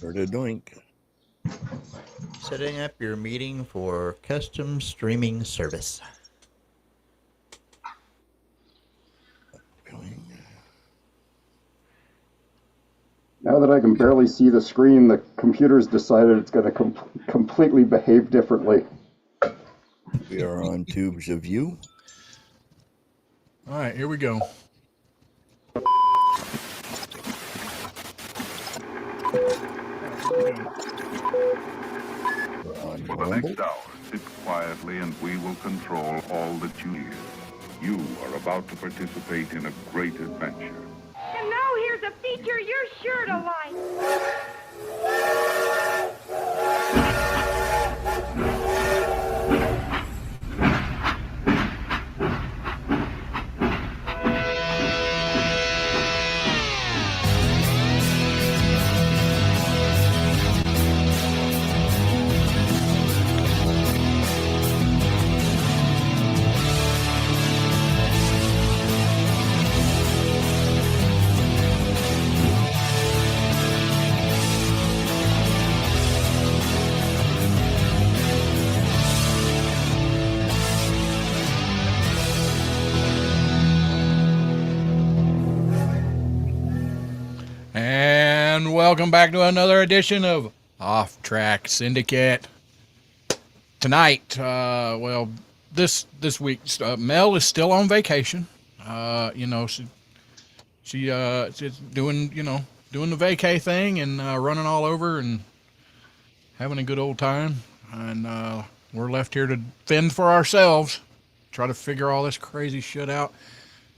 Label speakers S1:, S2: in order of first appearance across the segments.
S1: Doink.
S2: Setting up your meeting for custom streaming service.
S3: Now that I can barely see the screen, the computer's decided it's going to completely behave differently.
S1: We are on tubes of you.
S4: All right, here we go.
S5: For the next hour, sit quietly and we will control all that you hear. You are about to participate in a great adventure.
S6: And now here's a feature you're sure to like.
S4: And welcome back to another edition of OffTrack Syndicate. Tonight, this week, Mel is still on vacation. She's doing the vacay thing and running all over and having a good old time. And we're left here to fend for ourselves, try to figure all this crazy shit out.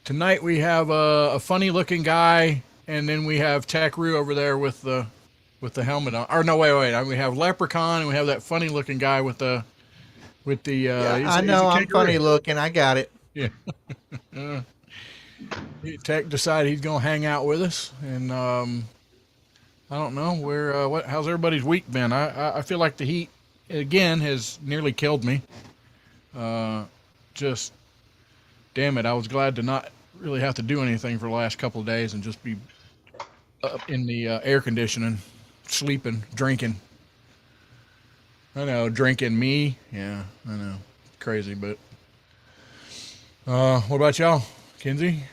S4: Tonight we have a funny-looking guy. And then we have Takroo over there with the helmet on. Or no, wait. We have Leprechaun, and we have that funny looking guy with the.
S2: I know I'm funny looking. I got it.
S4: Yeah. Tech decided he's gonna hang out with us, and I don't know where. How's everybody's week been? I feel like the heat again has nearly killed me. Just damn it! I was glad to not really have to do anything for the last couple of days and just be up in the air conditioning, sleeping, drinking. I know, drinking me. Yeah, I know. Crazy, but what about y'all, Kenzie?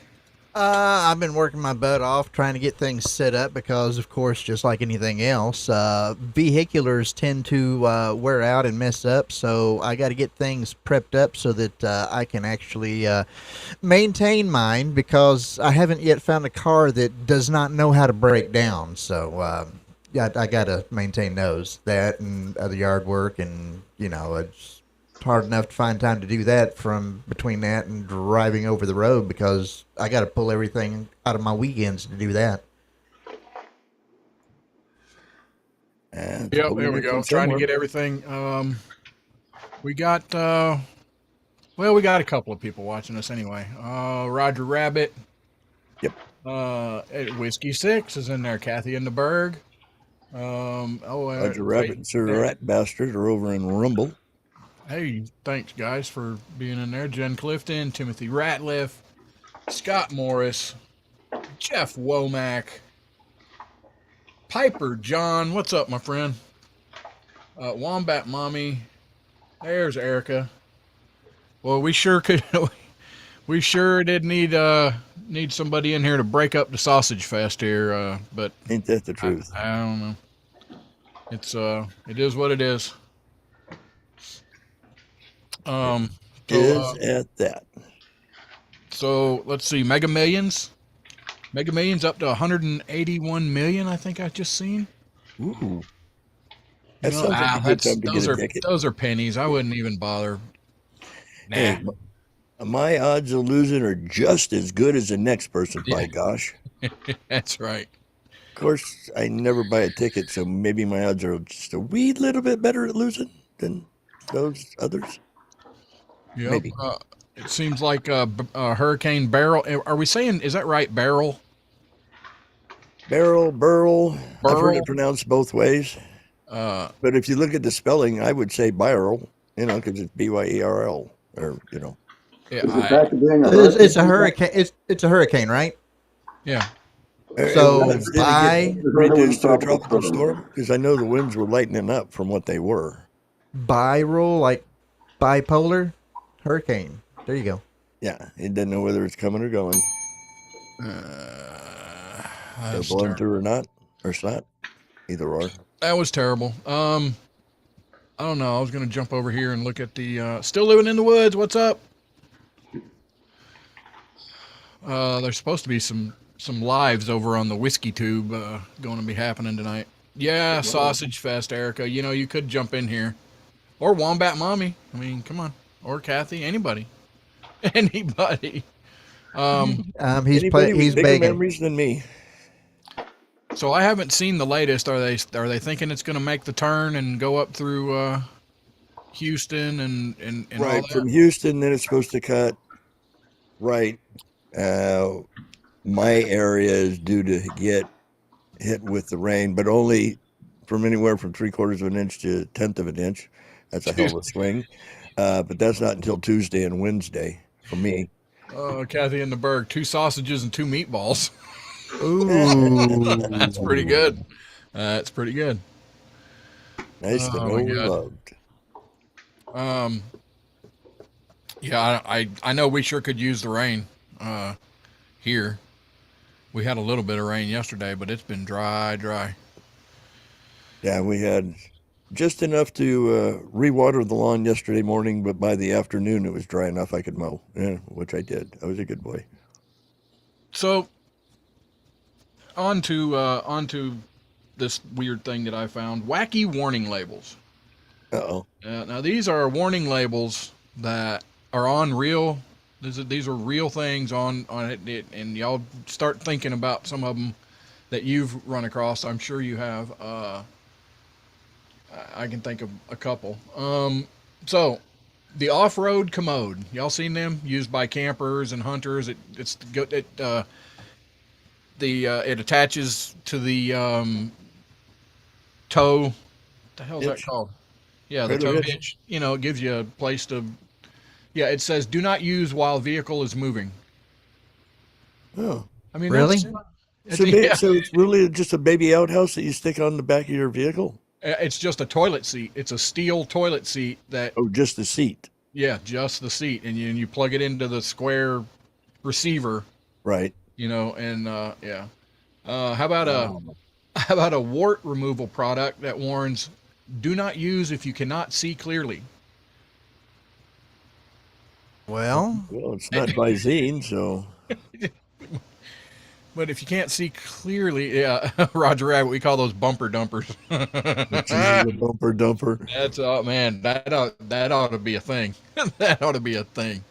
S2: I've been working my butt off trying to get things set up because, of course, just like anything else, vehiculars tend to wear out and mess up. So I got to get things prepped up so that I can actually maintain mine, because I haven't yet found a car that does not know how to break down. So I got to maintain that and other yard work, and it's hard enough to find time to do that from between that and driving over the road, because I got to pull everything out of my weekends to do that.
S1: And
S4: yep, there we go. Trying to get everything. We got we got a couple of people watching us anyway. Roger Rabbit.
S1: Yep.
S4: Whiskey 6 is in there. Kathy in the Berg.
S1: Roger Rabbit and Sir Rat Bastard are over in Rumble.
S4: Hey, thanks, guys, for being in there. Jen Clifton, Timothy Ratliff, Scott Morris, Jeff Womack, Piper John. What's up, my friend? Wombat Mommy. There's Erica. Well, we sure could. We sure did need somebody in here to break up the sausage fest here. But
S1: ain't that the truth?
S4: I don't know. It is what it is.
S1: At that.
S4: So let's see, Mega Millions up to 181 million. I think I just seen.
S1: Ooh, that sounds like a good time to get a ticket.
S4: Those are pennies. I wouldn't even bother. Nah.
S1: Hey, my odds of losing are just as good as the next person. By gosh,
S4: that's right.
S1: Of course, I never buy a ticket, so maybe my odds are just a wee little bit better at losing than those others.
S4: Yep.
S1: Maybe.
S4: It seems like Hurricane Barrel. Are we saying, is that right? Barrel?
S1: Burl. I've heard it pronounced both ways. But if you look at the spelling, I would say Byrel, because it's Byerl, or.
S2: Yeah, it's a hurricane. It's a hurricane, right?
S4: Yeah.
S2: So
S1: Did it get
S3: Heard it was
S1: reduced to a
S3: tropical
S1: tropical
S3: storm.
S1: storm? Because I know the winds were lightening up from what they were.
S2: Biral, like bipolar hurricane. There you go.
S1: Yeah, he didn't know whether it's coming or going. They're
S4: That's
S1: blowing
S4: terrible.
S1: through or not, or it's not. Either or.
S4: That was terrible. I don't know. I was gonna jump over here and look at the still living in the woods. What's up? There's supposed to be some lives over on the whiskey tube going to be happening tonight. Yeah, Sausage Fest, Erica. You know, you could jump in here, or Wombat Mommy. I mean, come on, or Kathy, anybody, anybody.
S2: He's
S1: Anybody with
S2: he's
S1: bigger
S2: begging.
S1: memories than me.
S4: So I haven't seen the latest. Are they thinking it's going to make the turn and go up through Houston and all
S1: Right,
S4: that?
S1: from Houston, then it's supposed to cut right. My area is due to get hit with the rain, but only from anywhere from 3/4 of an inch to 1/10 of an inch. That's a hell of a swing. But that's not until Tuesday and Wednesday for me.
S4: Kathy in the Berg, 2 sausages and 2 meatballs.
S2: Ooh.
S4: That's pretty good. That's pretty good.
S1: Nice to
S4: Oh,
S1: know
S4: my
S1: we're
S4: God.
S1: loved.
S4: Yeah, I know we sure could use the rain here. We had a little bit of rain yesterday, but it's been dry.
S1: Yeah, we had just enough to re-water the lawn yesterday morning, but by the afternoon it was dry enough I could mow, which I did. I was a good boy.
S4: So on to this weird thing that I found: wacky warning labels.
S1: Uh-oh.
S4: Now these are warning labels that are on real. These are real things on it, and y'all start thinking about some of them that you've run across. I'm sure you have. I can think of a couple. So the off-road commode, y'all seen them used by campers and hunters? It attaches to the tow. What the hell is that
S1: Hitch?
S4: called? Yeah, the
S1: Trailer
S4: tow
S1: hitch?
S4: hitch. You know, it gives you a place to. Yeah, it says do not use while vehicle is moving.
S1: Oh.
S4: I mean,
S2: Really?
S1: So it's really just a baby outhouse that you stick on the back of your vehicle?
S4: It's just a toilet seat. It's a steel toilet seat that.
S1: Oh, just the seat.
S4: Yeah, just the seat, and you plug it into the square receiver.
S1: Right.
S4: You know, and yeah. How about a wart removal product that warns, do not use if you cannot see clearly.
S2: Well,
S1: Well, it's not Visine, so
S4: But if you can't see clearly, yeah, Roger Rabbit, we call those bumper dumpers.
S1: it's usually a bumper dumper.
S4: That's man, that ought to be a thing. That ought to be a thing.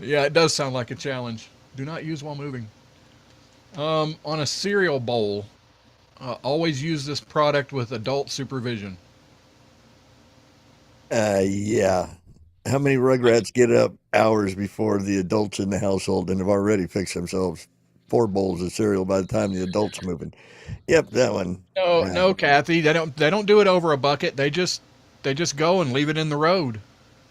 S4: Yeah, it does sound like a challenge. Do not use while moving. On a cereal bowl, always use this product with adult supervision.
S1: Yeah. How many Rugrats get up hours before the adults in the household and have already fixed themselves 4 bowls of cereal by the time the adults moving? Yep, that one.
S4: No,
S1: Yeah.
S4: no, Kathy, they don't do it over a bucket. They just go and leave it in the road.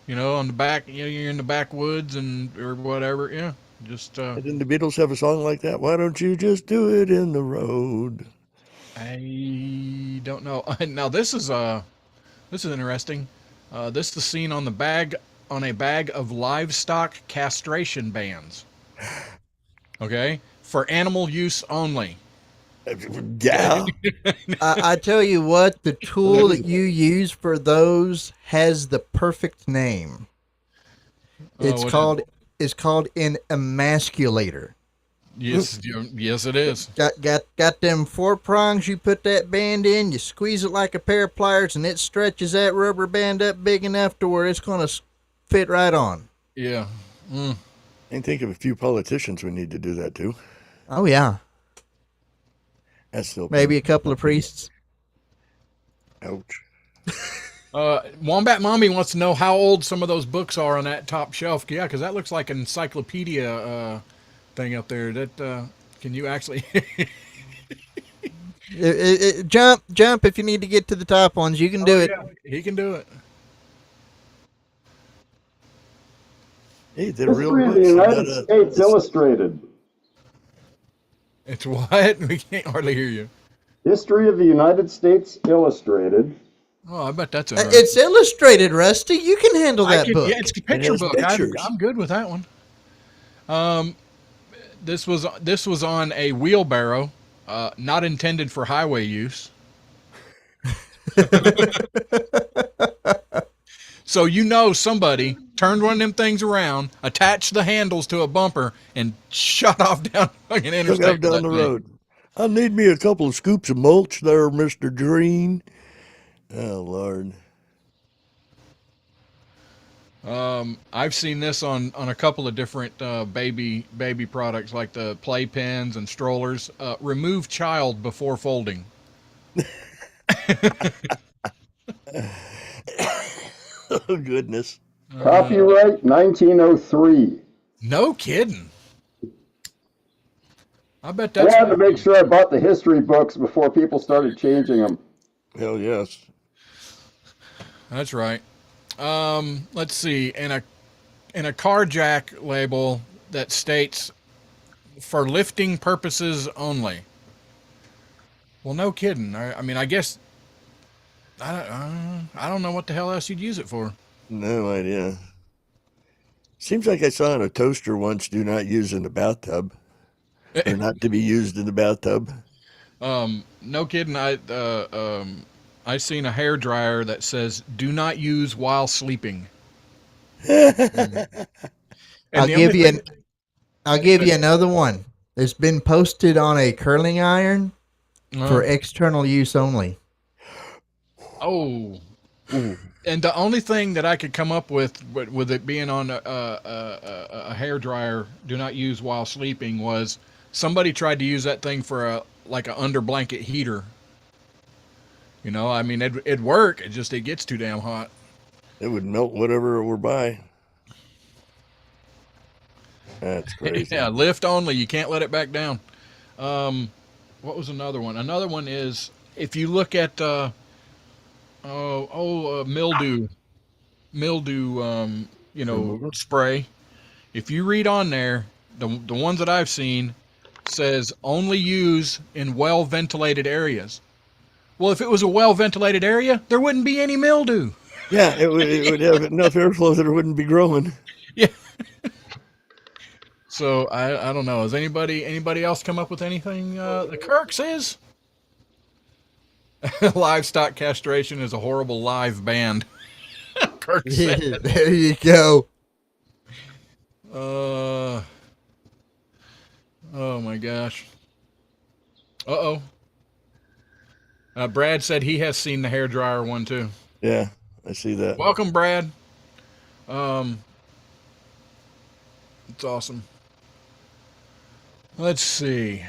S4: You know, on the back. You know, you're in the backwoods and or whatever. Yeah, just.
S1: Didn't the Beatles have a song like that? Why don't you just do it in the road?
S4: I don't know. Now this is interesting. This is seen on a bag of livestock castration bands. Okay, for animal use only.
S1: Yeah.
S2: I tell you what, the tool that you use for those has the perfect name. It's
S4: what
S2: called an emasculator.
S4: Yes, yes, it is.
S2: Got them 4 prongs. You put that band in, you squeeze it like a pair of pliers, and it stretches that rubber band up big enough to where it's gonna fit right on.
S4: Yeah. Mm.
S1: I think of a few politicians we need to do that to.
S2: Oh yeah,
S1: That's still
S2: maybe a couple of priests.
S1: Ouch.
S4: Wombat Mommy wants to know how old some of those books are on that top shelf. Yeah, because that looks like an encyclopedia thing up there. That can you actually?
S2: Jump if you need to get to the top ones. You can do it.
S4: Yeah, he can do it.
S1: Hey, they're real
S3: History of
S1: books.
S3: the
S1: You
S3: United
S1: gotta-
S3: States Illustrated.
S4: It's what? We can't hardly hear you.
S3: History of the United States Illustrated.
S4: Oh, I bet that's interesting.
S2: It's illustrated, Rusty. You can handle that book.
S4: Yeah, it's a
S1: It
S4: picture
S1: has
S4: book.
S1: pictures.
S4: I'm good with that one. This was on a wheelbarrow, not intended for highway use. So somebody turned one of them things around, attached the handles to a bumper, and shot off down fucking
S1: Took
S4: interstate.
S1: off down the road. I need me a couple of scoops of mulch there, Mr. Green. Oh, Lord.
S4: I've seen this on a couple of different baby products like the playpens and strollers. Remove child before folding.
S1: Oh, goodness.
S3: Copyright 1903.
S4: No kidding. I bet
S3: I
S4: that's.
S3: wanted to make sure I bought the history books before people started changing them.
S1: Hell yes.
S4: That's right. Let's see. In a car jack label that states for lifting purposes only. Well, no kidding. I mean, I guess I don't know what the hell else you'd use it for.
S1: No idea. Seems like I saw in a toaster once, do not use in the bathtub. Or not to be used in the bathtub.
S4: No kidding. I seen a hair dryer that says "Do not use while sleeping." And
S2: I'll
S4: the
S2: give
S4: only
S2: you
S4: thing-
S2: I'll give you another one. It's been posted on a curling iron for external use only.
S4: Oh. And the only thing that I could come up with it being on a hair dryer, do not use while sleeping, was somebody tried to use that thing for a under blanket heater. You know, I mean, it'd work. It gets too damn hot.
S1: It would melt whatever we're by. That's crazy.
S4: Yeah, lift only. You can't let it back down. What was another one? Another one is if you look at mildew, spray. If you read on there, the ones that I've seen says only use in well ventilated areas. Well, if it was a well ventilated area, there wouldn't be any mildew.
S1: Yeah, it would have enough airflow that it wouldn't be growing.
S4: Yeah. So I don't know. Has anybody else come up with anything? The Kirk says livestock castration is a horrible live band. Kirk said.
S2: There you go.
S4: Oh my gosh. Uh-oh. Brad said he has seen the hairdryer one too.
S1: Yeah, I see that.
S4: Welcome, Brad. It's awesome. Let's see.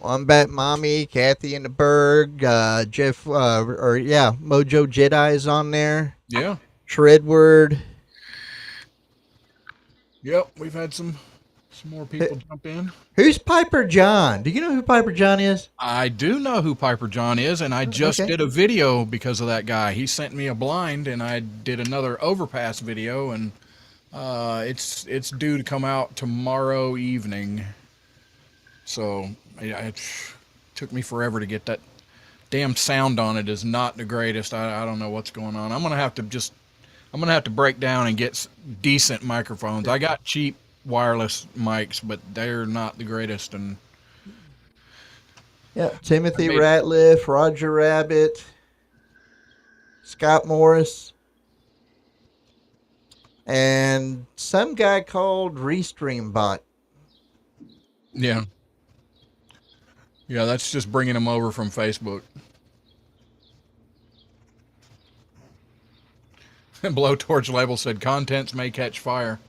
S2: Wombat Mommy, Kathy in the Berg, Jeff, Mojo Jedi is on there.
S4: Yeah.
S2: Shredward.
S4: Yep. We've had some more people jump in.
S2: Who's Piper John? Do you know who Piper John is?
S4: I do know who Piper John is, and I just did a video because of that guy. He sent me a blind, and I did another overpass video, and it's due to come out tomorrow evening. So it took me forever to get that damn sound on it. Is not the greatest. I don't know what's going on. I'm gonna have to break down and get decent microphones. I got cheap wireless mics, but they're not the greatest. And
S2: yeah, Timothy Ratliff, Roger Rabbit, Scott Morris, and some guy called ReStreamBot.
S4: yeah, that's just bringing them over from Facebook. Blowtorch label said contents may catch fire.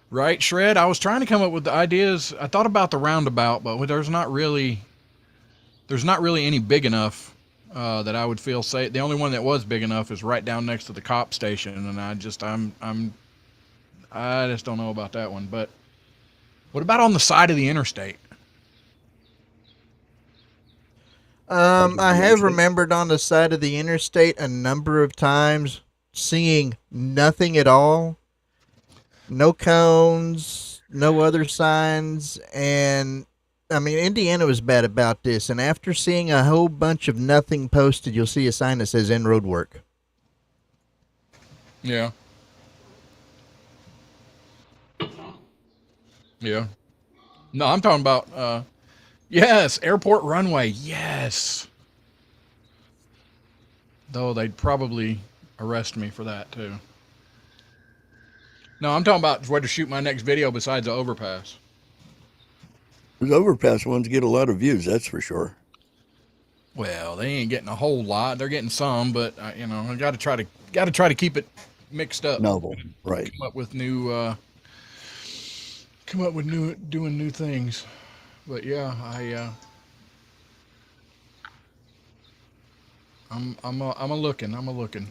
S4: Right, Shred? I was trying to come up with the ideas. I thought about the roundabout, but there's not really any big enough that I would feel safe. The only one that was big enough is right down next to the cop station, and I just don't know about that one. But what about on the side of the interstate?
S2: I have remembered on the side of the interstate a number of times seeing nothing at all. No cones, no other signs, and I mean Indiana was bad about this. And after seeing a whole bunch of nothing posted, you'll see a sign that says "End road work."
S4: Yeah. Yeah. No, I'm talking about yes, airport runway. Yes. Though they'd probably arrest me for that too. No, I'm talking about where to shoot my next video besides the overpass.
S1: Those overpass ones get a lot of views, that's for sure.
S4: Well, they ain't getting a whole lot. They're getting some, but I got to try to keep it mixed up.
S1: Novel, right?
S4: Come up with doing new things. But yeah, I'm a looking.
S1: I'm looking.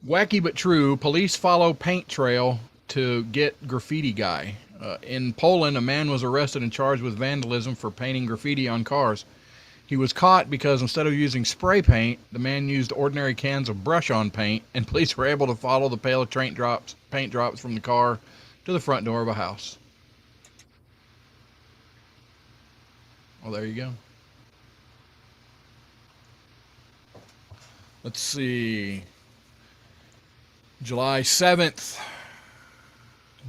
S4: Wacky but true. Police follow paint trail to get graffiti guy. In Poland, a man was arrested and charged with vandalism for painting graffiti on cars. He was caught because instead of using spray paint, the man used ordinary cans of brush-on paint, and police were able to follow the pail of paint drops from the car to the front door of a house. Well, there you go. Let's see. July 7th.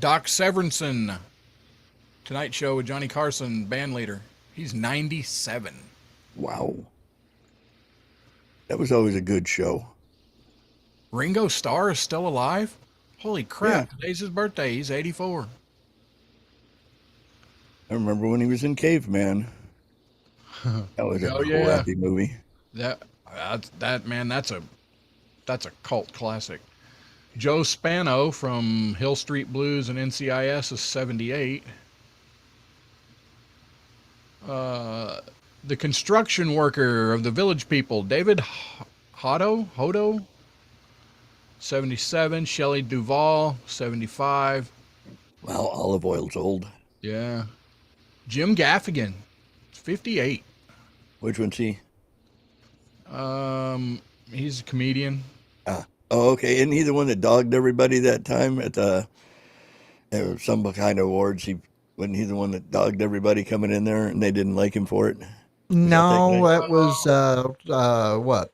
S4: Doc Severinsen. Tonight Show with Johnny Carson, band leader. He's 97.
S1: Wow. That was always a good show.
S4: Ringo Starr is still alive? Holy crap.
S1: Yeah.
S4: Today's his birthday. He's 84.
S1: I remember when he was in Caveman. That was a crappy movie.
S4: That's a cult classic. Joe Spano from Hill Street Blues and NCIS is 78. The construction worker of the Village People, David Hodo, 77. Shelley Duvall, 75.
S1: Wow, olive oil's old.
S4: Yeah. Jim Gaffigan, 58.
S1: Which one's he?
S4: He's a comedian.
S1: Oh, okay. Isn't he the one that dogged everybody that time at some kind of awards? Wasn't he the one that dogged everybody coming in there and they didn't like him for it?
S2: No, that was what?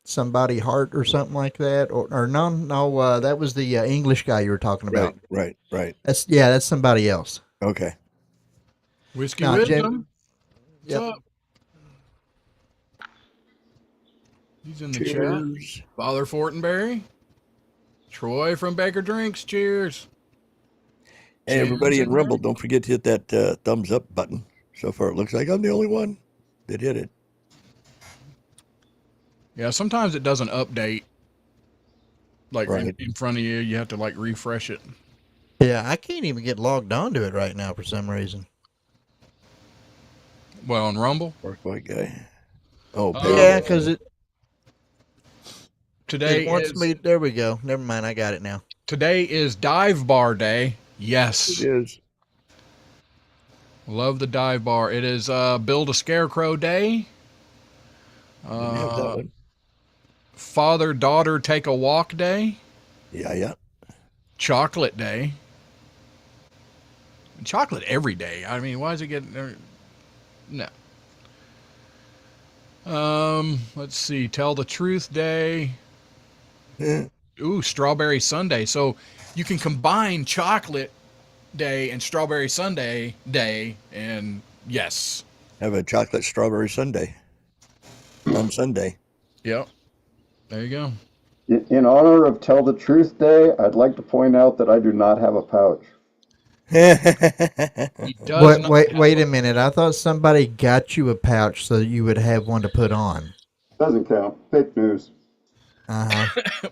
S2: Somebody Hart or something like that, or no, that was the English guy you were talking about.
S1: Right.
S2: That's somebody else.
S1: Okay.
S4: Whiskey
S2: No,
S4: Wisdom.
S2: Yep.
S4: What's up? He's in the
S1: Cheers.
S4: chat. Father Fortenberry. Troy from Baker Drinks. Cheers.
S1: Hey, everybody in Rumble, don't forget to hit that thumbs up button. So far, it looks like I'm the only one that hit it.
S4: Yeah, sometimes it doesn't update. Like
S1: Right.
S4: in front of you, you have to like refresh it.
S2: Yeah, I can't even get logged onto it right now for some reason.
S4: Well, on Rumble.
S1: Work white guy. Oh,
S2: Yeah, because
S4: Today
S2: it wants
S4: is
S2: me. There we go. Never mind, I got it now.
S4: today is Dive Bar Day. Yes.
S1: it is.
S4: Love the dive bar. It is Build a Scarecrow Day.
S1: Didn't have that one.
S4: Father-daughter Take a Walk Day.
S1: Yeah.
S4: Chocolate Day. Chocolate every day. I mean, why is it getting... No. Let's see. Tell the Truth Day. Ooh, Strawberry Sunday. So you can combine Chocolate Day and Strawberry Sunday Day, and yes.
S1: Have a chocolate strawberry sundae on Sunday.
S4: Yep. There you go.
S3: In honor of Tell the Truth Day, I'd like to point out that I do not have a pouch.
S4: He does not have
S2: Wait a minute. I thought somebody got you a pouch so you would have one to put on.
S3: Doesn't count. Fake news.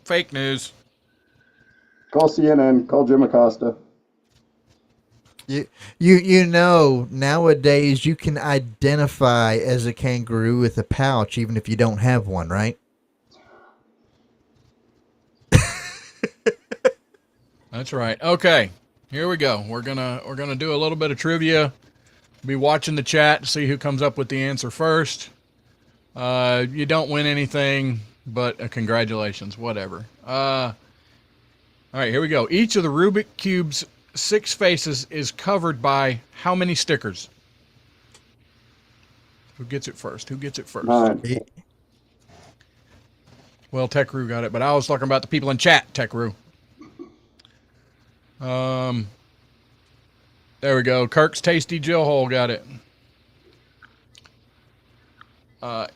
S4: Fake news.
S3: Call CNN. Call Jim Acosta.
S2: You know, nowadays you can identify as a kangaroo with a pouch even if you don't have one, right?
S4: That's right. Okay, here we go. We're gonna do a little bit of trivia. Be watching the chat to see who comes up with the answer first. You don't win anything, but congratulations, whatever. All right, here we go. Each of the Rubik Cube's 6 faces is covered by how many stickers? Who gets it first? Who gets it first?
S3: 9.
S4: Well, Techru got it, but I was talking about the people in chat, Techru. There we go. Kirk's Tasty Jill Hole got it.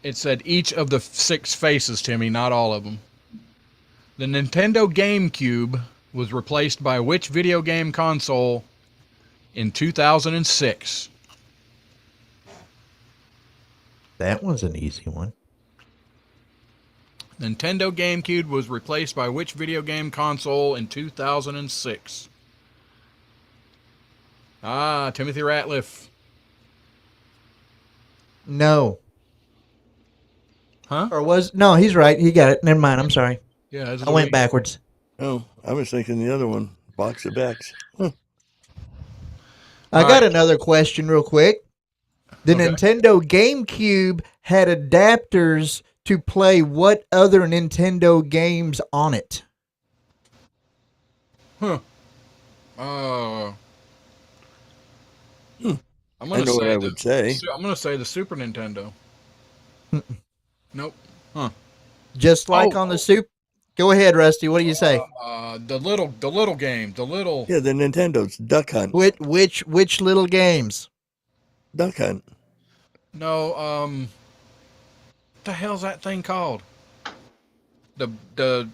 S4: It said each of the 6 faces, Timmy, not all of them. The Nintendo GameCube was replaced by which video game console in 2006?
S2: That was an easy one.
S4: Nintendo GameCube was replaced by which video game console in 2006? Ah, Timothy Ratliff.
S2: No.
S4: Huh?
S2: Or was no? He's right. He got it. Never mind. I'm sorry.
S4: Yeah,
S2: I went backwards.
S1: Oh, I was thinking the other one. Box of Backs. Huh.
S2: I
S4: All
S2: got
S4: right.
S2: another question real quick. The
S4: Okay.
S2: Nintendo GameCube had adapters to play what other Nintendo games on it?
S4: Huh. I'm
S1: I
S4: gonna
S1: know what
S4: say
S1: I would say.
S4: I'm gonna say the Super Nintendo. Nope. Huh.
S2: Just like
S4: Oh,
S2: on the Super. Go ahead, Rusty. What do you say?
S4: The little game, the little.
S1: Yeah, the Nintendo's Duck Hunt.
S2: Which little games?
S1: Duck Hunt.
S4: No. What the hell's that thing called? The boy.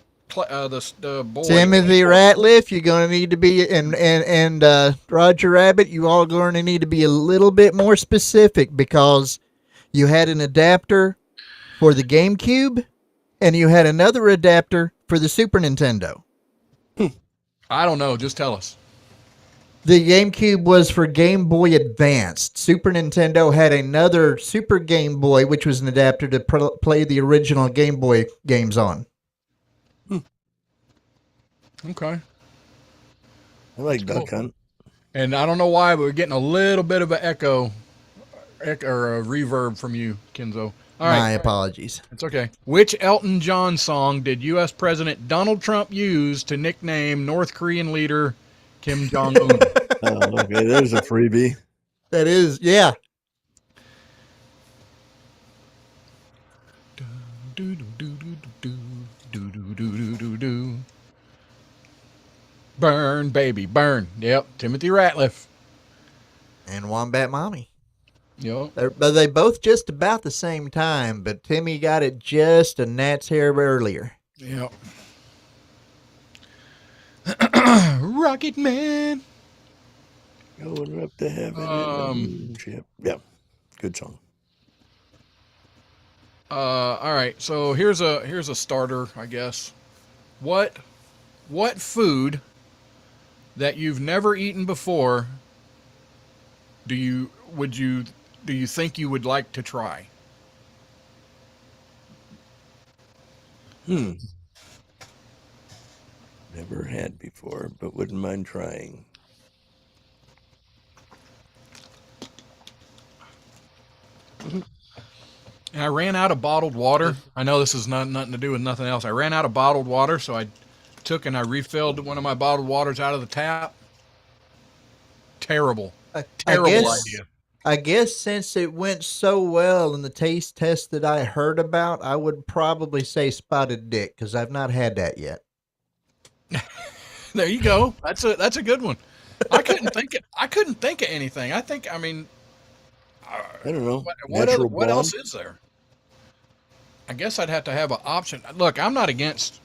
S2: Timothy Ratliff, you're going to need to be, and Roger Rabbit, you all going to need to be a little bit more specific because you had an adapter for the GameCube and you had another adapter for the Super Nintendo.
S4: I don't know. Just tell us.
S2: The GameCube was for Game Boy Advanced. Super Nintendo had another Super Game Boy, which was an adapter to play the original Game Boy games on.
S4: Okay.
S1: I like Duck Hunt.
S4: And I don't know why, but we're getting a little bit of an echo or a reverb from you, Kenzo. All right.
S2: My apologies.
S4: It's okay. Which Elton John song did U.S. President Donald Trump use to nickname North Korean leader Kim Jong-un?
S1: Oh, okay, there's a freebie.
S2: That is, yeah.
S4: Burn, baby, burn. Yep, Timothy Ratliff.
S2: And Wombat Mommy.
S4: Yep.
S2: But they both just about the same time, but Timmy got it just a gnat's hair earlier.
S4: Yep. Rocket Man.
S1: Going up to heaven in a moonship. Yeah, good song.
S4: All right. So here's a starter, I guess. What food that you've never eaten before do you think you would like to try?
S1: Never had before, but wouldn't mind trying.
S4: And I ran out of bottled water. I know this is nothing to do with nothing else. I ran out of bottled water, so I took and I refilled one of my bottled waters out of the tap. Terrible. Terrible idea.
S2: I guess since it went so well in the taste test that I heard about, I would probably say spotted dick because I've not had that yet.
S4: There you go. That's a good one. I couldn't think of anything. I don't know. What else is there? I guess I'd have to have an option. Look, I'm not against.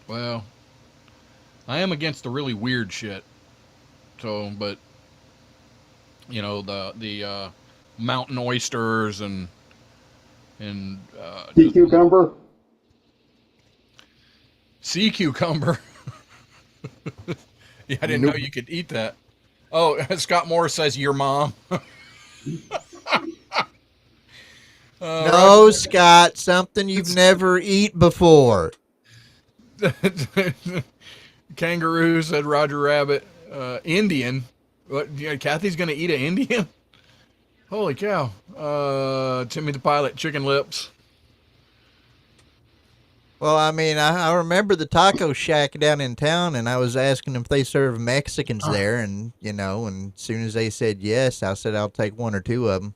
S4: Well, I am against the really weird shit. So, but you know the mountain oysters and
S3: Sea cucumber.
S4: Sea cucumber. Yeah, I didn't know you could eat that. Oh, Scott Morris says your mom.
S2: No, Scott, something you've never eat before.
S4: Kangaroo said Roger Rabbit. Indian. What? Yeah, Kathy's gonna eat an Indian? Holy cow. Timmy the Pilot, chicken lips.
S2: Well, I mean, I remember the taco shack down in town, and I was asking if they serve Mexicans there, and and as soon as they said yes, I said I'll take one or two of them.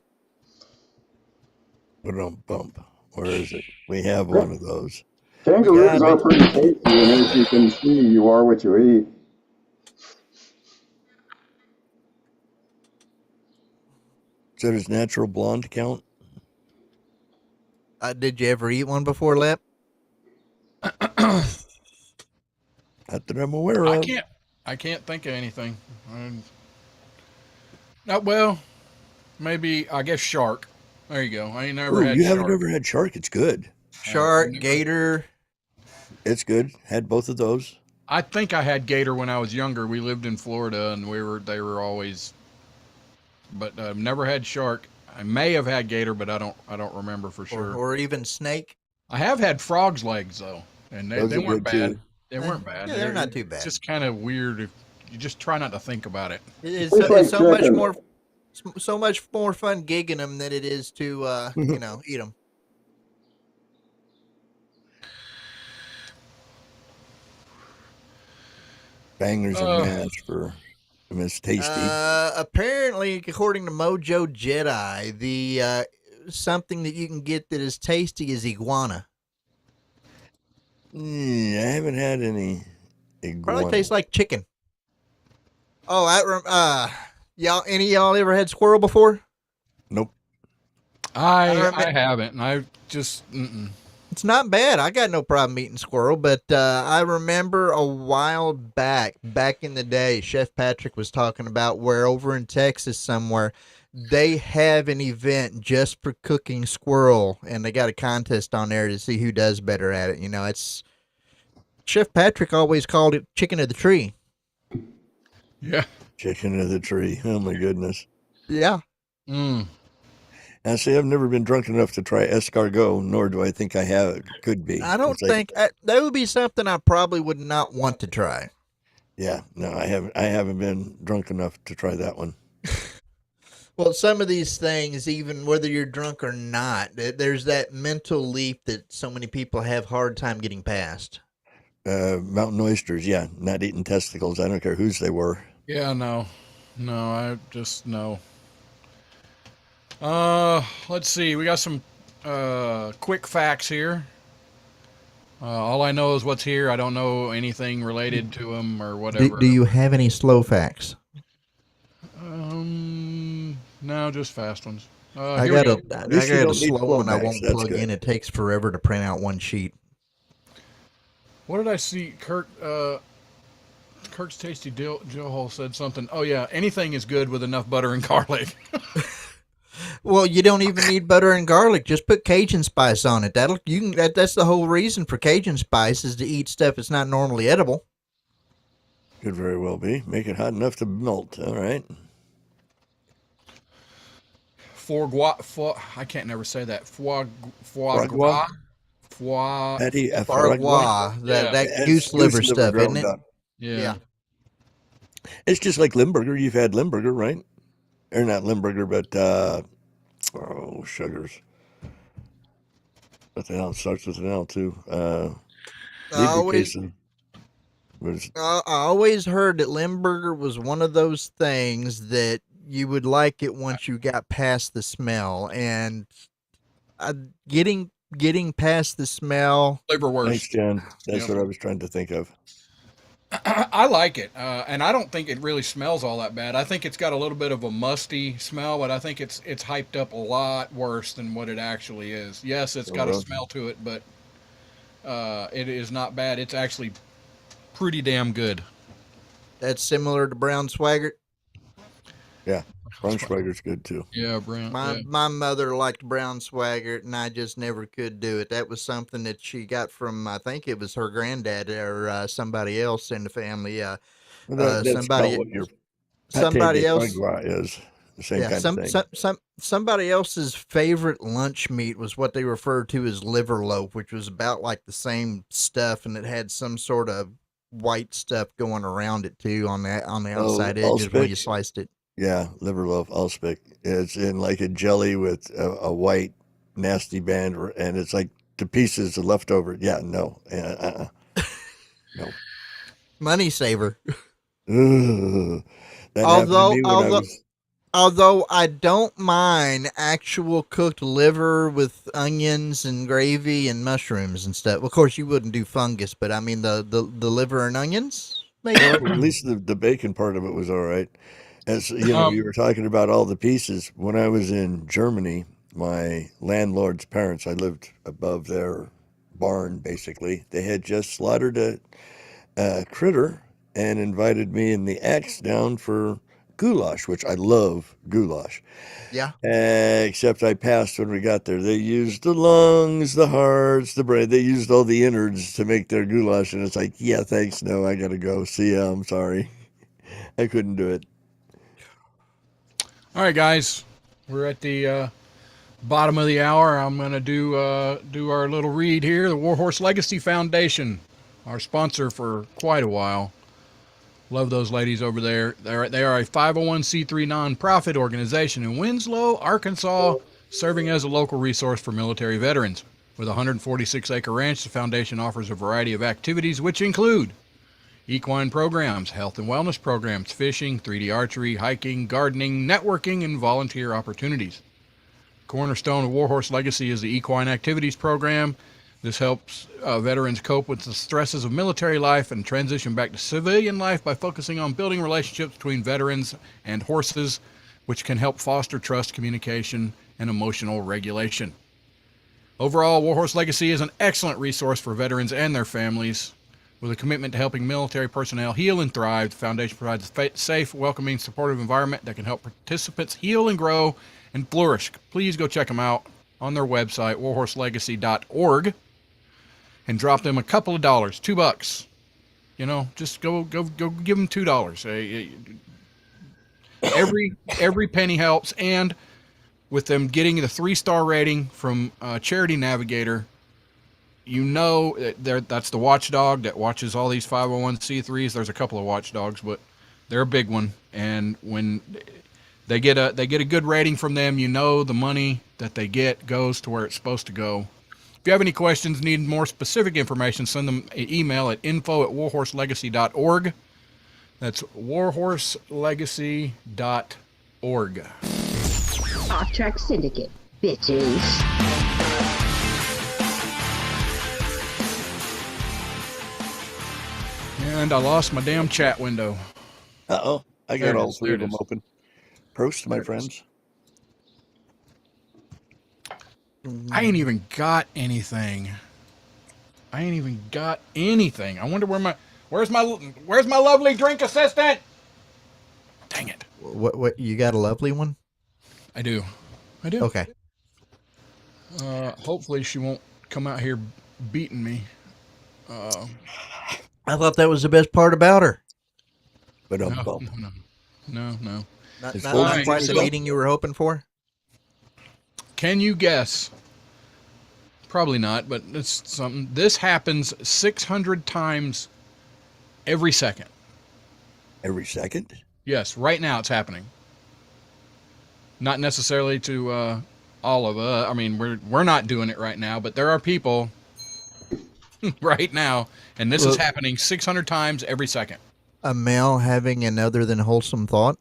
S1: Bump. Where is it? We have one of those.
S3: Kangaroos
S2: Yeah,
S3: are pretty tasty, and as you can see, you are what you eat.
S1: So does natural blonde count?
S2: did you ever eat one before, Lep?
S1: Not that I'm aware
S4: I
S1: of.
S4: can't think of anything. Well, maybe I guess shark. There you go. I ain't never
S1: Ooh,
S4: had
S1: you haven't
S4: shark.
S1: ever had shark? It's good.
S2: Shark,
S4: never-
S2: gator.
S1: It's good. Had both of those.
S4: I think I had gator when I was younger. We lived in Florida, and they were always, but I've never had shark. I may have had gator, but I don't remember for sure.
S2: Or even snake.
S4: I have had frog's legs though, and
S1: Those
S4: they
S1: are
S4: weren't
S1: good,
S4: bad.
S1: too.
S4: They weren't bad.
S2: Yeah, they're not too bad.
S4: It's just kind of weird if you just try not to think about it.
S2: It's,
S3: Tastes
S2: so,
S3: like
S2: it's so much
S3: chicken.
S2: more, so much more fun gigging them than it is to eat them.
S1: Bangers and mash for Miss Tasty.
S2: Apparently, according to Mojo Jedi, the something that you can get that is tasty is iguana.
S1: I haven't had any iguana.
S2: Probably tastes like chicken. Oh, y'all, any of y'all ever had squirrel before?
S1: Nope.
S4: I
S2: remember-
S4: haven't, and I just
S2: It's not bad. I got no problem eating squirrel, but I remember a while back in the day, Chef Patrick was talking about where over in Texas somewhere, they have an event just for cooking squirrel, and they got a contest on there to see who does better at it. It's Chef Patrick always called it chicken of the tree.
S4: yeah.
S1: Chicken of the tree. Oh my goodness.
S2: Yeah.
S4: Mm.
S1: And see, I've never been drunk enough to try escargot, nor do I think I have. Could be.
S2: I don't
S1: It's like-
S2: think that would be something I probably would not want to try.
S1: Yeah, no, I haven't been drunk enough to try that one.
S2: Well, some of these things, even whether you're drunk or not, there's that mental leap that so many people have hard time getting past.
S1: Mountain oysters, yeah, not eating testicles. I don't care whose they were.
S4: Yeah, no, I just no. Let's see. We got some quick facts here. All I know is what's here. I don't know anything related to them or whatever.
S2: Do you have any slow facts?
S4: No, just fast ones.
S2: I
S4: Here we
S2: got
S4: go.
S2: a
S1: least you don't need
S2: slow one I
S1: Flowmax,
S2: won't
S1: that's
S2: plug
S1: good.
S2: in. It takes forever to print out one sheet.
S4: What did I see? Kirk's Tasty Jill Hole said something. Oh yeah, anything is good with enough butter and garlic.
S2: Well, you don't even need butter and garlic. Just put Cajun spice on it. That's the whole reason for Cajun spice is to eat stuff that's not normally edible.
S1: Could very well be. Make it hot enough to melt. All right.
S4: I can't never say that. Foie
S1: Foie
S4: gras.
S1: gras?
S4: Foie.
S1: Patty
S2: Fargois,
S4: Yeah.
S2: that
S1: It's
S2: goose liver stuff,
S1: ground
S2: isn't it?
S1: up.
S4: Yeah.
S1: It's just like Limburger. You've had Limburger, right? Or not Limburger, but sugars. But the L starts with an L too.
S2: I always heard that Limburger was one of those things that you would like it once you got past the smell, and getting past the smell.
S4: Flavor worse.
S1: Thanks, Jen. That's
S4: Yep.
S1: what I was trying to think of.
S4: I like it, and I don't think it really smells all that bad. I think it's got a little bit of a musty smell, but I think it's hyped up a lot worse than what it actually is. Yes, it's got a
S1: really?
S4: smell to it, but it is not bad. It's actually pretty damn good.
S2: That's similar to Brown Swaggart.
S1: Yeah. Braunschweiger's good too.
S4: Yeah, Brent.
S2: My mother liked Brown Swaggart, and I just never could do it. That was something that she got from, I think it was her granddad or somebody else in the family.
S1: Well, that's
S2: somebody-
S1: about what your
S2: somebody
S1: pâté de
S2: else.
S1: foie gras is. The same kind of thing.
S2: Somebody else's favorite lunch meat was what they referred to as liver loaf, which was about like the same stuff, and it had some sort of white stuff going around it too on the outside edges when you
S1: allspice?
S2: sliced it.
S1: Yeah, liver loaf, allspic. It's in like a jelly with a white nasty band, and it's like to pieces of leftover. Yeah, no, no.
S2: Money saver.
S1: Ugh. That happened to
S2: Although,
S1: me when I
S2: although,
S1: was.
S2: although I don't mind actual cooked liver with onions and gravy and mushrooms and stuff. Of course, you wouldn't do fungus, but I mean the liver and onions, maybe.
S1: Well, at least the bacon part of it was all right. As you know,
S4: Um,
S1: you were talking about all the pieces. When I was in Germany, my landlord's parents, I lived above their barn basically. They had just slaughtered a critter and invited me and the ex down for goulash, which I love goulash.
S2: Yeah.
S1: Except I passed when we got there. They used the lungs, the hearts, the brain. They used all the innards to make their goulash, and it's like, yeah, thanks, no, I gotta go. See ya. I'm sorry, I couldn't do it.
S4: all right, guys, we're at the bottom of the hour. I'm gonna do our little read here. The Warhorse Legacy Foundation, our sponsor for quite a while. Love those ladies over there. They are a 501c3 nonprofit organization in Winslow, Arkansas, serving as a local resource for military veterans. With a 146-acre ranch, the foundation offers a variety of activities, which include equine programs, health and wellness programs, fishing, 3D archery, hiking, gardening, networking, and volunteer opportunities. Cornerstone of Warhorse Legacy is the Equine Activities Program. This helps veterans cope with the stresses of military life and transition back to civilian life by focusing on building relationships between veterans and horses, which can help foster trust, communication, and emotional regulation. Overall, Warhorse Legacy is an excellent resource for veterans and their families. With a commitment to helping military personnel heal and thrive, the Foundation provides a safe, welcoming, supportive environment that can help participants heal and grow and flourish. Please go check them out on their website, warhorselegacy.org, and drop them a couple of dollars, $2. You know, just go give them $2. Every penny helps, and with them getting the 3-star rating from Charity Navigator, you know that's the watchdog that watches all these 501c3s. There's a couple of watchdogs, but they're a big one. And when they get a good rating from them, you know the money that they get goes to where it's supposed to go. If you have any questions, need more specific information, send them an email at info@warhorselegacy.org. That's warhorselegacy.org.
S7: OffTrack Syndicate, bitches.
S4: And I lost my damn chat window.
S1: Uh-oh, I
S4: There
S1: got
S4: it
S1: all
S4: is,
S1: three
S4: there
S1: of
S4: it
S1: them
S4: is.
S1: open. Prost, my
S4: There it is.
S1: friends.
S4: I ain't even got anything. I wonder where's my lovely drink assistant? Dang it.
S2: What? You got a lovely one?
S4: I do.
S2: Okay.
S4: Hopefully she won't come out here beating me.
S2: I thought that was the best part about her.
S1: But
S4: No.
S2: Not,
S1: It's
S2: not,
S1: full
S2: not
S1: of
S2: quite the
S1: stuff.
S2: meeting you were hoping for.
S4: Can you guess? Probably not, but it's something. This happens 600 times every second.
S1: Every second?
S4: Yes, right now it's happening. Not necessarily to all of us. I mean, we're not doing it right now, but there are people right now, and this is happening 600 times every second.
S2: A male having an other than wholesome thought.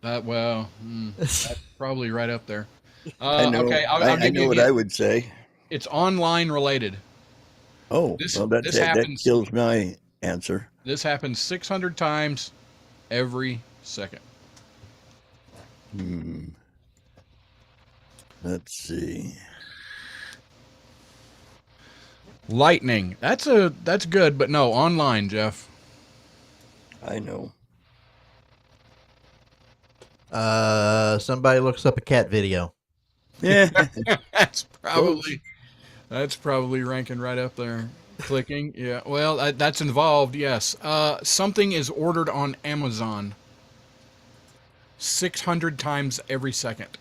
S4: That's probably right up there.
S1: I know.
S4: Okay, I'll
S1: I
S4: give
S1: know
S4: you a
S1: what
S4: hint.
S1: I would say.
S4: It's online related.
S1: Oh,
S4: This-
S1: well, that
S4: this
S1: that
S4: happens-
S1: kills my answer.
S4: This happens 600 times every second.
S1: Let's see.
S4: Lightning. That's good, but no, online, Jeff.
S1: I know.
S2: Somebody looks up a cat video.
S1: Yeah.
S4: That's probably ranking right up there. Clicking, yeah. Well, that's involved, yes. Something is ordered on Amazon 600 times every second.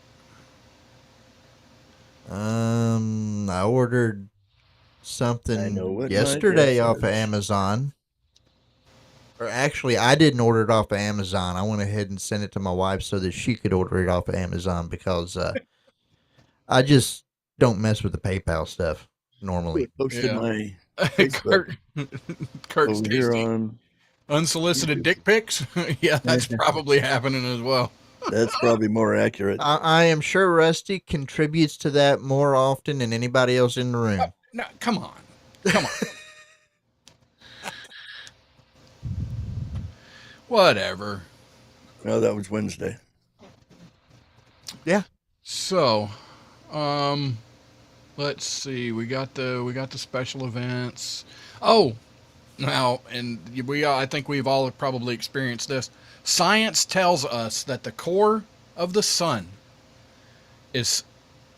S2: I ordered
S1: I
S2: something
S1: know what my
S2: yesterday
S1: guess
S2: off of
S1: is.
S2: Amazon. Or actually, I didn't order it off of Amazon. I went ahead and sent it to my wife so that she could order it off of Amazon because I just don't mess with the PayPal stuff normally.
S1: Posted
S4: Yeah.
S1: my Facebook
S4: Kurt's
S1: over here
S4: tasty.
S1: on.
S4: Unsolicited dick pics? Yeah, that's probably happening as well.
S1: That's probably more accurate.
S2: I am sure Rusty contributes to that more often than anybody else in the room.
S4: No, come on. Come on. Whatever.
S1: No, that was Wednesday.
S2: Yeah.
S4: So, let's see. We got the special events. Oh, now, and I think we've all probably experienced this. Science tells us that the core of the sun is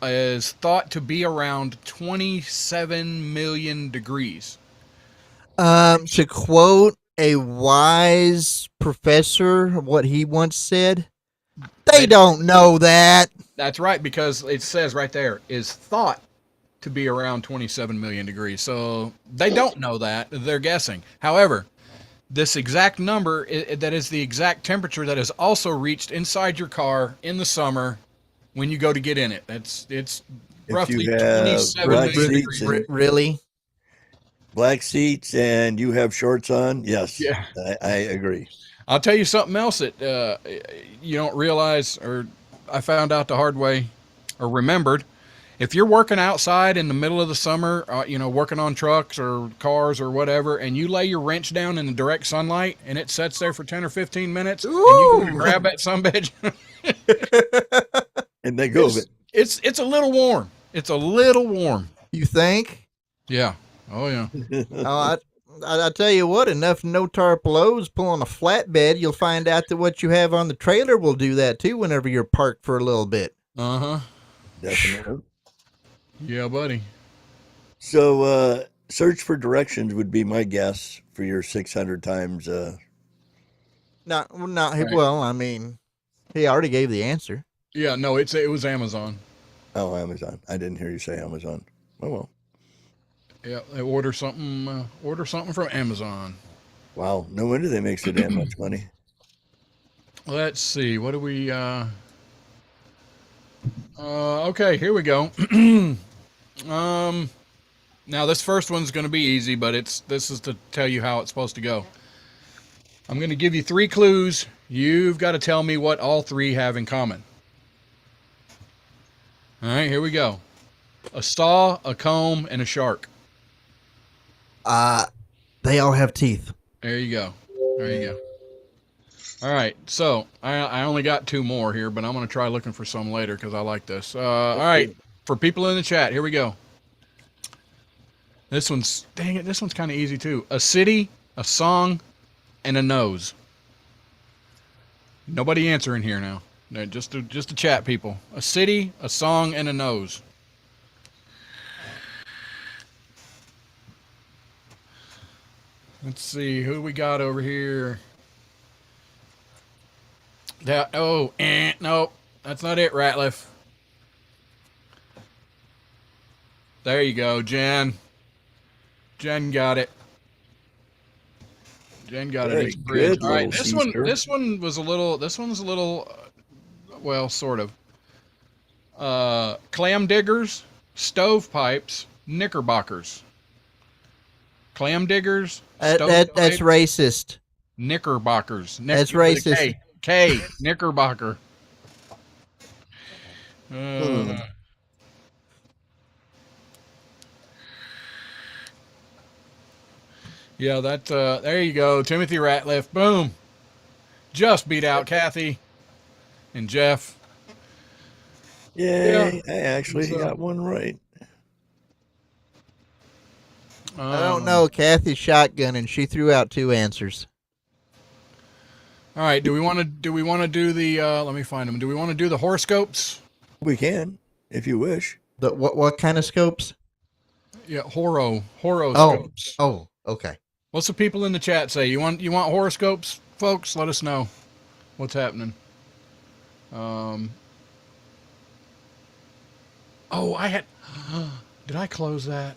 S4: thought to be around 27 million degrees.
S2: To quote a wise professor, what he once said, they don't know that.
S4: That's right, because it says right there is thought to be around 27 million degrees. So they don't know that. They're guessing. However, this exact number, that is the exact temperature that is also reached inside your car in the summer when you go to get in it. It's
S1: If
S4: roughly
S1: you have
S4: 27
S1: black
S4: million
S1: seats
S4: degrees.
S1: and
S2: Really?
S1: black seats and you have shorts on, yes,
S4: Yeah.
S1: I agree.
S4: I'll tell you something else that you don't realize, or I found out the hard way, or remembered. If you're working outside in the middle of the summer, working on trucks or cars or whatever, and you lay your wrench down in the direct sunlight and it sits there for 10 or 15 minutes, and you go to grab that sumbitch,
S1: And they go,
S4: it's a little warm. It's a little warm.
S2: You think?
S4: Yeah. Oh yeah.
S2: Oh, I tell you what, enough no-tarp loads pulling a flatbed, you'll find out that what you have on the trailer will do that too whenever you're parked for a little bit.
S4: Uh huh.
S1: definitely.
S4: Yeah, buddy.
S1: So, search for directions would be my guess for your 600 times.
S2: Not,
S4: Right.
S2: well, I mean, he already gave the answer.
S4: Yeah. No, it was Amazon.
S1: Oh, Amazon. I didn't hear you say Amazon. Oh, well.
S4: Yeah. They order something. Order something from Amazon.
S1: Wow. No wonder they make so damn much money.
S4: Let's see. What do we? Okay, here we go. Now this first one's going to be easy, but this is to tell you how it's supposed to go. I'm going to give you 3 clues. You've got to tell me what all 3 have in common. All right, here we go. A saw, a comb, and a shark.
S2: They all have teeth.
S4: There you go. There you go. All right, so I only got 2 more here, but I'm going to try looking for some later because I like this. All right, for people in the chat, here we go. This one's, dang it, this one's kind of easy too. A city, a song, and a nose. Nobody answering here now. No, just to chat, people. A city, a song, and a nose. Let's see who we got over here. Nope, that's not it, Ratliff. There you go, Jen. Jen got it. Jen got it.
S1: Very
S4: It's bridge.
S1: good,
S4: All right,
S1: little
S4: this
S1: sister.
S4: one was a little. This one's a little. Well, sort of. Clam diggers, stovepipes, knickerbockers. Clam diggers,
S2: That's
S4: stovepipes,
S2: racist.
S4: knickerbockers.
S2: That's
S4: with a
S2: racist.
S4: K, knickerbocker. Yeah, that. There you go, Timothy Ratliff. Boom. Just beat out Kathy and Jeff.
S1: Yay. I actually
S4: So-
S1: got one right.
S2: I don't know. Kathy's shotgun, and she threw out 2 answers.
S4: All right. Do we want to do the? Let me find them. Do we want to do the horoscopes?
S1: We can, if you wish.
S2: The what kind of scopes?
S4: Yeah, horoscopes.
S2: Oh, okay.
S4: What's the people in the chat say? You want horoscopes, folks? Let us know what's happening. Oh, I had. Did I close that?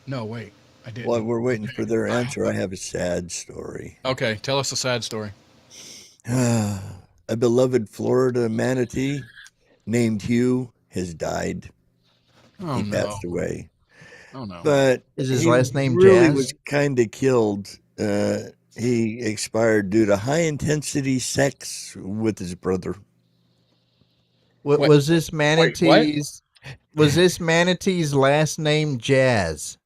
S4: No, wait. I did.
S1: While we're waiting for their answer, I have a sad story.
S4: Okay, tell us a sad story.
S1: A beloved Florida manatee named Hugh has died.
S4: Oh
S1: He
S4: no.
S1: passed away.
S4: Oh no.
S1: But
S2: Is his
S1: he
S2: last name
S1: really
S2: Jazz?
S1: was kind of killed. He expired due to high intensity sex with his brother.
S2: What
S4: Wait,
S2: was this
S4: wait, what?
S2: manatee's? Was this manatee's last name Jazz?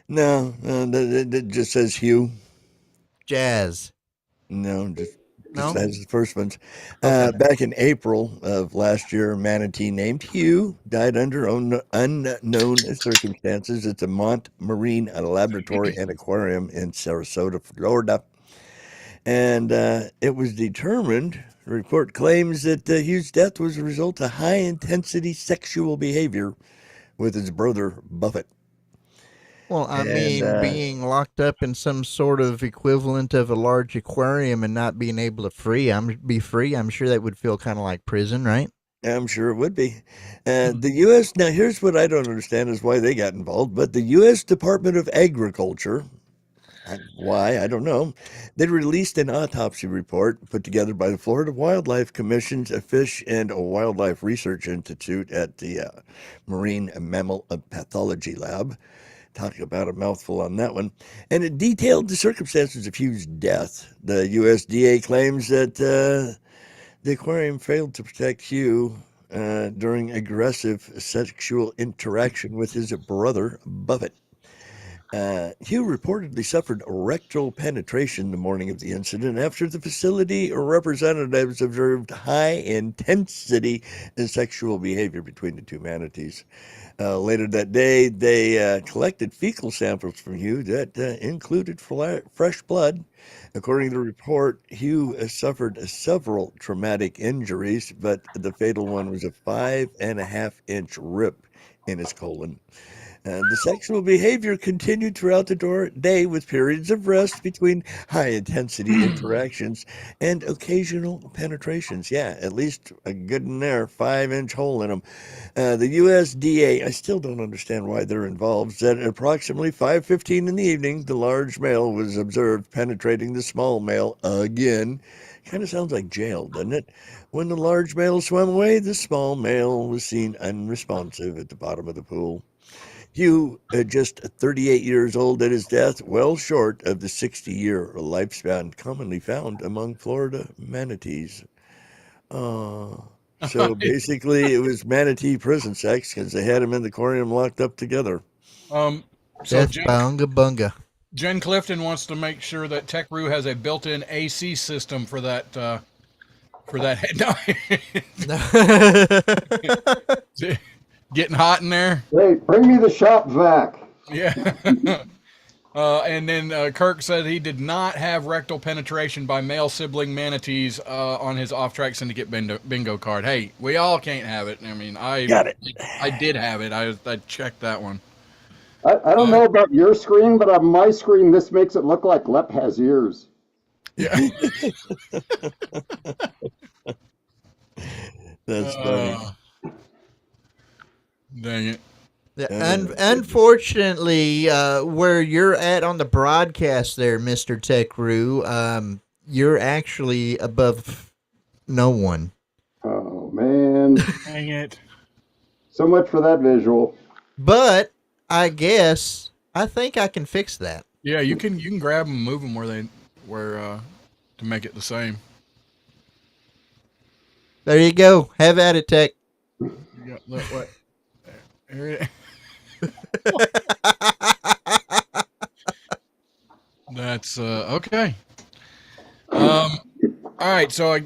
S1: No, that just says Hugh.
S2: Jazz.
S1: No, just
S2: No?
S1: as the first ones.
S2: Okay.
S1: Back in April of last year, a manatee named Hugh died under unknown circumstances at the Mont Marine Laboratory and Aquarium in Sarasota, Florida. And it was determined, the report claims that Hugh's death was a result of high intensity sexual behavior with his brother Buffett.
S2: Well, I
S1: And
S2: mean, being locked up in some sort of equivalent of a large aquarium and not being able to be free, I'm sure that would feel kind of like prison, right?
S1: I'm sure it would be. The U.S. Now, here's what I don't understand is why they got involved, but the U.S. Department of Agriculture, why, I don't know, they released an autopsy report put together by the Florida Wildlife Commission's Fish and Wildlife Research Institute at the Marine Mammal Pathology Lab. Talking about a mouthful on that one. And it detailed the circumstances of Hugh's death. The USDA claims that the aquarium failed to protect Hugh during aggressive sexual interaction with his brother, Buffett. Hugh reportedly suffered rectal penetration the morning of the incident after the facility representatives observed high-intensity sexual behavior between the two manatees. Later that day, they collected fecal samples from Hugh that included fresh blood. According to the report, Hugh suffered several traumatic injuries, but the fatal one was a 5.5-inch rip in his colon. The sexual behavior continued throughout the day with periods of rest between high-intensity interactions and occasional penetrations. Yeah, at least a good in there, 5-inch hole in them. The USDA, I still don't understand why they're involved, said at approximately 5:15 in the evening, the large male was observed penetrating the small male again. Kind of sounds like jail, doesn't it? When the large male swam away, the small male was seen unresponsive at the bottom of the pool. Hugh, just 38 years old at his death, well short of the 60-year lifespan commonly found among Florida manatees. So basically, it was manatee prison sex because they had him in the aquarium locked up together.
S4: So
S2: Death bunga bunga.
S4: Jen Clifton wants to make sure that TechRoo has a built-in AC system for that. Getting hot in there.
S3: Hey, bring me the shop vac.
S4: Yeah. And then Kirk said he did not have rectal penetration by male sibling manatees on his OffTrack Syndicate bingo card. Hey, we all can't have it. I mean, I
S1: Got it.
S4: I did have it. I checked that one.
S3: I don't know about your screen, but on my screen, this makes it look like Lep has ears.
S4: Yeah.
S1: That's funny.
S4: Dang it.
S2: Unfortunately, where you're at on the broadcast there, Mr. TechRoo, you're actually above no one.
S3: Oh, man.
S4: Dang it.
S3: So much for that visual.
S2: But I think I can fix that.
S4: Yeah, you can grab them and move them where to make it the same.
S2: There you go. Have at it, Tech.
S4: Yeah, look, what? Here it is. That's okay. All right, so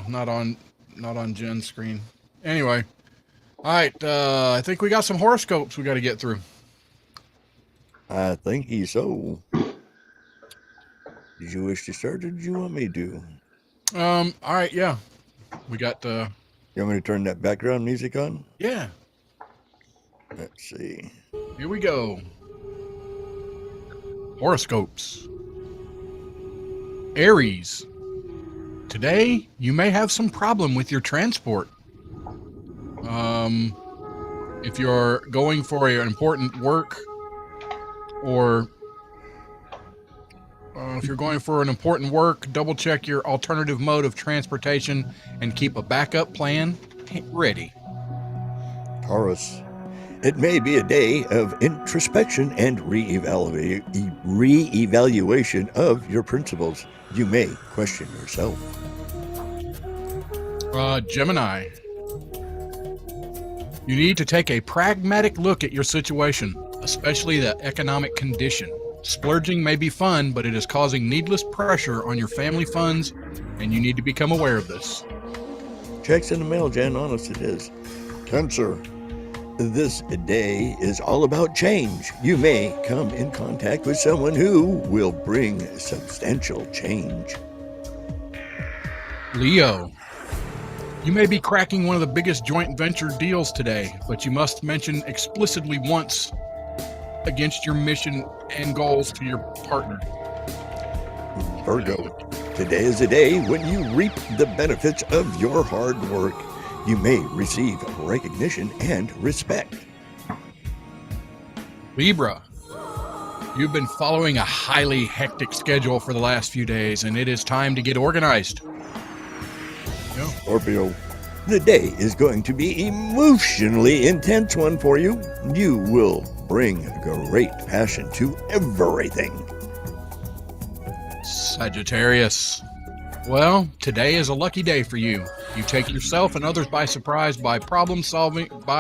S4: not on Jen's screen. Anyway, all right. I think we got some horoscopes we got to get through.
S1: I think he's so. Did you wish to start, or did you want me to?
S4: All right, yeah. We got.
S1: You want me to turn that background music on?
S4: Yeah.
S1: Let's see.
S4: Here we go. Horoscopes. Aries. Today, you may have some problem with your transport. If you're going for an important work, or if you're going for an important work, double check your alternative mode of transportation and keep a backup plan ready.
S1: Taurus, it may be a day of introspection and re-evaluation of your principles. You may question yourself.
S4: Gemini, you need to take a pragmatic look at your situation, especially the economic condition. Splurging may be fun, but it is causing needless pressure on your family funds, and you need to become aware of this.
S1: Checks in the mail, Jan. Honest it is. Cancer, this day is all about change. You may come in contact with someone who will bring substantial change.
S4: Leo, you may be cracking one of the biggest joint venture deals today, but you must mention explicitly once against your mission and goals to your partner.
S1: Virgo, today is a day when you reap the benefits of your hard work. You may receive recognition and respect.
S4: Libra, you've been following a highly hectic schedule for the last few days, and it is time to get organized.
S1: Scorpio, the day is going to be emotionally intense one for you. You will bring great passion to everything.
S4: Sagittarius, well, today is a lucky day for you. You take yourself and others by surprise by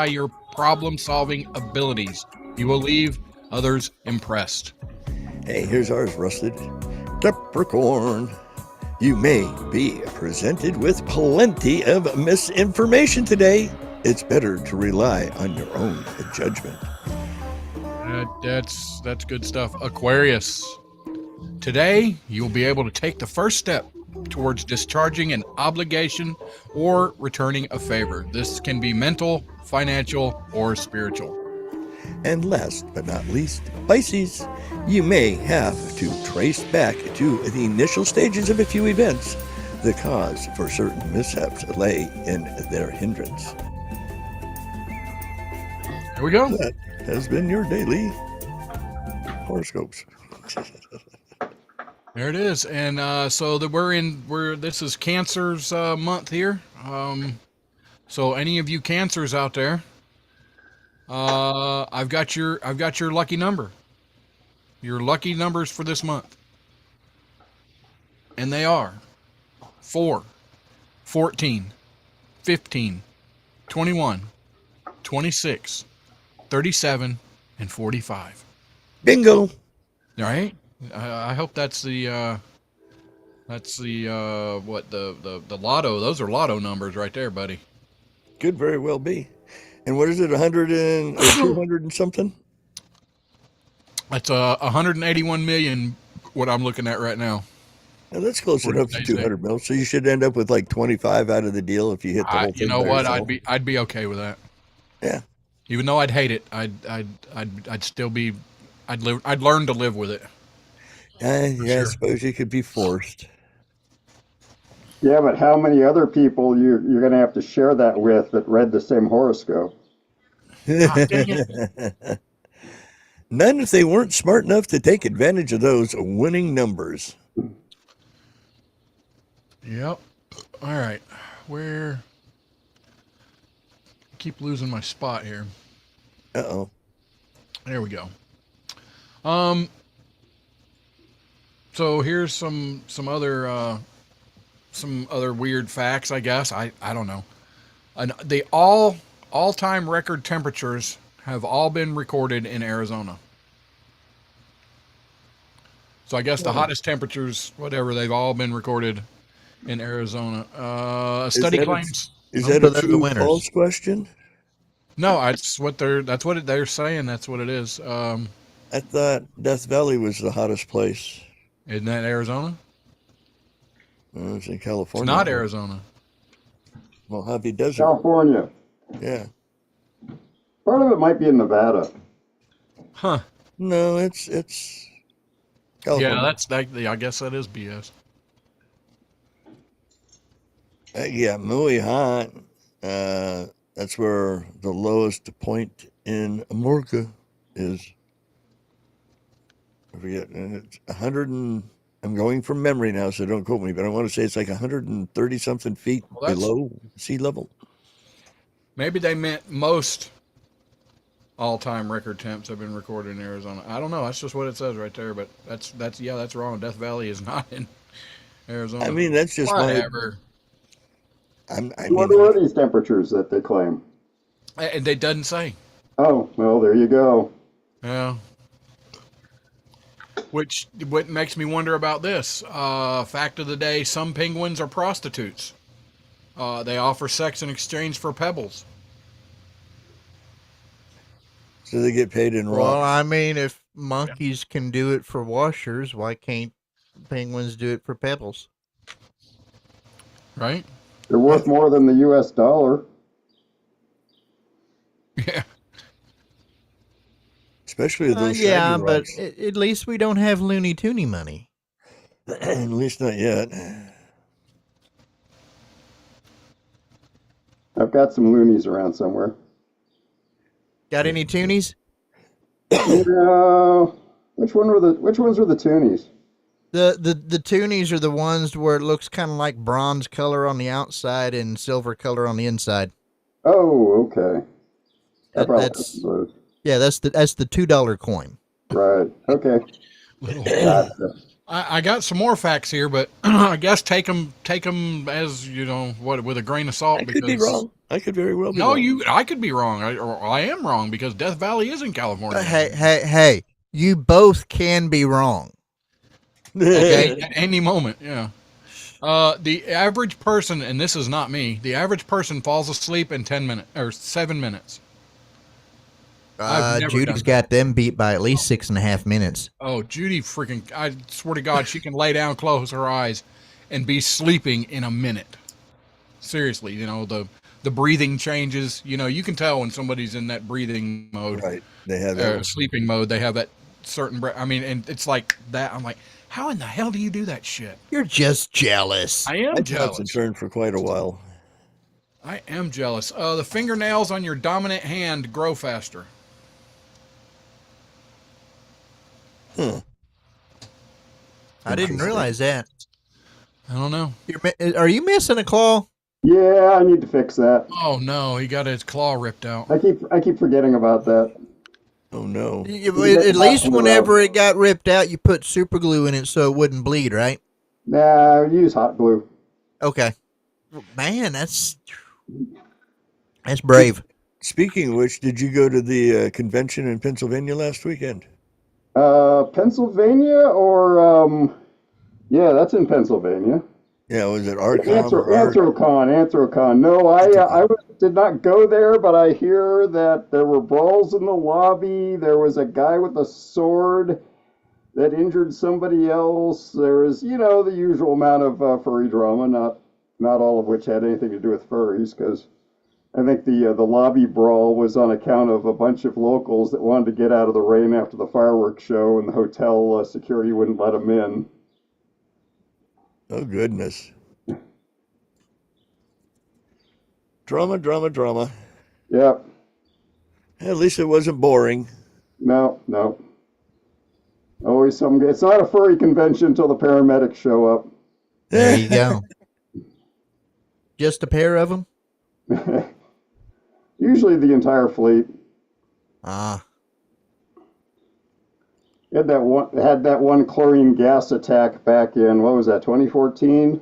S4: your problem solving abilities. You will leave others impressed.
S1: Hey, here's ours, Rusted. Capricorn, you may be presented with plenty of misinformation today. It's better to rely on your own judgment.
S4: That's good stuff. Aquarius, today you'll be able to take the first step towards discharging an obligation or returning a favor. This can be mental, financial, or spiritual.
S1: And last but not least, Pisces, you may have to trace back to the initial stages of a few events. The cause for certain mishaps lay in their hindrance.
S4: Here we go.
S1: That has been your daily horoscopes.
S4: There it is. And so that this is Cancer's month here. So any of you Cancers out there, I've got your lucky number. Your lucky numbers for this month. And they are 4, 14, 15, 21, 26, 37, and 45.
S1: Bingo.
S4: All right. I hope that's the lotto. Those are lotto numbers right there, buddy.
S1: Could very well be. And what is it, 100 and or 200 and something?
S4: That's 181 million. What I'm looking at right now.
S1: Now, that's close enough to 200 mil. So you should end up with like 25 out of the deal if you hit the whole thing.
S4: You know what?
S1: Yourself.
S4: I'd be okay with that.
S1: Yeah.
S4: Even though I'd hate it, I'd still be. I'd learn to live with it.
S1: Yeah,
S4: sure.
S1: I suppose you could be forced.
S3: Yeah, but how many other people you're going to have to share that with that read the same horoscope?
S4: Ah, dang it.
S1: None if they weren't smart enough to take advantage of those winning numbers.
S4: Yep. All right. Where? I keep losing my spot here.
S1: Uh-oh.
S4: There we go. So here's some other weird facts, I guess. I don't know. And the all-time record temperatures have all been recorded in Arizona. So I guess the hottest temperatures, whatever, they've all been recorded in Arizona. A study claims.
S1: Is that a true or false question?
S4: No, that's what they're saying. That's what it is.
S1: I thought Death Valley was the hottest place.
S4: Isn't that Arizona?
S1: Well, it's in California.
S4: It's not Arizona.
S1: Mojave Desert.
S3: California.
S1: Yeah.
S3: Part of it might be in Nevada.
S4: Huh.
S1: No, it's California.
S4: Yeah, that's that. I guess that is BS.
S1: Yeah, muy hot. That's where the lowest point in America is. I forget. And it's 100 and I'm going from memory now, so don't quote me, but I want to say it's like 130 something feet
S4: Well, that's
S1: below sea level.
S4: maybe they meant most all-time record temps have been recorded in Arizona. I don't know. That's just what it says right there. But that's wrong. Death Valley is not in Arizona.
S1: I mean, that's just
S4: Whatever.
S1: I
S3: What
S1: mean,
S3: are these temperatures that they claim?
S4: And they doesn't say.
S3: Oh, well, there you go.
S4: Yeah. Which what makes me wonder about this. Fact of the day: some penguins are prostitutes. They offer sex in exchange for pebbles.
S1: so they get paid in
S2: Well,
S1: rocks.
S2: I mean, if monkeys can do it for washers, why can't penguins do it for pebbles?
S4: Right?
S3: They're worth more than the U.S. dollar.
S4: Yeah.
S1: Especially those
S2: Yeah,
S1: shiny
S2: but
S1: rocks.
S2: at least we don't have Looney Tooney money.
S1: At least not yet.
S3: I've got some loonies around somewhere.
S2: Got any toonies?
S3: No. Which ones were the toonies?
S2: The toonies are the ones where it looks kind of like bronze color on the outside and silver color on the inside.
S3: Oh, okay. I probably have
S2: That's
S3: those.
S2: yeah, that's the $2 coin.
S3: Right. Okay. Gotcha.
S4: I got some more facts here, but I guess take them as with a grain of salt.
S1: I could be wrong. I could very well be
S4: No,
S1: wrong.
S4: I could be wrong. I am wrong because Death Valley is in California.
S2: Hey! You both can be wrong.
S4: Okay, at any moment, yeah. The average person, and this is not me, the average person falls asleep in 10 minutes or 7 minutes. I've never
S2: Judy's
S4: done
S2: got them beat by at least 6.5 minutes.
S4: Oh, Judy I swear to God, she can lay down, close her eyes, and be sleeping in a minute. Seriously, the breathing changes. You can tell when somebody's in that breathing mode.
S1: Right. They have that.
S4: Sleeping mode. They have that certain breath. I mean, and it's like that. I'm like, how in the hell do you do that shit?
S2: You're just jealous.
S4: I am
S1: I
S4: jealous.
S1: tossed and turned for quite a while.
S4: I am jealous. The fingernails on your dominant hand grow faster.
S1: Huh.
S2: I didn't realize that.
S4: I don't know.
S2: Are you missing a claw?
S3: Yeah, I need to fix that.
S4: Oh no, he got his claw ripped out.
S3: I keep forgetting about that.
S1: Oh no.
S2: At least whenever it got ripped out, you put super glue in it so it wouldn't bleed, right?
S3: Nah, I use hot glue.
S2: Okay. Man, that's brave.
S1: Speaking of which, did you go to the convention in Pennsylvania last weekend?
S3: Pennsylvania or yeah, that's in Pennsylvania.
S1: Yeah, was it Arcom or Art?
S3: Anthrocon. No, I did not go there, but I hear that there were brawls in the lobby. There was a guy with a sword that injured somebody else. There was, the usual amount of furry drama, not all of which had anything to do with furries, because I think the lobby brawl was on account of a bunch of locals that wanted to get out of the rain after the fireworks show, and the hotel security wouldn't let them in.
S1: Oh, goodness. Drama.
S3: Yep.
S1: At least it wasn't boring.
S3: No. Always some. It's not a furry convention until the paramedics show up.
S2: There you go. Just a pair of them?
S3: Usually the entire fleet. Had that one chlorine gas attack back in, what was that, 2014?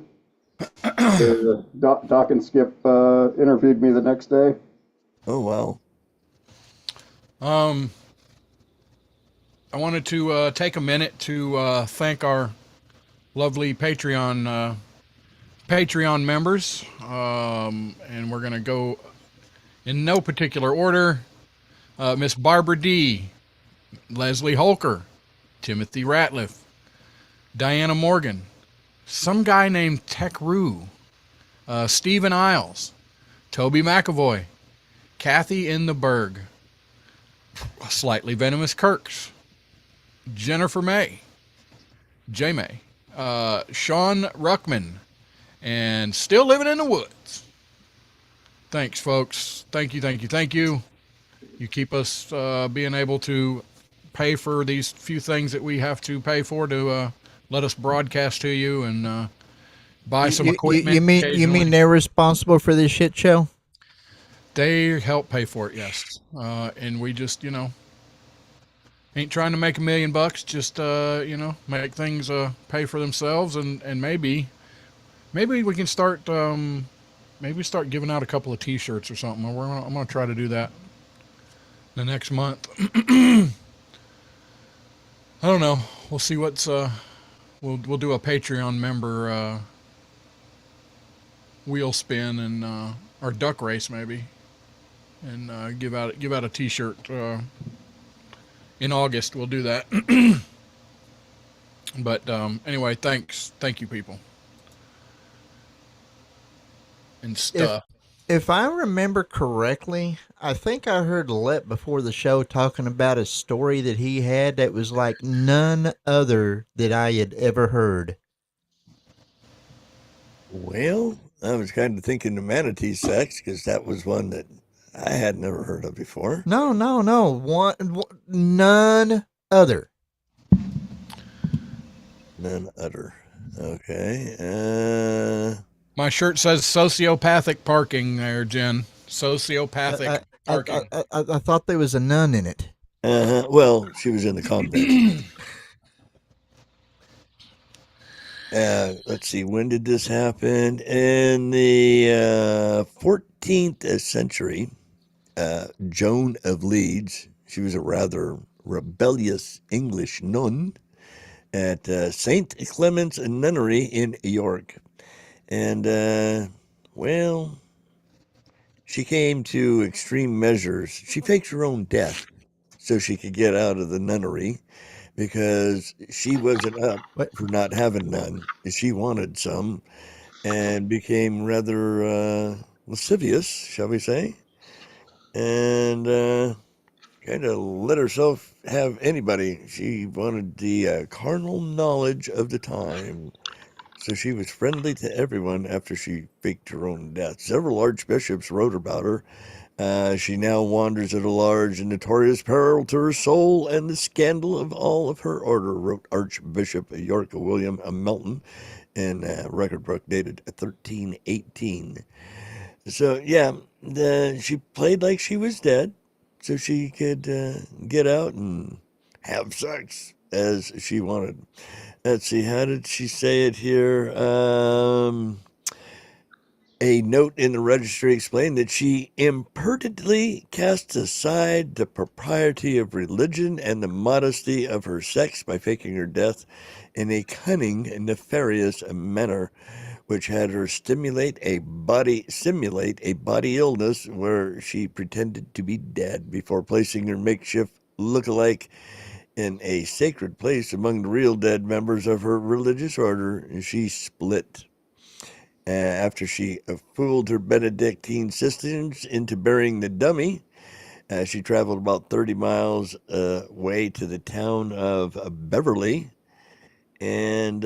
S3: Doc and Skip interviewed me the next day.
S1: Oh, wow.
S4: I wanted to take a minute to thank our lovely Patreon members, and we're gonna go in no particular order. Miss Barbara D, Leslie Holker, Timothy Ratliff, Diana Morgan, some guy named Tech Roo, Stephen Isles, Toby McAvoy, Kathy in the Berg, Slightly Venomous Kirks, Jennifer May, J May, Sean Ruckman, and Still Living in the Woods. Thanks, folks. Thank you. You keep us being able to pay for these few things that we have to pay for to let us broadcast to you and buy some equipment.
S2: You mean they're responsible for this shit show?
S4: They help pay for it, yes. And we just, ain't trying to make $1 million. Just, make things pay for themselves, and maybe we can start. Maybe start giving out a couple of T-shirts or something. I'm gonna try to do that the next month. I don't know. We'll see what's. We'll do a Patreon member wheel spin and or duck race maybe, and give out a T-shirt in August. We'll do that. But anyway, thank you, people, and stuff.
S2: If I remember correctly, I think I heard Let before the show talking about a story that he had that was like none other that I had ever heard.
S1: Well, I was kind of thinking the manatee sex because that was one that I had never heard of before.
S2: No. None other.
S1: None other. Okay.
S4: My shirt says sociopathic parking there, Jen. Sociopathic parking.
S2: I thought there was a nun in it.
S1: Well, she was in the convent. Let's see, when did this happen? In the 14th century, Joan of Leeds, she was a rather rebellious English nun at St. Clement's Nunnery in York. And, well, she came to extreme measures. She faked her own death so she could get out of the nunnery because she wasn't up for not having none. She wanted some and became rather lascivious, shall we say, and kind of let herself have anybody. She wanted the carnal knowledge of the time. So she was friendly to everyone after she faked her own death. Several archbishops wrote about her. She now wanders at a large and notorious peril to her soul and the scandal of all of her order, wrote Archbishop York William Melton in a record book dated 1318. So, yeah, she played like she was dead so she could get out and have sex as she wanted. Let's see, how did she say it here? A note in the registry explained that she impertinently cast aside the propriety of religion and the modesty of her sex by faking her death in a cunning and nefarious manner, which had her simulate a body illness where she pretended to be dead before placing her makeshift look-alike in a sacred place among the real dead members of her religious order. She split. After she fooled her Benedictine sisters into burying the dummy, she traveled about 30 miles away to the town of Beverly, and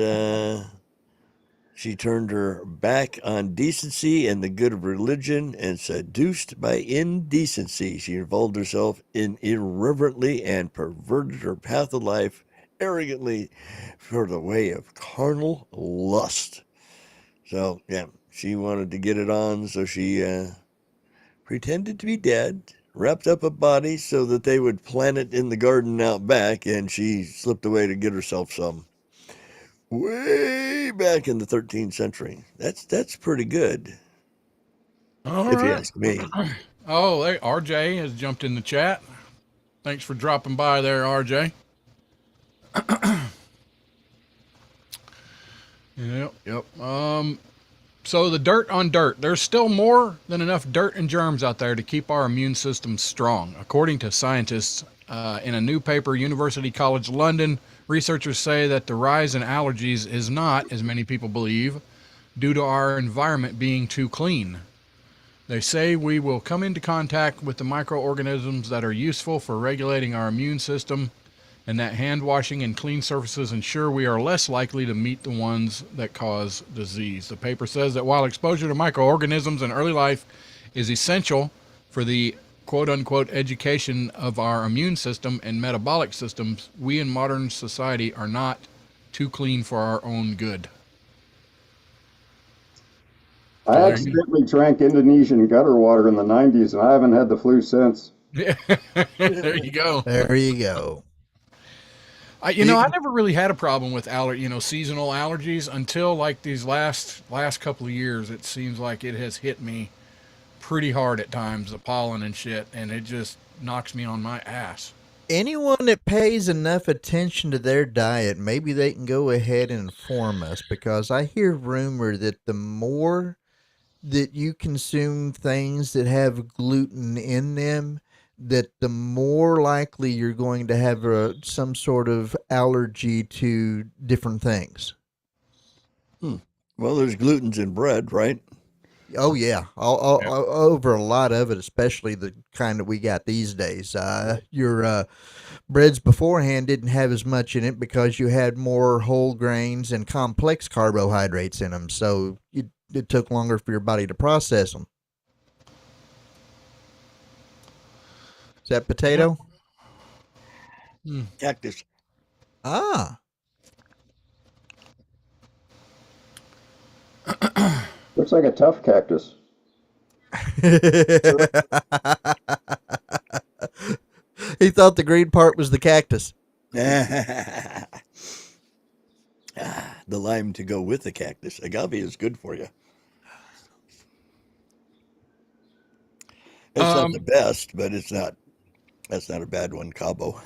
S1: she turned her back on decency and the good of religion, and seduced by indecency, she involved herself in irreverently and perverted her path of life arrogantly for the way of carnal lust. So, yeah, she wanted to get it on, so she pretended to be dead, wrapped up a body so that they would plant it in the garden out back, and she slipped away to get herself some. Way back in the 13th century. That's pretty good,
S4: All
S1: if
S4: right.
S1: you ask me.
S4: Oh, hey, RJ has jumped in the chat. Thanks for dropping by there, RJ. Yep. So the dirt on dirt. There's still more than enough dirt and germs out there to keep our immune system strong. According to scientists in a new paper, University College London, researchers say that the rise in allergies is not, as many people believe, due to our environment being too clean. They say we will come into contact with the microorganisms that are useful for regulating our immune system, and that hand washing and clean surfaces ensure we are less likely to meet the ones that cause disease. The paper says that while exposure to microorganisms in early life is essential for the quote-unquote education of our immune system and metabolic systems, we in modern society are not too clean for our own good.
S3: I
S4: So
S3: accidentally drank Indonesian gutter water in the 90s, and I haven't had the flu since.
S4: yeah. There you go.
S2: There you go.
S4: I never really had a problem with seasonal allergies until like these last couple of years. It seems like it has hit me pretty hard at times, the pollen and shit, and it just knocks me on my ass.
S2: Anyone that pays enough attention to their diet, maybe they can go ahead and inform us, because I hear rumor that the more that you consume things that have gluten in them, that the more likely you're going to have some sort of allergy to different things.
S1: Well, there's glutens in bread, right?
S2: Oh yeah, all, over a lot of it, especially the kind that we got these days. Your breads beforehand didn't have as much in it because you had more whole grains and complex carbohydrates in them, so it took longer for your body to process them. Is that potato?
S1: Cactus.
S2: Ah.
S3: Looks like a tough cactus.
S2: He thought the green part was the cactus.
S1: The lime to go with the cactus. Agave is good for you. It's not the best, but it's not. That's not a bad one, Cabo.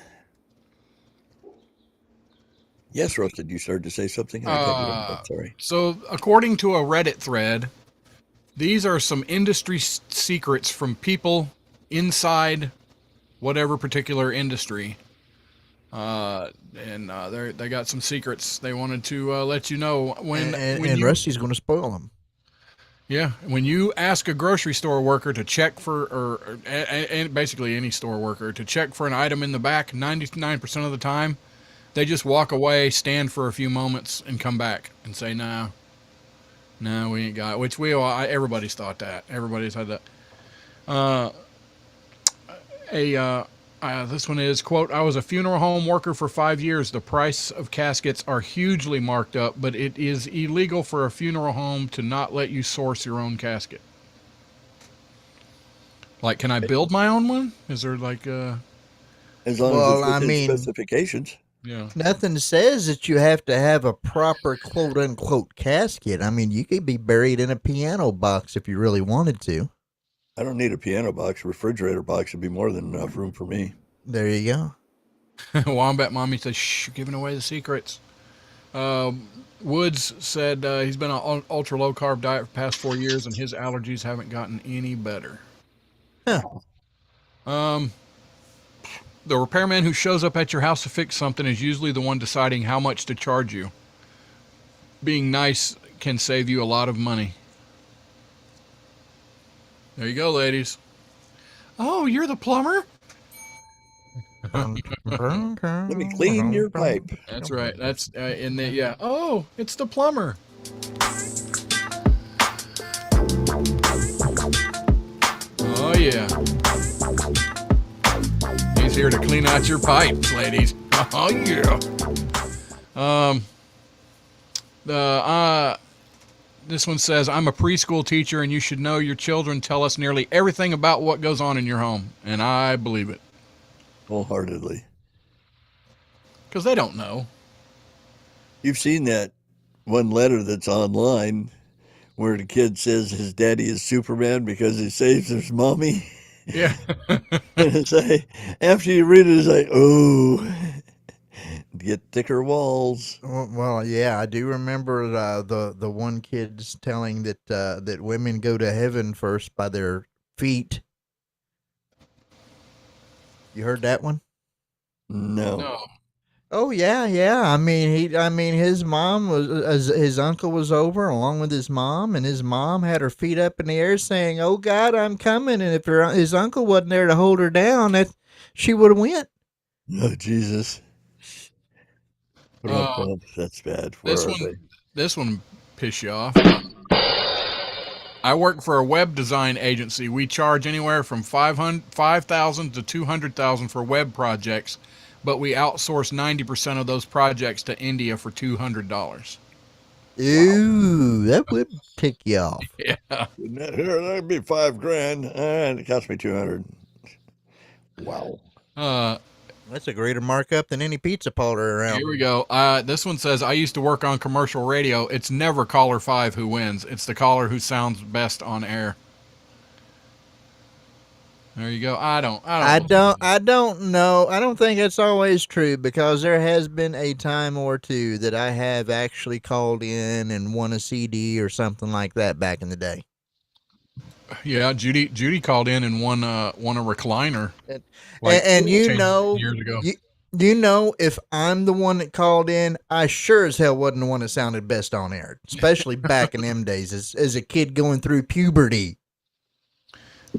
S1: Yes, Roasted, you started to say something. I cut you off. Sorry.
S4: So, according to a Reddit thread, these are some industry secrets from people inside whatever particular industry. They got some secrets they wanted to let you know.
S2: And Rusty's going to spoil them.
S4: Yeah, when you ask a grocery store worker to check for, and basically any store worker to check for an item in the back, 99% of the time, they just walk away, stand for a few moments, and come back and say, no, we ain't got it. Which everybody's thought that. Everybody's had that. This one is, quote, I was a funeral home worker for 5 years. The price of caskets are hugely marked up, but it is illegal for a funeral home to not let you source your own casket. Like, can I build my own one? Is there like
S1: as long as it's within specifications.
S4: Yeah.
S2: Nothing says that you have to have a proper quote unquote casket. I mean, you could be buried in a piano box if you really wanted to.
S1: I don't need a piano box. A refrigerator box would be more than enough room for me.
S2: There you go.
S4: Wombat Mommy says, shh, you're giving away the secrets. Woods said he's been on ultra low carb diet for the past 4 years and his allergies haven't gotten any better.
S2: Huh.
S4: The repairman who shows up at your house to fix something is usually the one deciding how much to charge you. Being nice can save you a lot of money. There you go, ladies. Oh, you're the plumber?
S1: Let me clean your pipe.
S4: That's right. That's in the, yeah. Oh, it's the plumber. Oh, yeah. He's here to clean out your pipes, ladies. Oh, yeah. This one says, I'm a preschool teacher and you should know your children tell us nearly everything about what goes on in your home. And I believe it.
S1: Wholeheartedly.
S4: Because they don't know.
S1: You've seen that one letter that's online where the kid says his daddy is Superman because he saves his mommy.
S4: Yeah.
S1: And it's like, after you read it, it's like, oh, get thicker walls.
S2: Well, yeah, I do remember the one kid's telling that women go to heaven first by their feet. You heard that one?
S1: No.
S2: Oh yeah. I mean, his mom his uncle was over along with his mom, and his mom had her feet up in the air saying, "Oh God, I'm coming." And if his uncle wasn't there to hold her down, she would have went.
S1: Oh Jesus. That's bad.
S4: This one piss you off. I work for a web design agency. We charge anywhere from 5,000 to 200,000 for web projects, but we outsource 90% of those projects to India for $200.
S2: Ooh, that would tick you off.
S4: Yeah.
S1: That'd be $5,000, and it cost me 200. Wow.
S2: That's a greater markup than any pizza parlor around.
S4: Here we go. This one says, I used to work on commercial radio. It's never caller 5 who wins. It's the caller who sounds best on air. There you go. I don't
S2: know. I don't think that's always true, because there has been a time or two that I have actually called in and won a CD or something like that back in the day.
S4: Yeah, Judy called in and won a recliner.
S2: And you know,
S4: years ago.
S2: you know, if I'm the one that called in, I sure as hell wasn't the one that sounded best on air, especially back in them days as a kid going through puberty.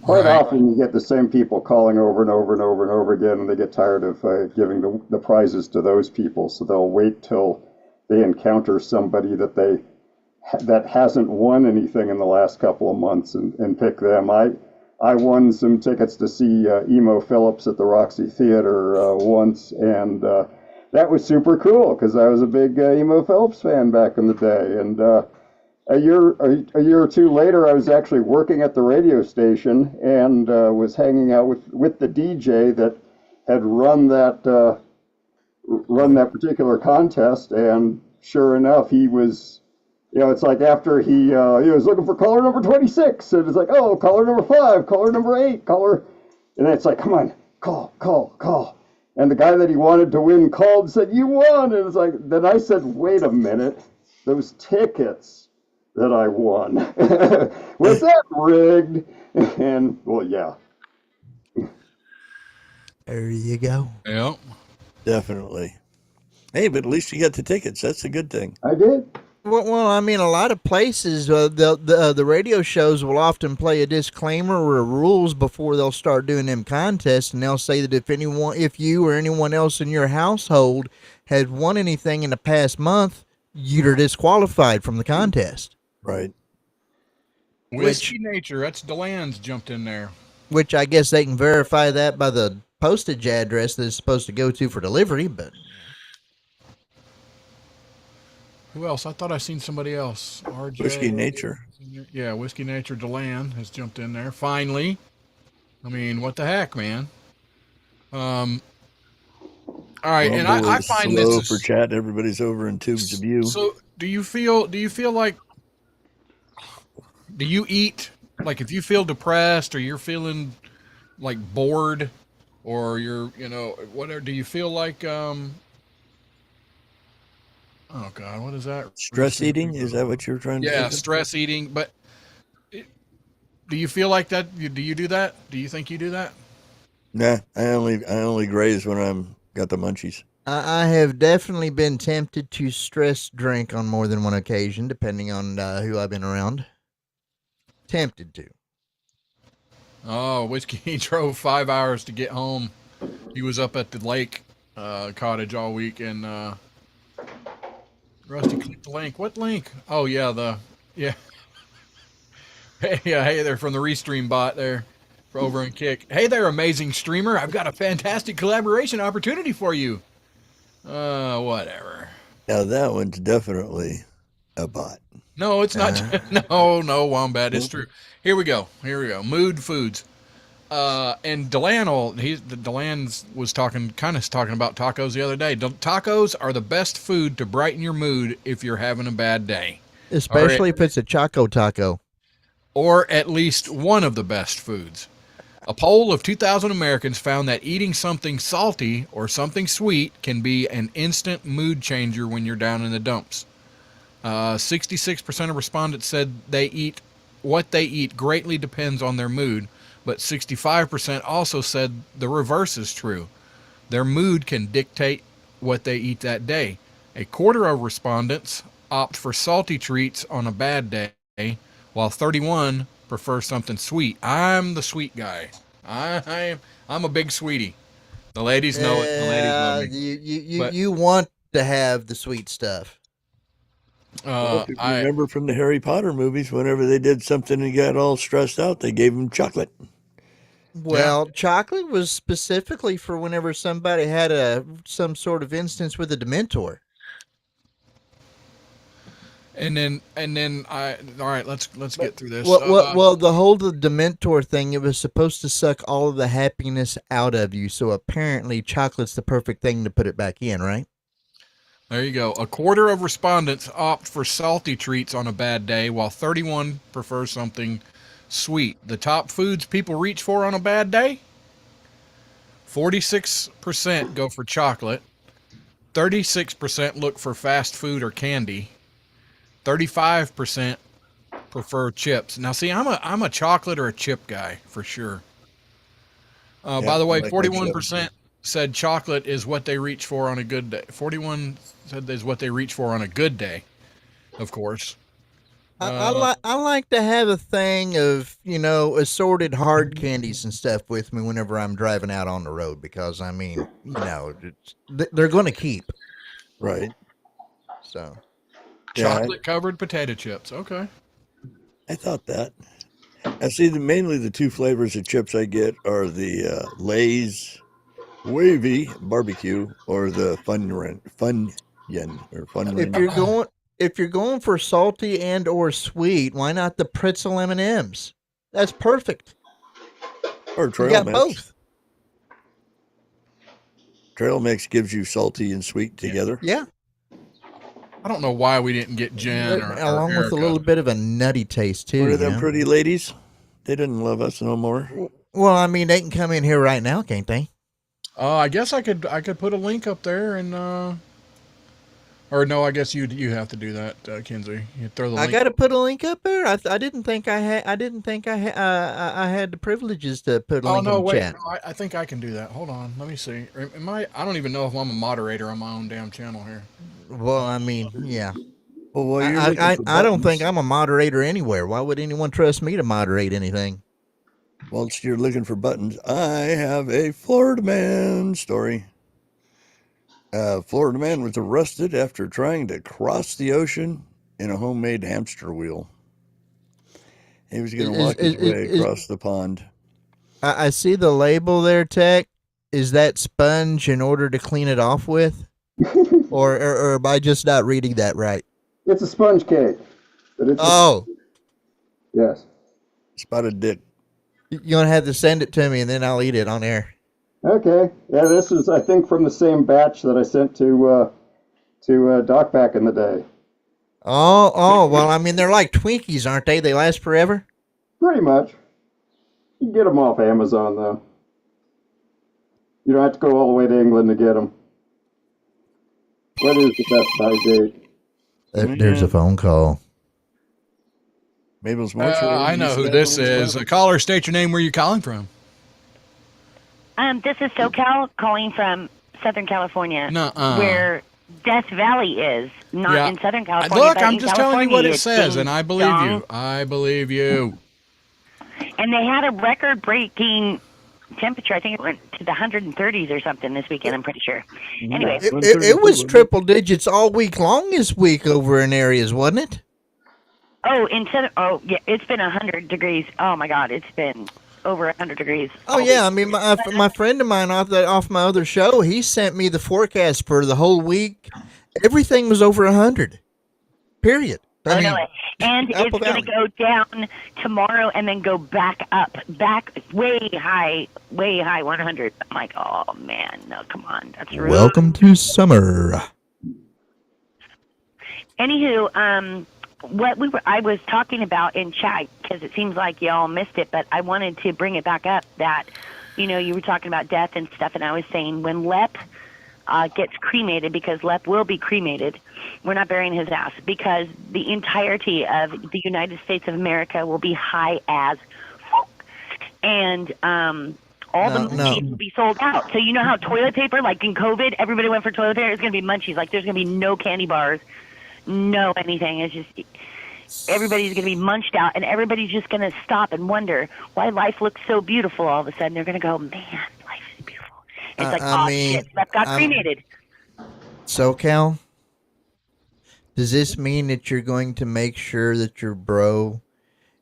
S3: Quite often you get the same people calling over and over and over and over again, and they get tired of giving the prizes to those people, so they'll wait till they encounter somebody that hasn't won anything in the last couple of months and pick them. I won some tickets to see Emo Phillips at the Roxy Theater once, and that was super cool because I was a big Emo Phillips fan back in the day. And a year or two later, I was actually working at the radio station and was hanging out with the DJ that had run that particular contest. And sure enough, he was, it's like after he was looking for caller number 26, and it's like, oh, caller number 5, caller number 8, and then it's like, come on, call. And the guy that he wanted to win called and said, you won. And it's like, then I said, wait a minute, those tickets that I won, was that rigged? And well, yeah.
S2: There you go.
S4: Yep.
S1: Definitely. Hey, but at least you got the tickets. That's a good thing.
S3: I did.
S2: Well, I mean, a lot of places, the radio shows will often play a disclaimer or rules before they'll start doing them contests, and they'll say that if you or anyone else in your household had won anything in the past month, you're disqualified from the contest.
S1: Right.
S4: Whiskey Nature, that's DeLand's jumped in there.
S2: Which I guess they can verify that by the postage address that it's supposed to go to for delivery, but...
S4: Who else? I thought I seen somebody else. RJ.
S1: Whiskey Nature.
S4: Yeah, Whiskey Nature DeLand has jumped in there. Finally. I mean, what the heck, man? All right, and I find
S1: slow
S4: this
S1: for chat. Everybody's over in tubes of view.
S4: So, do you feel like, do you eat, like, if you feel depressed or you're feeling like bored or you're, whatever, do you feel like, oh God, what is that?
S1: Stress eating? Is that what you're trying to say?
S4: Yeah, stress eating. But do you feel like that? Do you do that? Do you think you do that?
S1: Nah, I only graze when I'm got the munchies.
S2: I have definitely been tempted to stress drink on more than one occasion, depending on who I've been around. Tempted to.
S4: Oh, Whiskey, he drove 5 hours to get home. He was up at the lake cottage all week, and Rusty, click the link. What link? Oh, yeah, hey there, from the Restream bot there, over in Kick. Hey there, amazing streamer. I've got a fantastic collaboration opportunity for you. Whatever.
S1: Now that one's definitely a bot.
S4: No, it's not. No, Wombat. It's true. Here we go. Mood foods. And DeLand was talking about tacos the other day. Tacos are the best food to brighten your mood if you're having a bad day.
S2: Especially if it's a Choco Taco.
S4: Or at least one of the best foods. A poll of 2,000 Americans found that eating something salty or something sweet can be an instant mood changer when you're down in the dumps. 66% of respondents said what they eat greatly depends on their mood, but 65% also said the reverse is true. Their mood can dictate what they eat that day. A quarter of respondents opt for salty treats on a bad day, while 31% prefer something sweet. I'm the sweet guy. I'm a big sweetie. The ladies know it. The ladies love me.
S2: You want to have the sweet stuff.
S1: Well, if you
S4: I
S1: remember from the Harry Potter movies, whenever they did something and got all stressed out, they gave them chocolate.
S4: Yeah.
S2: Well, chocolate was specifically for whenever somebody had some sort of instance with a Dementor.
S4: And then I all right. Let's get through this.
S2: Well, the whole the Dementor thing, it was supposed to suck all of the happiness out of you. So apparently, chocolate's the perfect thing to put it back in, right?
S4: There you go. A quarter of respondents opt for salty treats on a bad day, while 31 prefer something sweet. The top foods people reach for on a bad day: 46% go for chocolate, 36% look for fast food or candy, 35% prefer chips. Now, see, I'm a chocolate or a chip guy for sure. By the
S1: I
S4: way,
S1: like my chips.
S4: 41% said chocolate is what they reach for on a good day. 41 said is what they reach for on a good day, of course.
S2: I like to have a thing of assorted hard candies and stuff with me whenever I'm driving out on the road because I mean they're going to keep.
S1: Right.
S2: So
S1: Yeah,
S4: Chocolate covered potato chips. Okay.
S1: I thought that. I see mainly the two flavors of chips I get are the Lay's Wavy Barbecue or the Funyun or
S2: if you're going for salty and or sweet, why not the pretzel M&Ms? That's perfect.
S1: or
S2: You
S1: Trail
S2: got
S1: Mix.
S2: both.
S1: Trail Mix gives you salty and sweet together.
S2: Yeah.
S4: I don't know why we didn't get Jen or
S2: Along with a
S4: Erica.
S2: little bit of a nutty taste too.
S1: What are
S2: you
S1: them
S2: know?
S1: pretty ladies? They didn't love us no more.
S2: Well, I mean, they can come in here right now, can't they?
S4: I guess I could put a link up there and or no, I guess you have to do that, Kinsey. You throw the
S2: I
S4: link.
S2: got to put a link up there. I didn't think I had. I didn't think I had the privileges to put a
S4: Oh
S2: link
S4: no,
S2: in the
S4: wait.
S2: chat.
S4: No, I think I can do that. Hold on. Let me see. Am I? I don't even know if I'm a moderator on my own damn channel here.
S2: Well, I mean, yeah.
S1: Well, while you're looking for
S2: I don't think
S1: buttons,
S2: I'm a moderator anywhere. Why would anyone trust me to moderate anything?
S1: whilst you're looking for buttons, I have a Florida man story. Florida man was arrested after trying to cross the ocean in a homemade hamster wheel. He was going to walk his way across the pond.
S2: I see the label there, Tech. Is that sponge in order to clean it off with? or am I just not reading that right?
S3: It's a sponge cake. But it's yes.
S1: Spotted dick.
S2: You're going to have to send it to me and then I'll eat it on air.
S3: Okay. Yeah, this is I think from the same batch that I sent to Doc back in the day.
S2: Oh, well, I mean, they're like Twinkies, aren't they? They last forever?
S3: Pretty much. You can get them off Amazon though. You don't have to go all the way to England to get them. What is the best buy date?
S2: There's a phone call.
S1: Mabel's Mortuary.
S4: I know who this is. A caller, state your name. Where you calling from?
S8: This is SoCal calling from Southern California,
S4: Nuh-uh.
S8: where Death Valley is, not in Southern California.
S4: Look,
S8: but
S4: I'm
S8: in
S4: just telling you what it says,
S8: Ding
S4: and I believe
S8: dong.
S4: you. I believe you.
S8: And they had a record-breaking temperature. I think it went to the 130s or something this weekend, I'm pretty sure. Anyway,
S2: It was triple digits all week long this week over in areas, wasn't it?
S8: yeah, it's been 100 degrees. Oh, my God, it's been over 100 degrees.
S2: Oh, yeah. I mean, my friend of mine off my other show, he sent me the forecast for the whole week. Everything was over 100. Period. I mean,
S8: and it's
S2: Apple
S8: going
S2: Valley.
S8: to go down tomorrow and then go back up, way high, 100. I'm like, oh, man, no, come on. That's rude.
S2: Welcome to summer.
S8: Anywho, I was talking about in chat, because it seems like y'all missed it, but I wanted to bring it back up that, you were talking about death and stuff, and I was saying when Lep gets cremated, because Lep will be cremated, we're not burying his ass, because the entirety of the United States of America will be high as fuck. And all the munchies will be sold out. So you know how toilet paper, like in COVID, everybody went for toilet paper? It's going to be munchies. Like there's going to be no candy bars, no anything. It's just everybody's going to be munched out, and everybody's just going to stop and wonder why life looks so beautiful all of a sudden. They're going to go, man, life is beautiful. It's like, shit, Lep got cremated.
S2: SoCal, Does this mean that you're going to make sure that your bro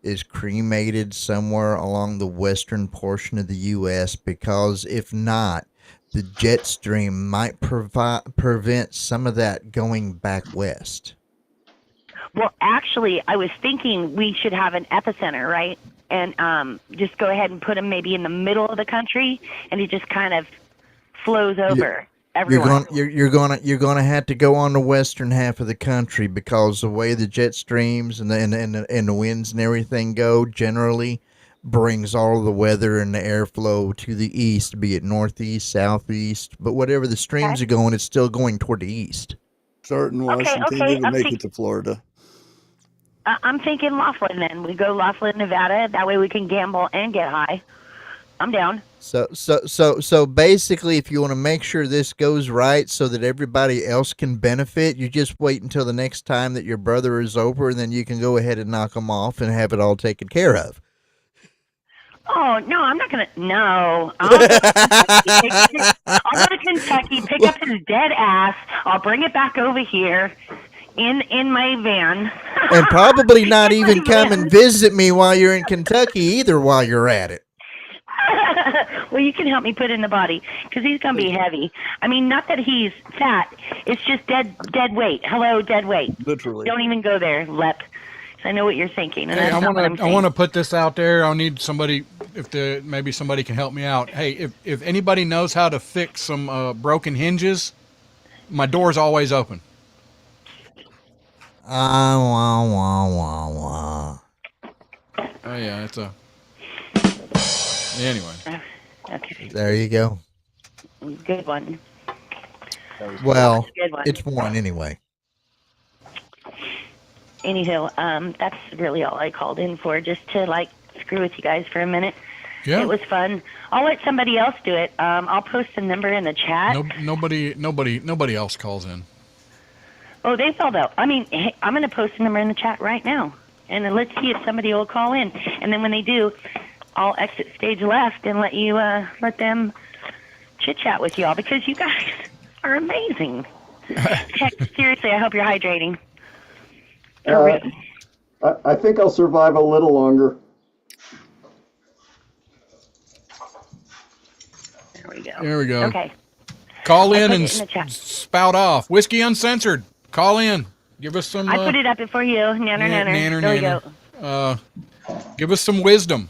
S2: is cremated somewhere along the western portion of the U.S.? Because if not, the jet stream might prevent some of that going back west.
S8: Well, actually, I was thinking we should have an epicenter, right? And just go ahead and put him maybe in the middle of the country, and he just kind of flows over everyone.
S2: You're gonna have to go on the western half of the country, because the way the jet streams and the winds and everything go generally brings all the weather and the airflow to the east, be it northeast, southeast, but whatever the streams are going, it's still going toward the east.
S1: Start in Washington,
S8: okay,
S1: it'll make it to Florida.
S8: I'm thinking Laughlin then. We go Laughlin, Nevada. That way we can gamble and get high. I'm down.
S2: So basically, if you want to make sure this goes right so that everybody else can benefit, you just wait until the next time that your brother is over, and then you can go ahead and knock him off and have it all taken care of.
S8: Oh, no, I'm not going to. No. I'll go to Kentucky, pick up his dead ass. I'll bring it back over here in my van.
S2: And probably not even come and visit me while you're in Kentucky either while you're at it.
S8: Well, you can help me put in the body, because he's going to be heavy. I mean, not that he's fat. It's just dead weight. Hello, dead weight.
S1: Literally.
S8: Don't even go there, Lep. I know what you're thinking. And
S4: Hey,
S8: that's not what I'm
S4: I
S8: saying.
S4: want to put this out there. I'll need somebody, maybe somebody can help me out. Hey, if anybody knows how to fix some broken hinges, my door's always open.
S2: Wah, wah, wah, wah.
S4: Oh yeah, it's a. Anyway.
S8: Okay,
S2: There you go.
S8: good one.
S2: Well,
S8: Good one.
S2: it's one anyway.
S8: Anywho, that's really all I called in for, just to screw with you guys for a minute.
S4: Yeah.
S8: It was fun. I'll let somebody else do it. I'll post the number in the chat.
S4: Nobody else calls in.
S8: Oh, they will though. I mean, hey, I'm going to post the number in the chat right now, and then let's see if somebody will call in. And then when they do, I'll exit stage left and let you let them chit chat with y'all, because you guys are amazing. Heck, seriously, I hope you're hydrating.
S3: I think I'll survive a little longer.
S8: There we go. Okay.
S4: Call
S8: I
S4: in
S8: put
S4: and
S8: it in the chat.
S4: spout off. Whiskey Uncensored. Call in. Give us some.
S8: I put it up before you. Nanner, nanner. There we go.
S4: Give us some wisdom.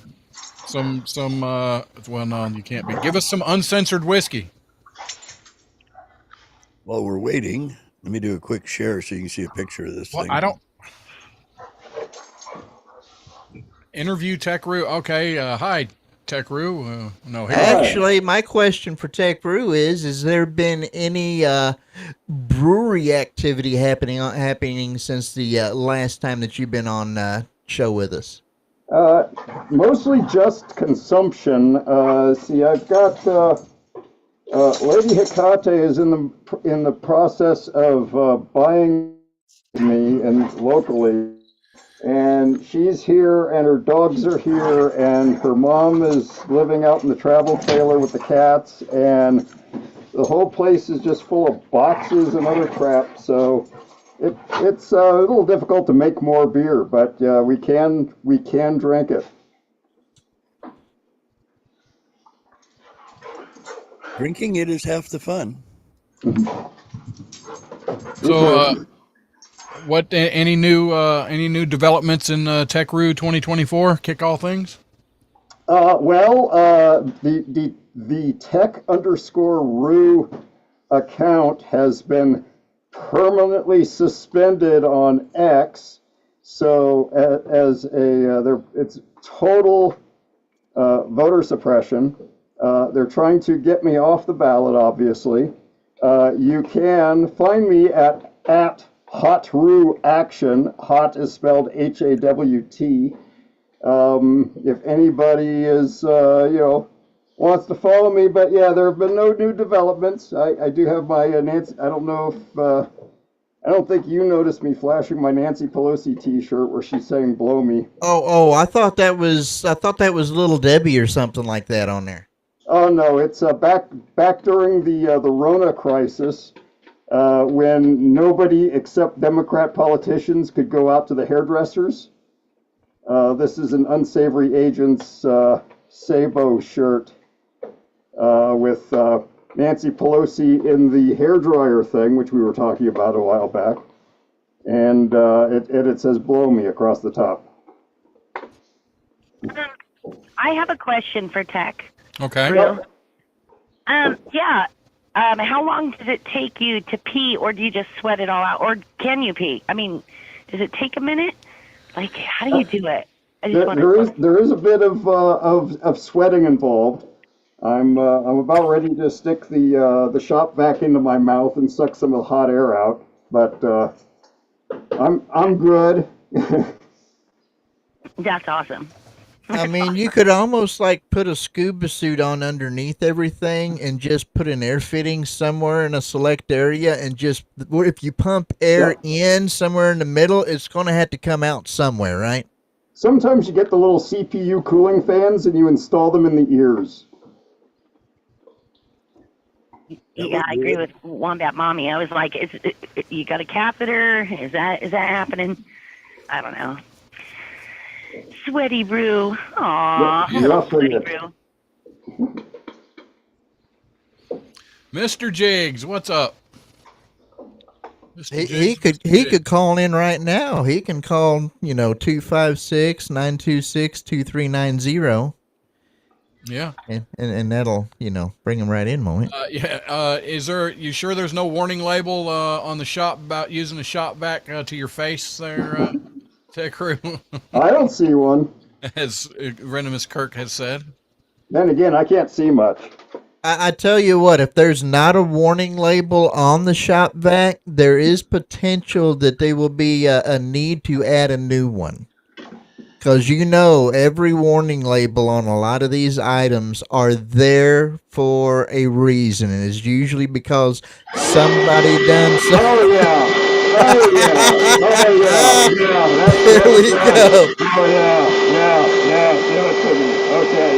S4: Well, no, you can't be. Give us some uncensored whiskey.
S1: While we're waiting, let me do a quick share so you can see a picture of this
S4: Well,
S1: thing.
S4: I don't. Interview Tech Roo. Okay. Hi, Tech Roo. No, here we go.
S2: Actually, my question for Tech Brew is there been any brewery activity happening since the last time that you've been on show with us?
S3: Mostly just consumption. See, I've got Lady Hecate is in the process of buying me and locally, and she's here, and her dogs are here, and her mom is living out in the travel trailer with the cats, and the whole place is just full of boxes and other crap. So it's a little difficult to make more beer, but we can drink it.
S1: Drinking it is half the fun.
S4: So, what? Any new developments in Tech Roo 2024? Kick all things.
S3: The tech_roo account has been permanently suspended on X. So it's total voter suppression. They're trying to get me off the ballot, obviously. You can find me at HotRoo Action. Hot is spelled HAWT. If anybody is, wants to follow me, but yeah, there have been no new developments. I do have my Nancy. I don't know if I don't think you noticed me flashing my Nancy Pelosi T-shirt where she's saying "blow me."
S2: Oh, I thought that was Little Debbie or something like that on there.
S3: Oh no, it's back during the Rona crisis. when nobody except Democrat politicians could go out to the hairdressers. This is an Unsavory Agents Sabo shirt with Nancy Pelosi in the hairdryer thing, which we were talking about a while back. And it says "Blow me" across the top.
S8: I have a question for Tech.
S4: Okay.
S8: Drew. Yeah. How long does it take you to pee, or do you just sweat it all out, or can you pee? I mean, does it take a minute? Like, how do you do it?
S3: There is a bit of sweating involved. I'm about ready to stick the shop vac into my mouth and suck some of the hot air out, but I'm good.
S8: That's awesome.
S2: I mean, you could almost like put a scuba suit on underneath everything and just put an air fitting somewhere in a select area, and just if you pump air in somewhere in the middle, it's going to have to come out somewhere, right?
S3: Sometimes you get the little CPU cooling fans and you install them in the ears.
S8: Yeah, I agree with Wombat Mommy. I was like, you got a catheter? Is that happening? I don't know. Sweaty Brew. Aw, hello, Sweaty Brew.
S4: Mr. Jiggs, what's up?
S2: He could call in right now. He can call 256-926-2390.
S4: Yeah.
S2: And that'll bring him right in, won't it?
S4: Yeah. You sure there's no warning label on the shop about using the shop vac to your face there, Tech Crew?
S3: I don't see one.
S4: As Renimus Kirk has said.
S3: Then again, I can't see much.
S2: I tell you what, if there's not a warning label on the shop vac, there is potential that there will be a need to add a new one. Because every warning label on a lot of these items are there for a reason, and it's usually because somebody done something.
S3: Oh yeah! Oh yeah!
S2: Here we go.
S3: Oh yeah! Give it to me. Okay,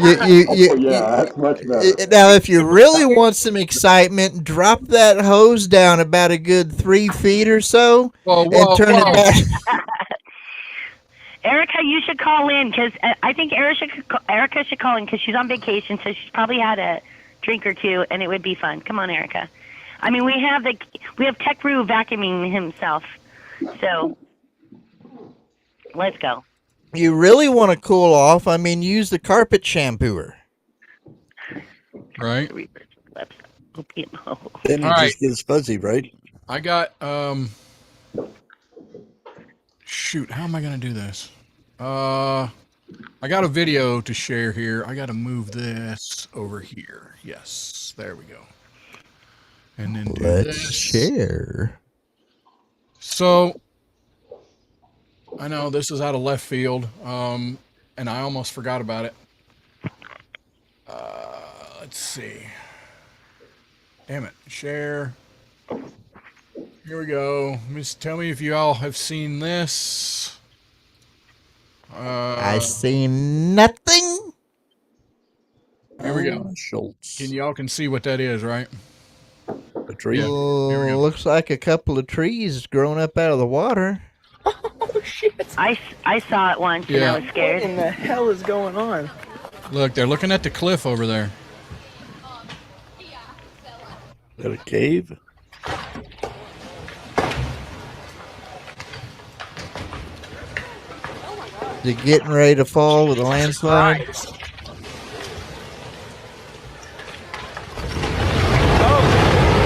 S3: yeah, that's much better.
S2: Now, if you really want some excitement, drop that hose down about a good 3 feet or so, and turn it back.
S8: Erica, you should call in, because I think Erica should call in because she's on vacation, so she's probably had a drink or two, and it would be fun. Come on, Erica. I mean, we have Tech Brew vacuuming himself, so let's go.
S2: You really want to cool off? I mean, use the carpet shampooer.
S4: Right.
S1: Then it just gets fuzzy, right?
S4: I got shoot, how am I gonna do this? I got a video to share here. I gotta move this over here. Yes, there we go. And then
S2: Let's share.
S4: So I know this is out of left field, and I almost forgot about it. Let's see. Damn it. Share. Here we go. Tell me if you all have seen this.
S2: I see nothing.
S4: Here we go.
S1: Schultz.
S4: Y'all can see what that is, right?
S1: A tree.
S4: Yeah. Here we go.
S2: Looks like a couple of trees growing up out of the water.
S9: Oh shit!
S8: I saw it once and I was scared.
S9: What in the hell is going on?
S4: Look, they're looking at the cliff over there.
S1: Is that a cave?
S2: Is it getting ready to fall with a landslide?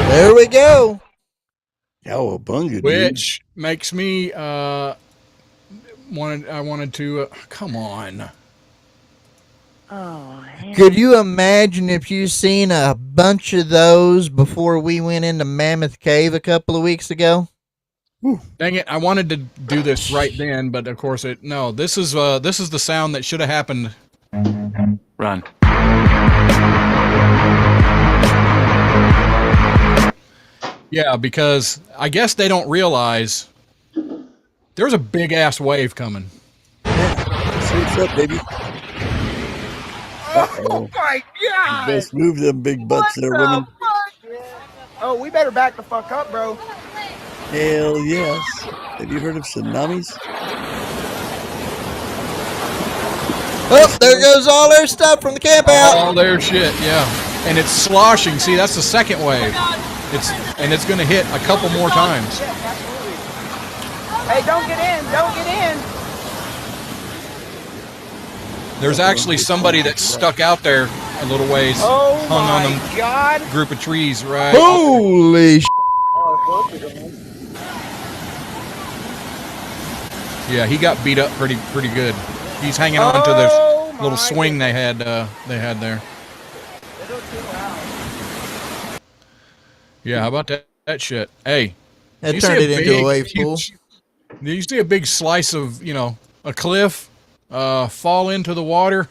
S2: There we go.
S1: Cowabunga,
S4: Which makes me wanted to come on.
S8: Oh, man.
S2: Could you imagine if you seen a bunch of those before we went into Mammoth Cave a couple of weeks ago?
S4: Dang it! I wanted to do this right then, but of course this is the sound that should have happened.
S10: Run.
S4: Yeah, because I guess they don't realize there's a big ass wave coming.
S1: See what's up, baby.
S9: Oh my god!
S1: Best move them big butts there, women.
S9: Oh, we better back the fuck up, bro.
S1: Hell yes. Have you heard of tsunamis?
S2: Oh, there goes all their stuff from the camp out.
S4: All their shit, yeah. And it's sloshing. See, that's the second wave. It's going to hit a couple more times.
S9: Yeah, absolutely. Hey, don't get in. Don't get in.
S4: There's actually somebody that's stuck out there a little ways,
S9: Oh
S4: hung on
S9: my God.
S4: a group of trees, right?
S2: Holy sh!
S4: Yeah, he got beat up pretty good. He's hanging on to this little swing they had there. Yeah, how about that shit? Hey,
S2: That
S4: you
S2: turned
S4: see
S2: it into a wave pool.
S4: Do you see a big slice of a cliff fall into the water?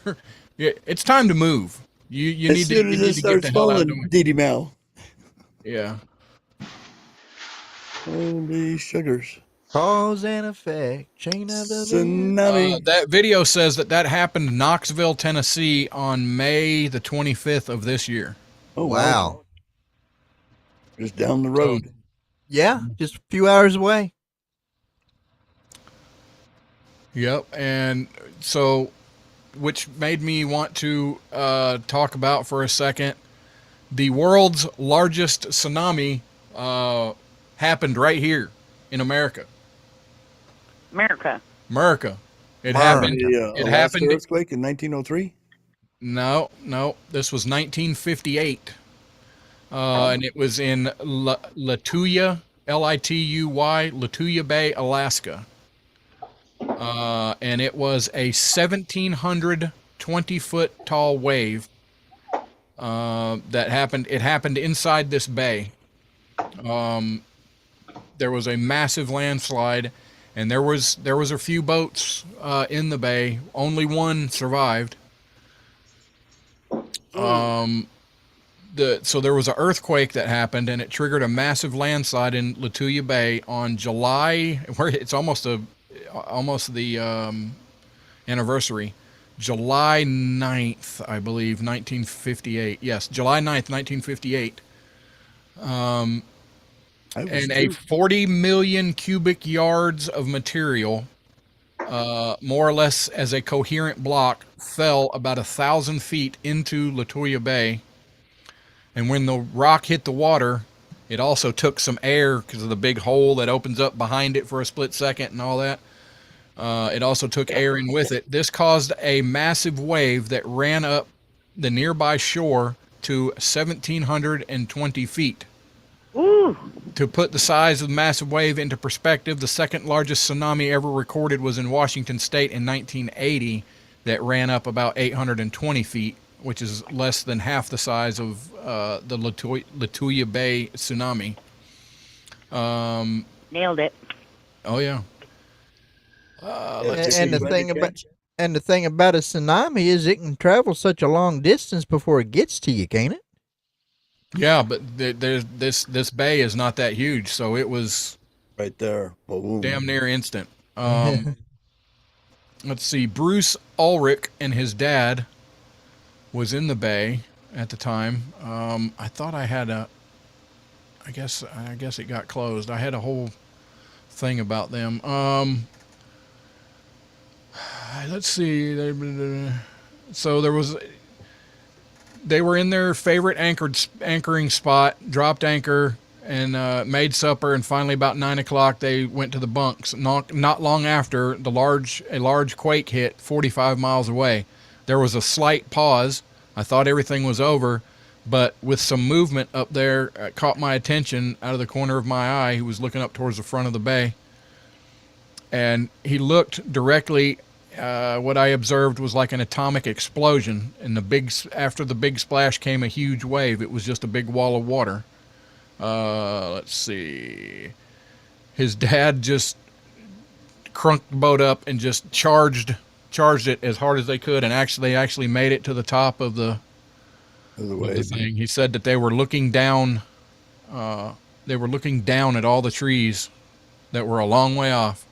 S4: It's time to move. You
S1: As
S4: need
S1: soon
S4: to
S1: as
S4: get
S1: it starts
S4: the hell out of
S1: falling,
S4: the way.
S1: Dee Mal.
S4: Yeah.
S1: Holy sugars.
S2: Cause and effect. Chain of the
S1: Tsunami.
S4: That video says that happened in Knoxville, Tennessee on May the 25th of this year.
S1: Oh,
S2: Wow.
S1: Just down the road.
S2: Yeah, just a few hours away.
S4: Yep. And so, which made me want to talk about for a second, the world's largest tsunami happened right here in America. America. It happened.
S1: The
S4: It
S1: Alaska
S4: happened.
S1: earthquake in 1903?
S4: No. This was 1958. And it was in Lituya, Lituy, Lituya Bay, Alaska. And it was a 1,720-foot tall wave that happened. It happened inside this bay. There was a massive landslide, and there was a few boats in the bay. Only one survived. So there was an earthquake that happened, and it triggered a massive landslide in Lituya Bay on July. Where it's almost the anniversary, July 9th, I believe, 1958. Yes, July 9th, 1958. And a 40 million cubic yards of material, more or less as a coherent block, fell about 1,000 feet into Lituya Bay. And when the rock hit the water, it also took some air because of the big hole that opens up behind it for a split second and all that. It also took air in with it. This caused a massive wave that ran up the nearby shore to 1,720 feet.
S8: Ooh.
S4: To put the size of the massive wave into perspective, the second largest tsunami ever recorded was in Washington State in 1980 that ran up about 820 feet, which is less than half the size of the Lituya Bay tsunami.
S8: Nailed it.
S4: Oh, yeah.
S2: And the thing about a tsunami is it can travel such a long distance before it gets to you, can't it?
S4: Yeah, but this bay is not that huge, so it was
S1: right there. Boom.
S4: Damn near instant. Let's see. Bruce Ulrich and his dad was in the bay at the time. I thought I had I guess it got closed. I had a whole thing about them. Let's see. So they were in their favorite anchoring spot, dropped anchor, and made supper. And finally, about 9 o'clock, they went to the bunks. Not long after, a large quake hit 45 miles away. There was a slight pause. I thought everything was over, but with some movement up there, it caught my attention out of the corner of my eye. He was looking up towards the front of the bay, and he looked directly. What I observed was like an atomic explosion, and after the big splash came a huge wave. It was just a big wall of water. Let's see. His dad just crunked the boat up and just charged it as hard as they could, and actually made it to the top of the thing. He said that they were looking down. They were looking down at all the trees that were a long way off.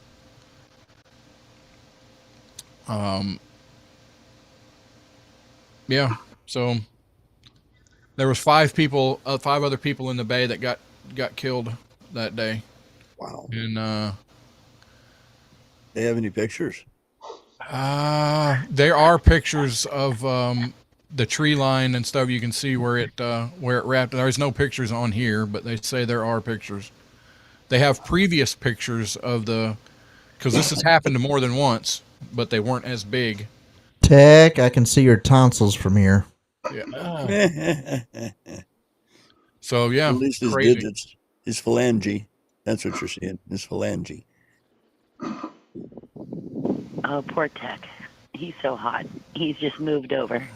S4: Yeah, so There was 5 people, 5 other people in the bay that got killed that day.
S1: Wow.
S4: And
S1: They have any pictures?
S4: there are pictures of the tree line and stuff. You can see where it wrapped. There's no pictures on here, but they say there are pictures. They have previous pictures of because this has happened more than once, but they weren't as big.
S2: Tech, I can see your tonsils from here.
S4: Yeah. So yeah,
S1: At least his
S4: crazy.
S1: digits, his phalange. That's what you're seeing. His phalange.
S8: Oh, poor Tech. He's so hot. He's just moved over.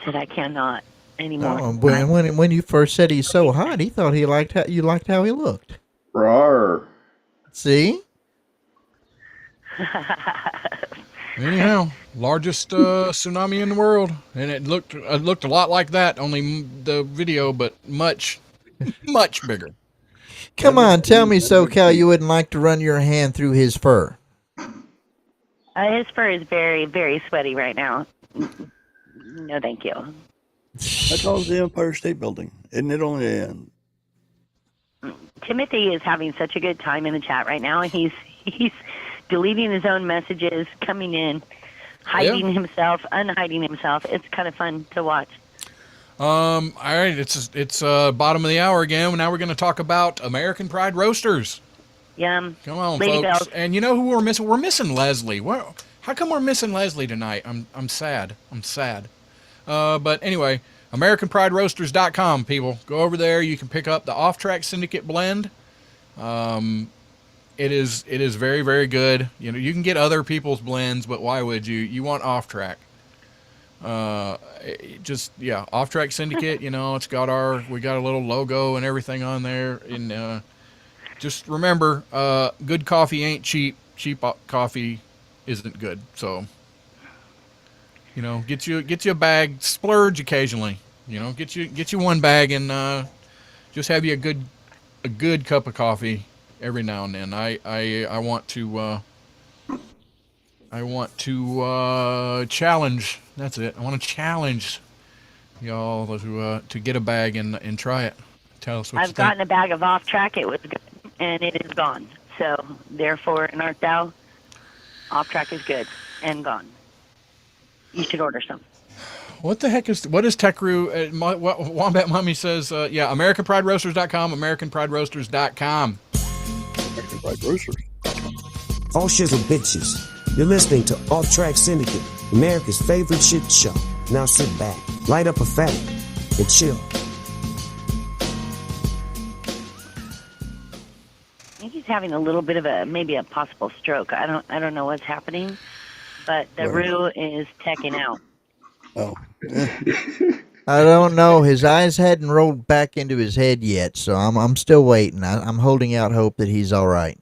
S8: Said I cannot anymore.
S2: Oh, when you first said he's so hot, he thought you liked how he looked.
S3: Rawr.
S2: See?
S4: Anyhow, largest tsunami in the world, and it looked a lot like that. Only the video, but much bigger.
S2: Come on, tell me, SoCal, you wouldn't like to run your hand through his fur.
S8: His fur is very, very sweaty right now. No, thank you.
S1: That's all the Empire State Building. Isn't it only
S8: Timothy is having such a good time in the chat right now. He's deleting his own messages, coming in, hiding himself, unhiding himself. It's kind of fun to watch.
S4: All right, it's bottom of the hour again. Now we're going to talk about American Pride Roasters.
S8: Yum.
S4: Come on,
S8: Lady
S4: folks.
S8: Bells.
S4: And you know who we're missing? We're missing Leslie. How come we're missing Leslie tonight? I'm sad. I'm sad. But anyway, AmericanPrideRoasters.com, people. Go over there. You can pick up the OffTrack Syndicate blend. It is very, very good. You know, you can get other people's blends, but why would you? You want OffTrack. OffTrack Syndicate. You know, we got a little logo and everything on there. And just remember, good coffee ain't cheap. Cheap coffee isn't good. So, you know, get you a bag. Splurge occasionally. You know, get you one bag and just have you a good cup of coffee every now and then. I want to challenge. That's it. I want to challenge y'all to get a bag and try it. Tell us what
S8: I've gotten a bag of OffTrack. It was good, and it is gone. So, therefore, in Art Thou, OffTrack is good and gone. You should order some.
S4: What is TechRoo? Wombat Mommy says, AmericanPrideRoasters.com, AmericanPrideRoasters.com.
S1: American Pride Roasters?
S11: All shizzle bitches. You're listening to OffTrack Syndicate, America's favorite shit show. Now sit back, light up a fatty, and chill.
S8: I think he's having a little bit of maybe a possible stroke. I don't know what's happening, but the Roo is teching out.
S1: Oh.
S2: I don't know. His eyes hadn't rolled back into his head yet, so I'm still waiting. I'm holding out hope that he's all right.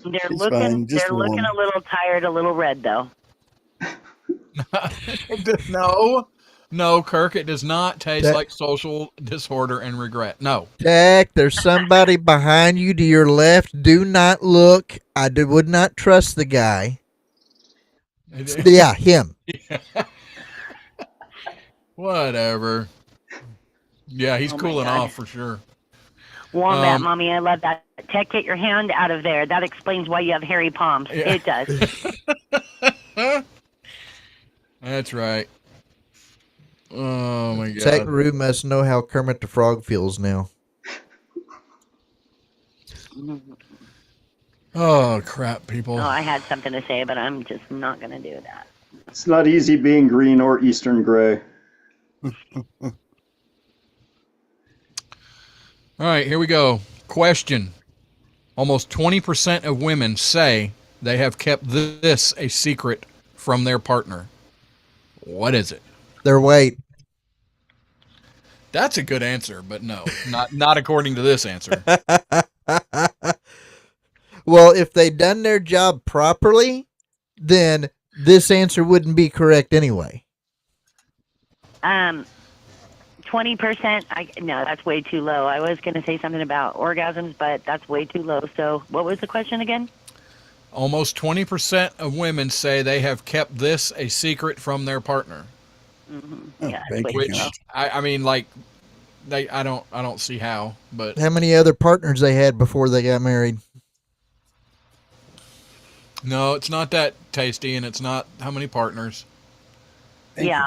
S8: They're looking a little tired, a little red though.
S4: No, Kirk, it does not taste like social disorder and regret. No.
S2: Jack, there's somebody behind you to your left. Do not look. I would not trust the guy. Yeah, him.
S4: Whatever. Yeah, he's cooling off for sure.
S8: Wombat Mommy, I love that. Tech, get your hand out of there. That explains why you have hairy palms. Yeah. It does.
S4: That's right. Oh my God.
S2: Tech Roo must know how Kermit the Frog feels now.
S4: Oh crap, people.
S8: Oh, I had something to say, but I'm just not going to do that.
S3: It's not easy being green or Eastern gray.
S4: All right, here we go. Question. Almost 20% of women say they have kept this a secret from their partner. What is it?
S2: Their weight.
S4: That's a good answer, but no, not according to this answer.
S2: Well, if they'd done their job properly, then this answer wouldn't be correct anyway.
S8: 20%. No, that's way too low. I was going to say something about orgasms, but that's way too low. So what was the question again?
S4: Almost 20% of women say they have kept this a secret from their partner.
S8: Mm-hmm. Yeah,
S4: which, I mean, like, I don't see how. But
S2: How many other partners they had before they got married?
S4: no, it's not that tasty, and it's not how many partners.
S8: Yeah,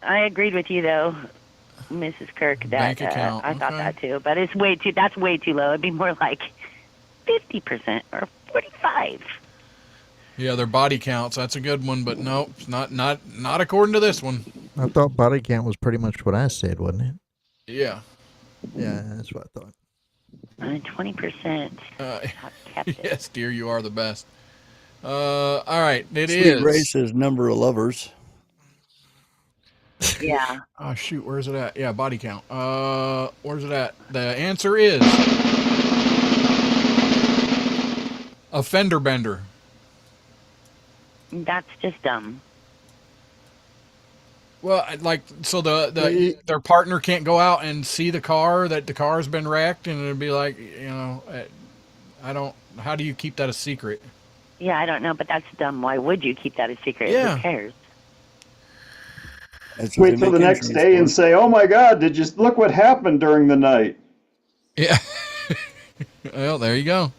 S8: I agreed with you though, Mrs. Kirk. That
S4: Bank account.
S8: I thought
S4: Okay.
S8: that too, but it's way too. That's way too low. It'd be more like 50% or 45.
S4: Yeah, their body counts. That's a good one, but no, it's not according to this one.
S2: I thought body count was pretty much what I said, wasn't it?
S4: Yeah.
S2: Yeah, that's what I thought.
S8: 20%.
S4: Yes, dear, you are the best. All right, it
S1: Sweet
S4: is.
S1: Ray says number of lovers.
S8: Yeah.
S4: Oh shoot, where's it at? Yeah, body count. Where's it at? The answer is a fender bender.
S8: That's just dumb.
S4: Well, so their partner can't go out and see the car that the car's been wrecked, and it'd be like, how do you keep that a secret?
S8: Yeah, I don't know, but that's dumb. Why would you keep that a secret?
S4: Yeah.
S8: Who cares?
S3: Wait till the next day and say, "Oh my God, did you look what happened during the night?"
S4: Yeah. Well, there you go.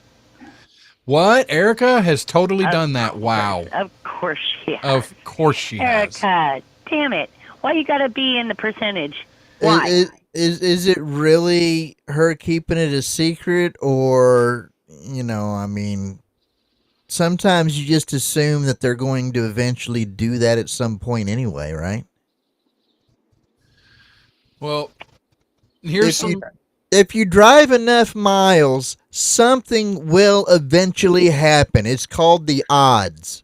S4: What? Erica has totally done that. Wow.
S8: Of course she has.
S4: Of course she has.
S8: Erica, damn it. Why you gotta be in the percentage? Why?
S2: Is it really her keeping it a secret, or sometimes you just assume that they're going to eventually do that at some point anyway, right?
S4: Well, here's
S2: if you drive enough miles, something will eventually happen. It's called the odds.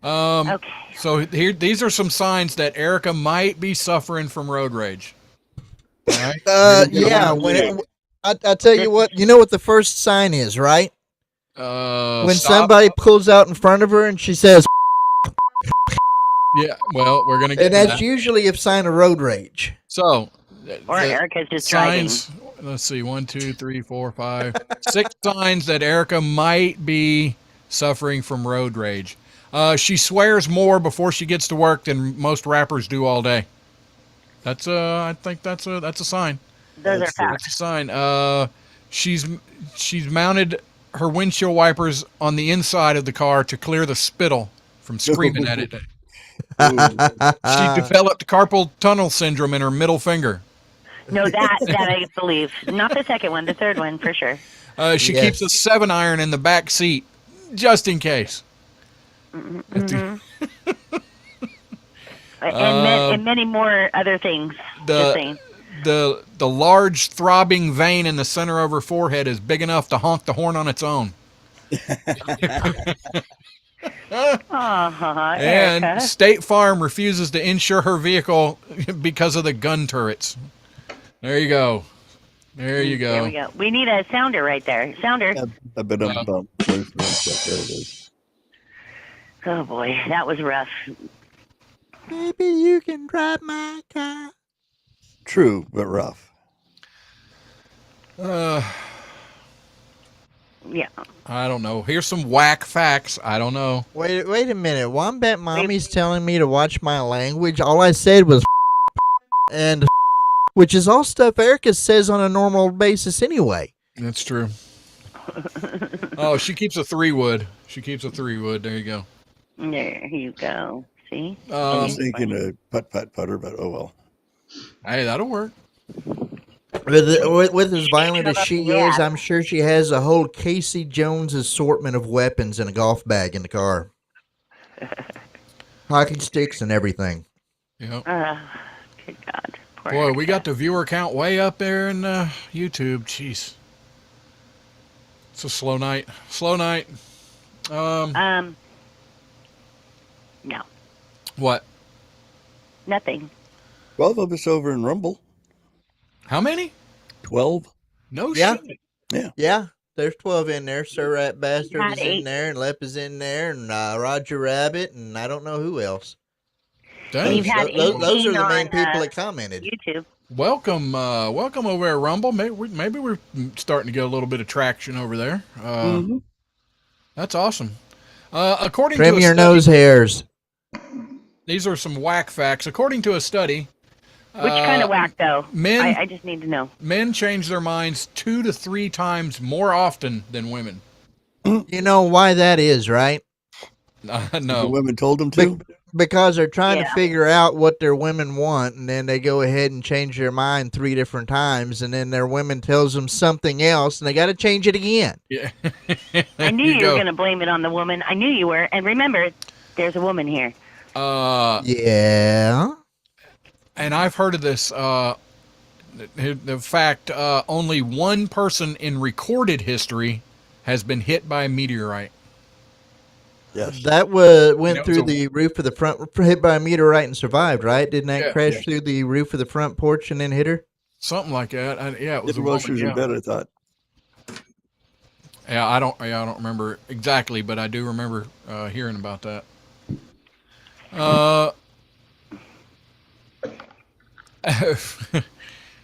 S4: Okay. So these are some signs that Erica might be suffering from road rage. All right?
S2: Yeah. I tell you what, you know what the first sign is, right? When
S4: Stop.
S2: somebody pulls out in front of her and she says,
S4: Yeah, well, we're gonna get
S2: and
S4: to
S2: that's
S4: that.
S2: usually a sign of road rage.
S4: So,
S8: Or Erica's just
S4: signs. Let's see, 1, 2, 3, 4, 5, 6 signs that Erica might be suffering from road rage. She swears more before she gets to work than most rappers do all day. That's I think that's a sign.
S8: Those are facts.
S4: That's a sign. She's mounted her windshield wipers on the inside of the car to clear the spittle from screaming at it. She developed carpal tunnel syndrome in her middle finger.
S8: No, that I believe. Not the second one, the third one for sure.
S4: She keeps a 7-iron in the back seat just in case.
S8: Mm-hmm. And many more other things. Just saying.
S4: The large throbbing vein in the center of her forehead is big enough to honk the horn on its own. And
S8: Erica.
S4: State Farm refuses to insure her vehicle because of the gun turrets. There you go. There you go.
S8: There we go. We need a sounder right there. Sounder.
S1: A bit of a bump. There it is.
S8: Oh boy, that was rough.
S2: Maybe you can drive my car.
S1: True, but rough.
S8: Yeah.
S4: I don't know. Here's some whack facts. I don't know.
S2: Wait a minute. Wombat Mommy's telling me to watch my language. All I said was and which is all stuff Erica says on a normal basis anyway.
S4: That's true. Oh, she keeps a 3-wood. There you go.
S8: There you go. See?
S1: I was thinking a putter, but oh well.
S4: Hey, that'll work.
S2: With as violent as she is, I'm sure she has a whole Casey Jones assortment of weapons in a golf bag in the car. Hockey sticks and everything.
S4: Yep.
S8: Good God. Poor
S4: Boy, we got the viewer count way up there in YouTube. Jeez. It's a slow night.
S8: No.
S4: What?
S8: Nothing.
S1: 12 of us over in Rumble.
S4: How many?
S1: 12.
S4: No
S2: Yeah.
S4: shit.
S2: Yeah. There's 12 in there. Sir Rat Bastard
S8: Not
S2: is
S8: 8.
S2: in there, and Lep is in there, and Roger Rabbit, and I don't know who else.
S4: Dang.
S8: We've had
S2: Those are the main
S8: 18
S2: people
S8: on,
S2: that commented.
S8: YouTube.
S4: Welcome over at Rumble. Maybe we're starting to get a little bit of traction over there. That's awesome. According
S2: Trim
S4: to
S2: your nose hairs.
S4: These are some whack facts. According to a study,
S8: Which kind of whack, though?
S4: men-
S8: I just need to know.
S4: men change their minds 2 to 3 times more often than women.
S2: You know why that is, right?
S1: The
S4: No.
S1: women told them to.
S2: Because they're trying to
S8: Yeah.
S2: figure out what their women want, and then they go ahead and change their mind 3 different times, and then their women tells them something else, and they got to change it again.
S4: Yeah.
S8: I knew you were
S4: go.
S8: going to blame it on the woman. I knew you were. And remember, there's a woman here.
S2: Yeah.
S4: And I've heard of this. The fact only one person in recorded history has been hit by a meteorite.
S1: Yes.
S2: That went
S4: That was
S2: through
S4: a-
S2: the roof of the front, hit by a meteorite and survived, right? Didn't that
S4: Yeah.
S2: crash through the roof of the front porch and then hit her?
S4: Something like that. Yeah, it was a
S1: Well, she
S4: woman.
S1: was
S4: Yeah.
S1: in bed, I thought.
S4: Yeah, I don't remember exactly, but I do remember hearing about that.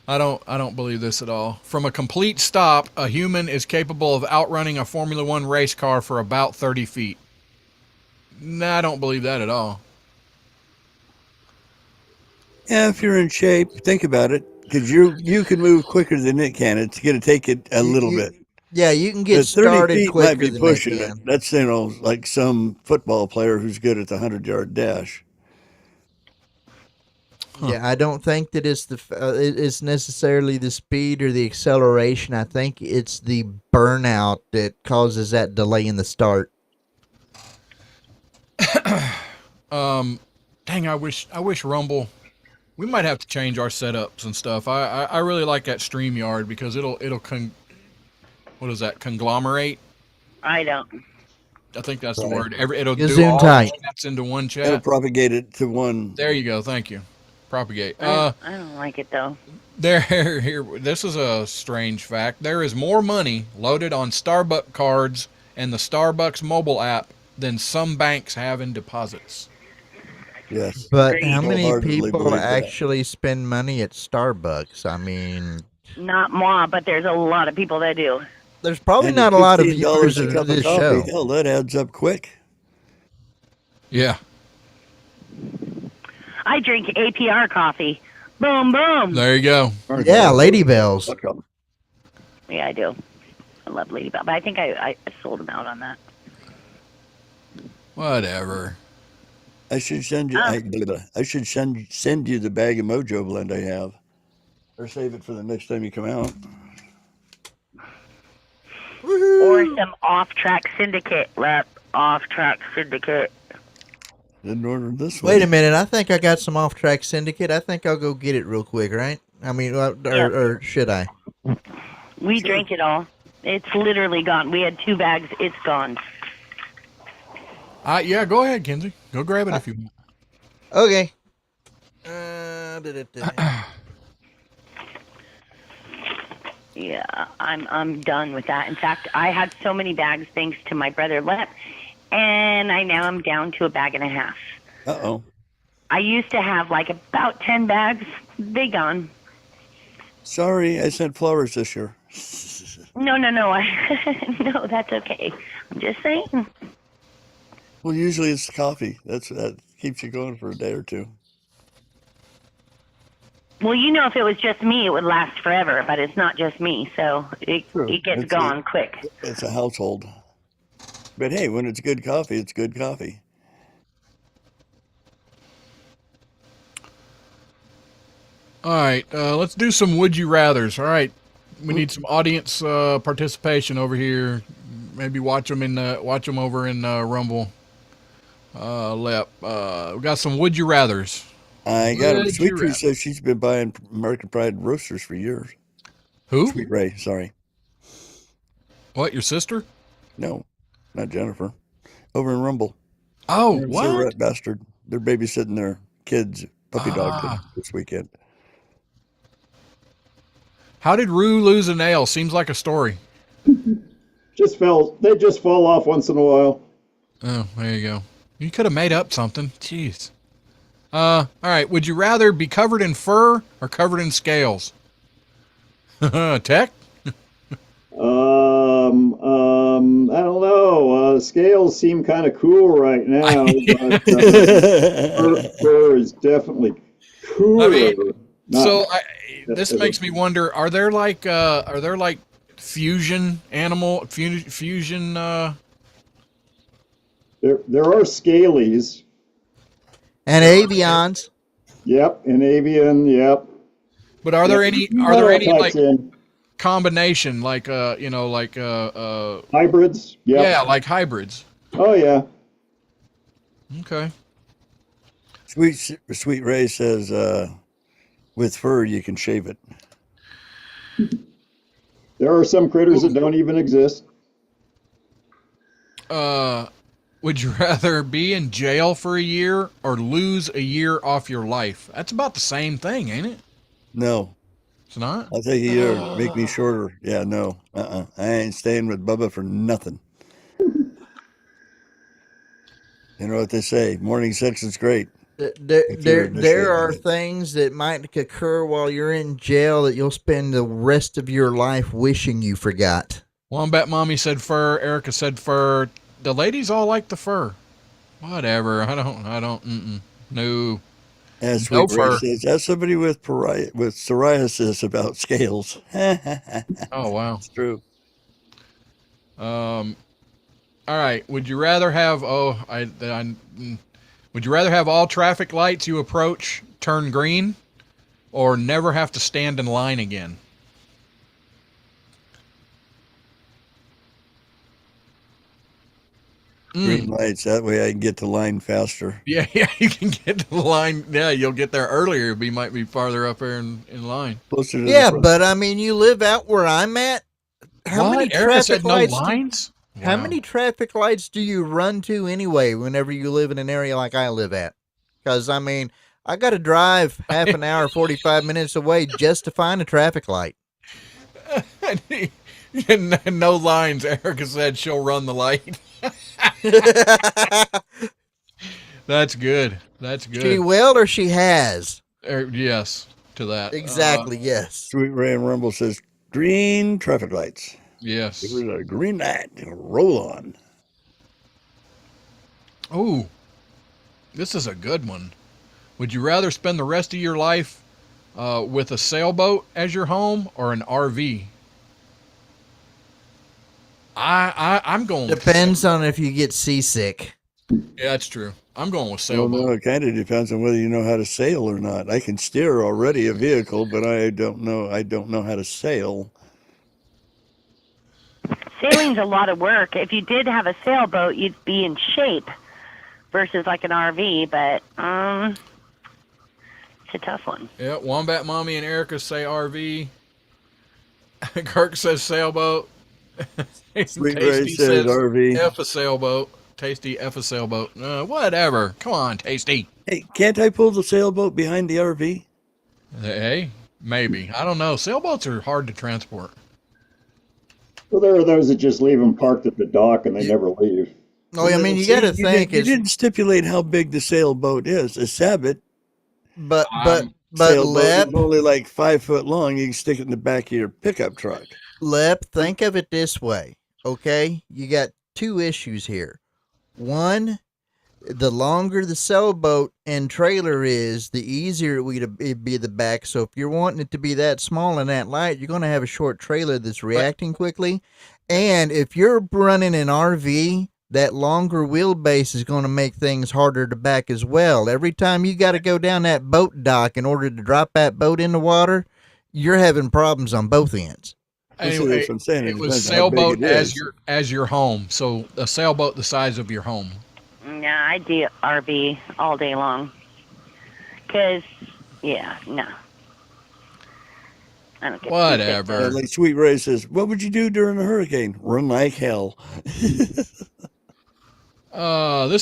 S4: I don't believe this at all. From a complete stop, a human is capable of outrunning a Formula One race car for about 30 feet. Nah, I don't believe that at all.
S1: Yeah, if you're in shape, think about it, because you can move quicker than it can. It's going to take it a little bit.
S2: Yeah, you can get
S1: The 30
S2: started
S1: feet
S2: quicker
S1: might be
S2: than
S1: pushing
S2: they
S1: it.
S2: can.
S1: That's like some football player who's good at the 100-yard dash.
S2: Yeah, I don't think that it's necessarily the speed or the acceleration. I think it's the burnout that causes that delay in the start.
S4: Dang, I wish Rumble. We might have to change our setups and stuff. I really like that StreamYard because it'll what is that, conglomerate?
S8: I don't.
S4: I think that's the
S1: Right.
S4: word. It'll
S2: You
S4: do
S2: zoom
S4: all
S2: tight.
S4: the chats into one
S1: It'll
S4: chat.
S1: propagate it to one.
S4: There you go. Thank you. Propagate.
S8: I don't like it, though.
S4: Here. This is a strange fact. There is more money loaded on Starbucks cards and the Starbucks mobile app than some banks have in deposits.
S1: Yes.
S2: But how
S1: Great.
S2: many
S1: Wholeheartedly
S2: people
S1: believe that.
S2: actually spend money at Starbucks? I mean,
S8: Not moi, but there's a lot of people that do.
S2: there's probably
S1: And
S2: not
S1: at
S2: a lot of
S1: $15
S2: viewers
S1: a
S2: of
S1: cup
S2: this
S1: coffee,
S2: show.
S1: hell, that adds up quick.
S4: Yeah.
S8: I drink APR coffee. Boom, boom.
S4: There you go.
S2: Yeah, Lady Bells.
S8: Yeah, I do. I love Lady Bell, but I think I sold them out on that.
S4: Whatever.
S1: I should send you. I should send you the bag of Mojo blend I have, or save it for the next time you come out.
S8: Or some OffTrack Syndicate. OffTrack Syndicate.
S1: Didn't order this one.
S2: Wait a minute, I think I got some off-track syndicate. I think I'll go get it real quick, right? I mean, or should I?
S8: We drank it all. It's literally gone. We had 2 bags. It's gone.
S4: Yeah, go ahead, Kenzie. Go grab it if you want.
S2: Okay.
S8: Yeah, I'm done with that. In fact, I had so many bags thanks to my brother Lep, and I'm down to a bag and a half.
S1: Uh-oh.
S8: I used to have like about 10 bags. They gone.
S1: Sorry, I sent flowers this year.
S8: No. No, that's okay. I'm just saying.
S1: Well, usually it's coffee. That keeps you going for a day or two.
S8: Well, if it was just me, it would last forever, but it's not just me, so it gets
S1: It's
S8: gone quick.
S1: It's a household. But hey, when it's good coffee, it's good coffee.
S4: All right, let's do some would you rathers. All right, we need some audience participation over here. Maybe watch them over in Rumble. Lep, we got some would you rathers.
S1: I got
S4: Would
S1: a Sweet
S4: you
S1: Tree
S4: rather?
S1: says she's been buying American Pride roasters for years.
S4: Who?
S1: Sweet Ray, sorry.
S4: What? Your sister?
S1: No, not Jennifer. Over in Rumble.
S4: Oh,
S1: It's a
S4: what?
S1: rat bastard. They're babysitting their kids' puppy dog
S4: Ah.
S1: this weekend.
S4: How did Rue lose a nail? Seems like a story.
S3: They just fall off once in a while.
S4: Oh, there you go. You could have made up something. Jeez. All right. Would you rather be covered in fur or covered in scales? Tech?
S3: I don't know. Scales seem kind of cool right now, but fur is definitely cooler.
S4: I mean,
S3: Not
S4: this makes me wonder: are there like fusion animal fusion?
S3: There are scalies.
S2: And avians.
S3: Yep, an avian. Yep.
S4: But are there any like
S3: in
S4: combination like
S3: hybrids? Yep.
S4: Yeah, like hybrids.
S3: Oh yeah.
S4: Okay.
S1: Sweet Ray says, with fur you can shave it.
S3: There are some critters that don't even exist.
S4: Would you rather be in jail for a year or lose a year off your life? That's about the same thing, ain't it?
S1: No.
S4: It's not?
S1: I'll take a year. Make me shorter. Yeah, no. I ain't staying with Bubba for nothing. You know what they say, morning section's great.
S2: There are things that might occur while you're in jail that you'll spend the rest of your life wishing you forgot.
S4: Wombat Mommy said fur. Erica said fur. The ladies all like the fur. Whatever. I don't. No.
S1: As
S4: No
S1: Sweet
S4: fur.
S1: Ray says, ask somebody with psoriasis about scales.
S4: Oh, wow.
S1: It's true.
S4: All right. Would you rather have would you rather have all traffic lights you approach turn green or never have to stand in line again?
S1: Green lights. That way I can get to line faster.
S4: Yeah, you can get to the line. Yeah, you'll get there earlier. You might be farther up there in line.
S1: Closer to
S2: Yeah, but I mean, you live out where I'm at. How many
S4: Erica said
S2: traffic
S4: no
S2: lights?
S4: lines?
S2: How
S4: Wow.
S2: many traffic lights do you run to anyway whenever you live in an area like I live at? Because, I mean, I got to drive half an hour, 45 minutes away just to find a traffic light.
S4: No lines. Erica said she'll run the light. That's good. That's good.
S2: She will or she has?
S4: Yes, to that.
S2: Exactly, yes.
S1: Sweet Ray and Rumble says, green traffic lights.
S4: Yes.
S1: Give it a green light. Roll on.
S4: Oh, this is a good one. Would you rather spend the rest of your life with a sailboat as your home or an RV? I'm going.
S2: Depends on if you get seasick.
S4: Yeah, that's true. I'm going with
S1: Well,
S4: sailboat.
S1: no, it kind of depends on whether you know how to sail or not. I can steer already a vehicle, but I don't know how to sail.
S8: Sailing's a lot of work. If you did have a sailboat, you'd be in shape versus like an RV, but it's a tough one.
S4: Yeah, Wombat Mommy and Erica say RV. Kirk says sailboat.
S1: Sweet Ray says RV.
S4: F a sailboat. Tasty F a sailboat. Whatever. Come on, Tasty.
S1: Hey, can't I pull the sailboat behind the RV?
S4: Hey, maybe. I don't know. Sailboats are hard to transport.
S3: Well, there are those that just leave them parked at the dock and they never leave.
S2: Oh, I mean, you got to think.
S1: You didn't stipulate how big the sailboat is. A Sabbath
S2: But
S1: sailboat
S2: Lep,
S1: is only like 5 foot long. You can stick it in the back of your pickup truck.
S2: Lep, think of it this way, okay? You got two issues here. One, the longer the sailboat and trailer is, the easier it'd be the back. So if you're wanting it to be that small and that light, you're going to have a short trailer that's reacting quickly. And if you're running an RV, that longer wheelbase is going to make things harder to back as well. Every time you got to go down that boat dock in order to drop that boat in the water, you're having problems on both ends.
S4: Anyway,
S1: That's what I'm saying.
S4: it was
S1: depends on how big
S4: sailboat
S1: it is.
S4: as your home. So a sailboat the size of your home.
S8: Nah, I do RV all day long. Cause, yeah, no. I don't get
S4: Whatever.
S1: Like Sweet Ray says, what would you do during a hurricane? Run like hell.
S4: This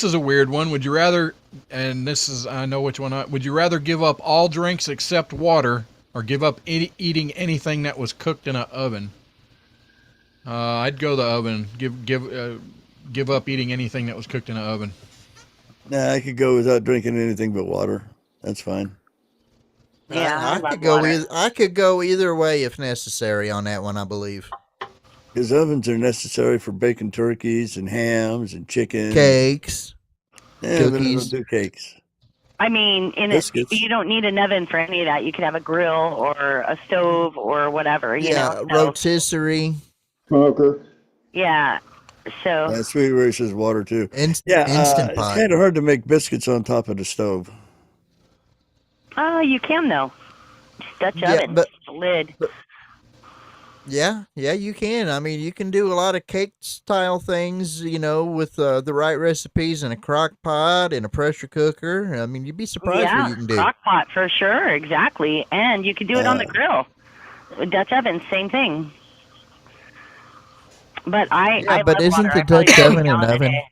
S4: is a weird one. Would you rather, and this is, I know which one, would you rather give up all drinks except water or give up eating anything that was cooked in an oven? I'd go the oven. Give up eating anything that was cooked in an oven.
S1: Nah, I could go without drinking anything but water. That's fine.
S8: Yeah,
S2: I could go. I could go either way if necessary on that one. I believe.
S1: His ovens are necessary for baking turkeys and hams and chicken.
S2: Cakes,
S1: Yeah, but I don't
S2: cookies.
S1: do cakes.
S8: I mean,
S1: Biscuits.
S8: you don't need an oven for any of that. You could have a grill or a stove or whatever, you
S2: Yeah,
S8: know.
S2: rotisserie.
S3: Smoker.
S8: Yeah. So,
S1: Sweet Ray says water too.
S2: Instant
S1: It's
S2: pot.
S1: kind of hard to make biscuits on top of the stove.
S8: you can though. Just Dutch oven,
S2: but
S8: lid.
S2: yeah, you can. I mean, you can do a lot of cake style things, with the right recipes in a crock pot and a pressure cooker. I mean, you'd be surprised what you can do.
S8: Crock pot for sure, exactly. And you could do it on the grill. Dutch oven, same thing. But I
S2: but
S8: love
S2: isn't
S8: water.
S2: the
S8: I probably
S2: Dutch
S8: drink a
S2: oven an
S8: gallon a
S2: oven?
S8: day.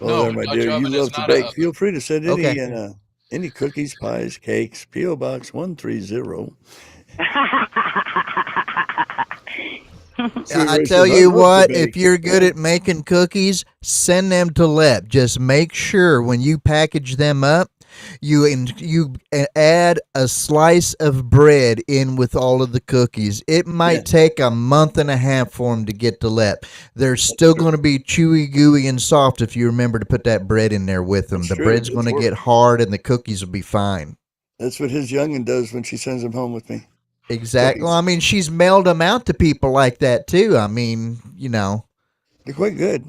S1: Well,
S4: No,
S1: there, my
S4: Dutch
S1: dear, you
S4: oven is
S1: love to
S4: not a
S1: bake.
S4: oven.
S1: Feel free to send
S2: Okay.
S1: any cookies, pies, cakes. P.O. Box 130. Sweet
S2: I
S1: Ray
S2: tell
S1: says,
S2: you
S1: "I'd love to
S2: what,
S1: bake."
S2: if you're good at making cookies, send them to Lep. Just make sure when you package them up, you add a slice of bread in with all of the cookies. It might take a month and a half for them to get to Lep. They're still going to be chewy, gooey, and soft if you remember to put that bread in there with them.
S1: That's
S2: The
S1: true.
S2: bread's going to get hard and the cookies will be fine.
S1: That's what his youngin does when she sends him home with me.
S2: Exactly. Well,
S1: Cookies.
S2: I mean, she's mailed them out to people like that too. I mean,
S1: They're quite good.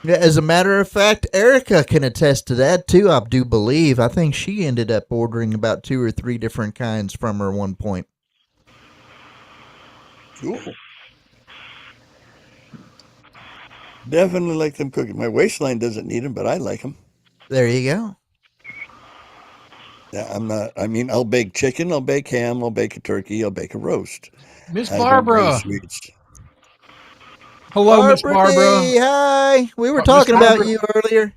S2: Yeah, as a matter of fact, Erica can attest to that too, I do believe. I think she ended up ordering about 2 or 3 different kinds from her one point.
S1: Cool. Definitely like them cookies. My waistline doesn't need them, but I like them.
S2: There you go.
S1: Yeah, I'll bake chicken, I'll bake ham, I'll bake a turkey, I'll bake a roast.
S4: Miss
S1: I don't do
S4: Barbara.
S1: sweets.
S4: Hello, Miss
S2: Barbara
S4: Barbara.
S2: D, hi. We were
S4: Miss
S2: talking about
S4: Barbara-
S2: you earlier.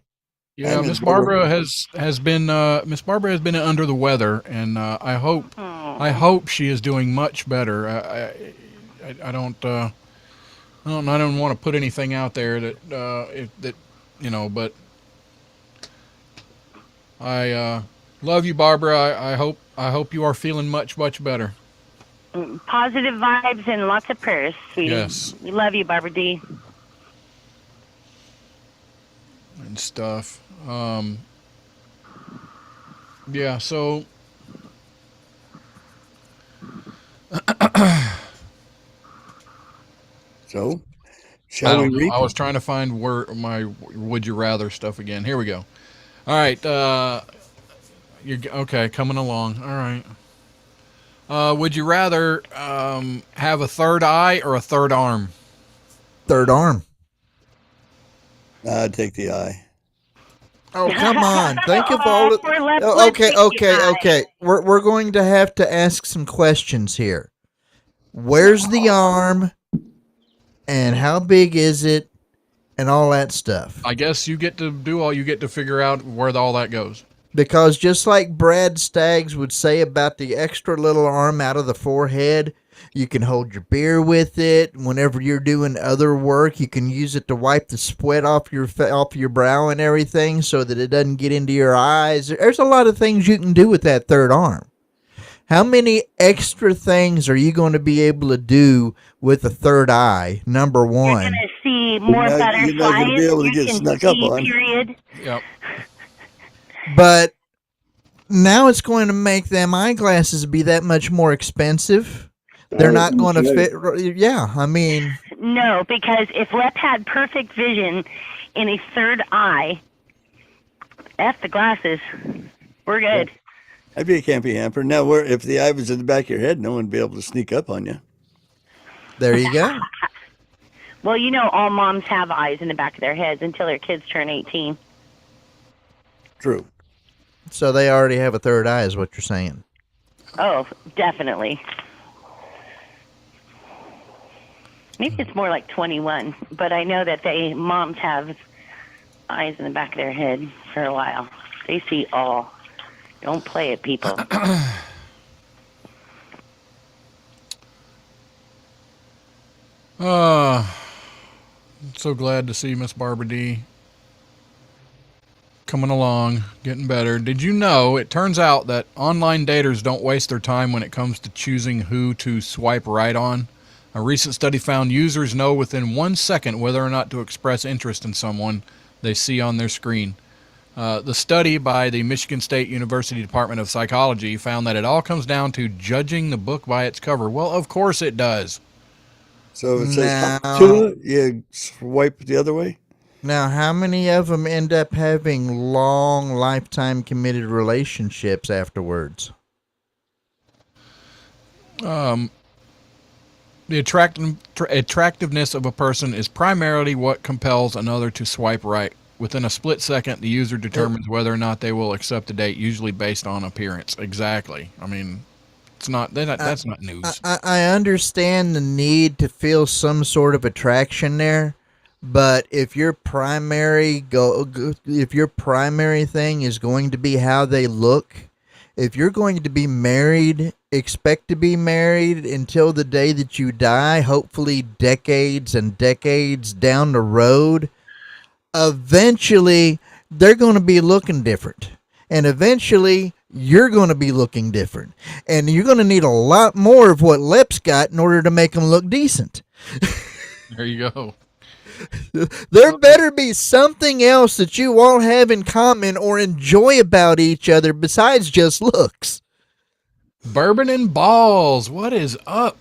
S4: Yeah,
S1: Miss
S4: Miss
S1: Barbara.
S4: Barbara has been under the weather, and I hope she is doing much better. I don't want to put anything out there that but I love you, Barbara. I hope you are feeling much better.
S8: Positive vibes and lots of prayers, sweetie.
S4: Yes.
S8: We love you, Barbara D.
S4: And stuff. Yeah, so
S1: So, shall we reap?
S4: I was trying to find where my would you rather stuff again. Here we go. All right, you're okay, coming along. All right. Would you rather have a third eye or a third arm?
S2: Third arm.
S1: I'd take the eye.
S2: Oh, come on. Think of all the
S8: We're left
S2: Oh,
S8: with the eye.
S2: okay. We're going to have to ask some questions here. Where's the arm? And how big is it? And all that stuff.
S4: I guess you get to figure out where all that goes.
S2: Because just like Brad Staggs would say about the extra little arm out of the forehead, you can hold your beer with it. Whenever you're doing other work, you can use it to wipe the sweat off your brow and everything so that it doesn't get into your eyes. There's a lot of things you can do with that third arm. How many extra things are you going to be able to do with a third eye? Number one.
S8: You're going to see more butterflies.
S1: You're not going to be able to
S8: You
S1: get
S8: can
S1: snuck up
S8: see,
S1: on.
S8: period.
S4: Yep.
S2: But now it's going to make them eyeglasses be that much more expensive. They're not going to fit. Yeah, I mean.
S8: No, because if Lep had perfect vision in a third eye, F the glasses. We're good.
S1: I'd be a campy hamper. Now, if the eye was in the back of your head, no one would be able to sneak up on you.
S2: There you go.
S8: Well, all moms have eyes in the back of their heads until their kids turn 18.
S1: True.
S2: So they already have a third eye, is what you're saying.
S8: Oh, definitely. Maybe it's more like 21, but I know that moms have eyes in the back of their head for a while. They see all. Don't play it, people.
S4: I'm so glad to see Miss Barbara D. coming along, getting better. Did you know it turns out that online daters don't waste their time when it comes to choosing who to swipe right on? A recent study found users know within 1 second whether or not to express interest in someone they see on their screen. The study by the Michigan State University Department of Psychology found that it all comes down to judging the book by its cover. Well, of course it does.
S1: So it says
S2: Now,
S1: you swipe the other way.
S2: now, how many of them end up having long, lifetime committed relationships afterwards?
S4: The attractiveness of a person is primarily what compels another to swipe right. Within a split second, the user determines whether or not they will accept a date, usually based on appearance. Exactly. I mean, that's not news.
S2: I understand the need to feel some sort of attraction there, but if your primary thing is going to be how they look, if you're going to be married, expect to be married until the day that you die, hopefully decades and decades down the road, eventually they're going to be looking different. And eventually you're going to be looking different. And you're going to need a lot more of what Lep's got in order to make them look decent.
S4: There you go.
S2: There better be something else that you all have in common or enjoy about each other besides just looks.
S4: Bourbon and balls. What is up?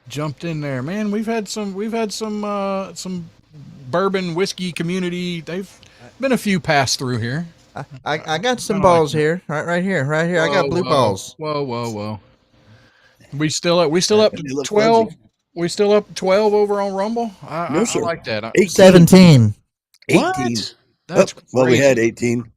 S4: Jumped in there, man. We've had some bourbon whiskey community. They've been a few pass through here.
S2: I got some balls here, right here. I got blue balls.
S4: Whoa. We still up to 12. We still up 12 over on Rumble. I like that.
S2: 17.
S1: 18.
S4: That's crazy.
S1: Well, we had 18.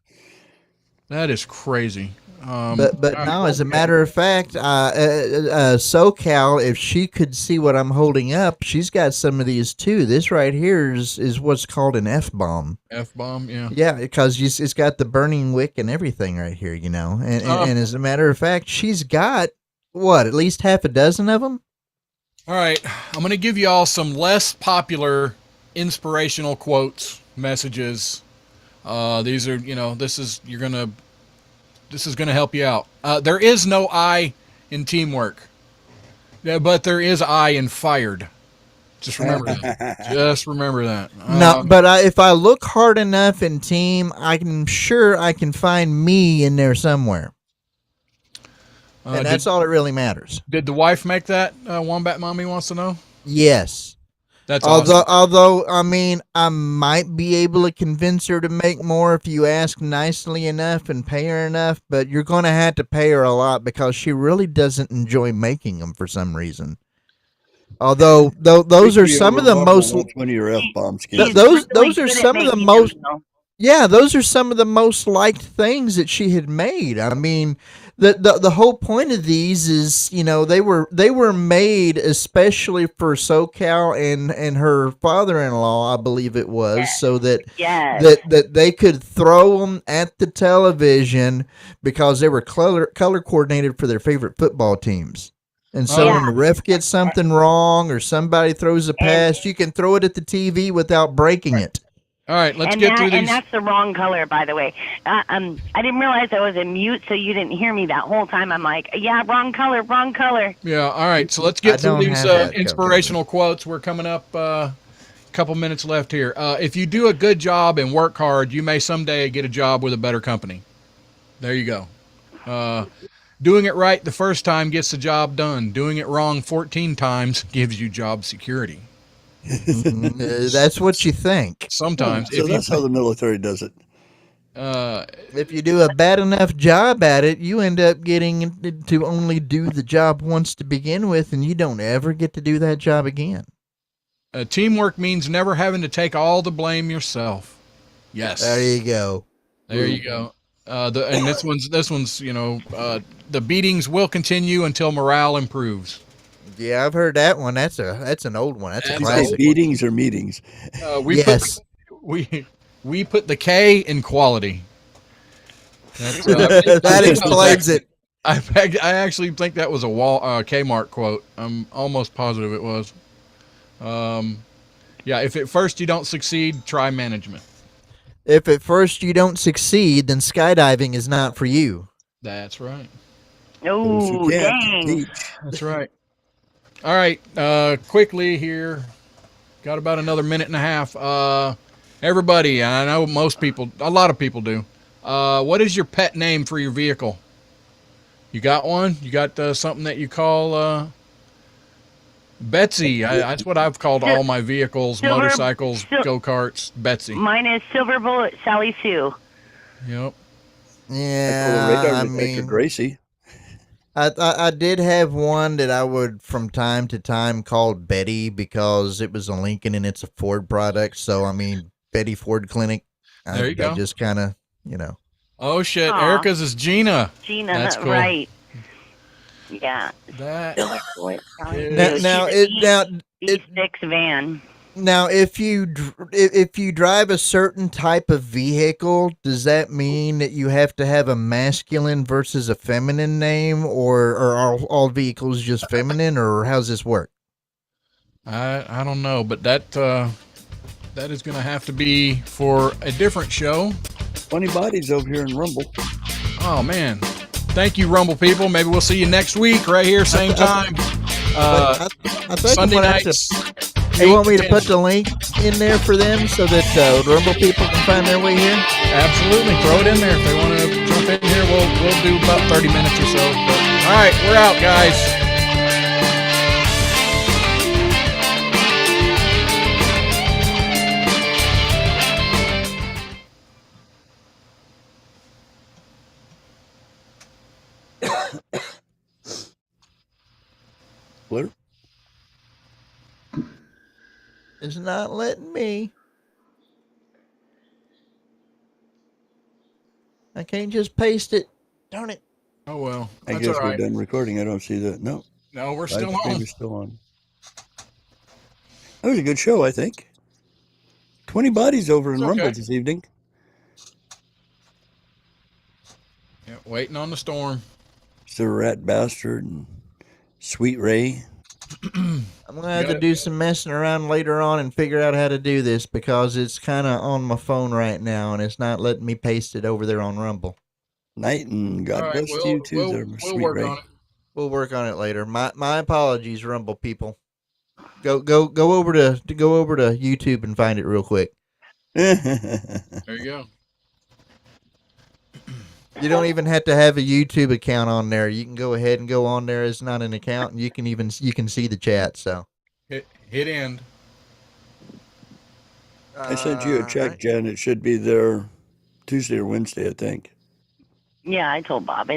S4: That is crazy.
S2: But no, as a matter of fact, SoCal, if she could see what I'm holding up, she's got some of these too. This right here is what's called an F-bomb.
S4: F-bomb, yeah.
S2: Yeah, because it's got the burning wick and everything right here, you know. And as a matter of fact, she's got, at least half a dozen of them?
S4: All right, I'm going to give you all some less popular inspirational quotes, messages. These are, this is going to help you out. There is no I in teamwork, but there is I in fired. Just remember that.
S2: No, but if I look hard enough in team, I'm sure I can find me in there somewhere. And that's all that really matters.
S4: Did the wife make that? Wombat Mommy wants to know.
S2: Yes.
S4: That's awesome.
S2: Although, I mean, I might be able to convince her to make more if you ask nicely enough and pay her enough, but you're going to have to pay her a lot because she really doesn't enjoy making them for some reason. Although, those are some of the most.
S1: One of your F-bombs.
S2: Those are some of the most. Yeah, those are some of the most liked things that she had made. I mean, the whole point of these is, they were made especially for SoCal and her father-in-law, I believe it was, so that that they could throw them at the television because they were color coordinated for their favorite football teams. And so when the ref gets something wrong or somebody throws a pass, you can throw it at the TV without breaking it.
S4: All right, let's get through these.
S8: And that's the wrong color, by the way. I didn't realize I was in mute, so you didn't hear me that whole time. I'm like, yeah, wrong color.
S4: Yeah, all right, so let's get through these inspirational quotes. We're coming up a couple minutes left here. If you do a good job and work hard, you may someday get a job with a better company. There you go. Doing it right the first time gets the job done. Doing it wrong 14 times gives you job security.
S2: That's what you think.
S4: Sometimes.
S1: So that's how the military does it.
S2: If you do a bad enough job at it, you end up getting to only do the job once to begin with, and you don't ever get to do that job again.
S4: Teamwork means never having to take all the blame yourself. Yes.
S2: There you go.
S4: There you go. And this one's the beatings will continue until morale improves.
S2: Yeah, I've heard that one. That's an old one. That's a classic.
S1: Beatings or meetings?
S2: Yes.
S4: We put the K in quality.
S2: That explains it.
S4: I actually think that was a Kmart quote. I'm almost positive it was. If at first you don't succeed, try management.
S2: If at first you don't succeed, then skydiving is not for you.
S4: That's right.
S1: Those who
S8: Oh,
S1: can't
S8: dang.
S1: teach.
S4: That's right. All right. Quickly here. Got about another minute and a half. Everybody, I know most people, a lot of people do. What is your pet name for your vehicle? You got one? You got something that you call Betsy? That's what I've called all my vehicles, motorcycles, go-karts, Betsy.
S8: Mine is Silver Bullet Sally Sue.
S4: Yep.
S2: Yeah, I mean,
S1: Gracie.
S2: I did have one that I would from time to time call Betty because it was a Lincoln and it's a Ford product. So I mean, Betty Ford Clinic.
S4: There you go.
S2: I just kind of,
S4: Oh shit,
S8: Aw.
S4: Erica's is Gina.
S8: Gina,
S4: That's cool.
S8: right. Yeah.
S4: That
S8: Silver Bullet Sally
S4: is-
S8: Sue. E6 van.
S2: Now, if you drive a certain type of vehicle, does that mean that you have to have a masculine versus a feminine name, or are all vehicles just feminine, or how's this work?
S4: I don't know, but that is going to have to be for a different show.
S1: Funny bodies over here in Rumble.
S4: Oh man, thank you, Rumble people. Maybe we'll see you next week right here, same time.
S2: I think
S4: Sunday
S2: I'm gonna have
S4: nights.
S2: You want me to put the link in there for them so that Rumble people can find their way here?
S4: Absolutely, throw it in there if they want to jump in here. We'll do about 30 minutes or so. But, all right, we're out, guys.
S1: Blue?
S2: It's not letting me. I can't just paste it. Darn it.
S4: Oh well,
S1: I
S4: that's
S1: guess
S4: all
S1: we're
S4: right.
S1: done recording. I don't see that. No.
S4: No, we're still
S1: Live stream
S4: on.
S1: is still on. That was a good show, I think. 20 bodies over in
S4: It's
S1: Rumble
S4: okay.
S1: this evening.
S4: Yeah, waiting on the storm.
S1: Sir Rat Bastard and Sweet Ray.
S2: I'm going to have to do some messing around later on and figure out how to do this because it's kind of on my phone right now and it's not letting me paste it over there on Rumble.
S1: Night and God
S4: All right,
S1: bless you too, there,
S4: we'll
S1: Sweet
S4: work
S1: Ray.
S4: on it.
S2: We'll work on it later. My apologies, Rumble people. Go over to YouTube and find it real quick.
S4: There you go.
S2: You don't even have to have a YouTube account on there. You can go ahead and go on there. It's not an account, and you can see the chat. So
S4: Hit end.
S1: I sent you a check,
S2: right.
S1: Jen. It should be there Tuesday or Wednesday, I think.
S8: Yeah, I told Bob.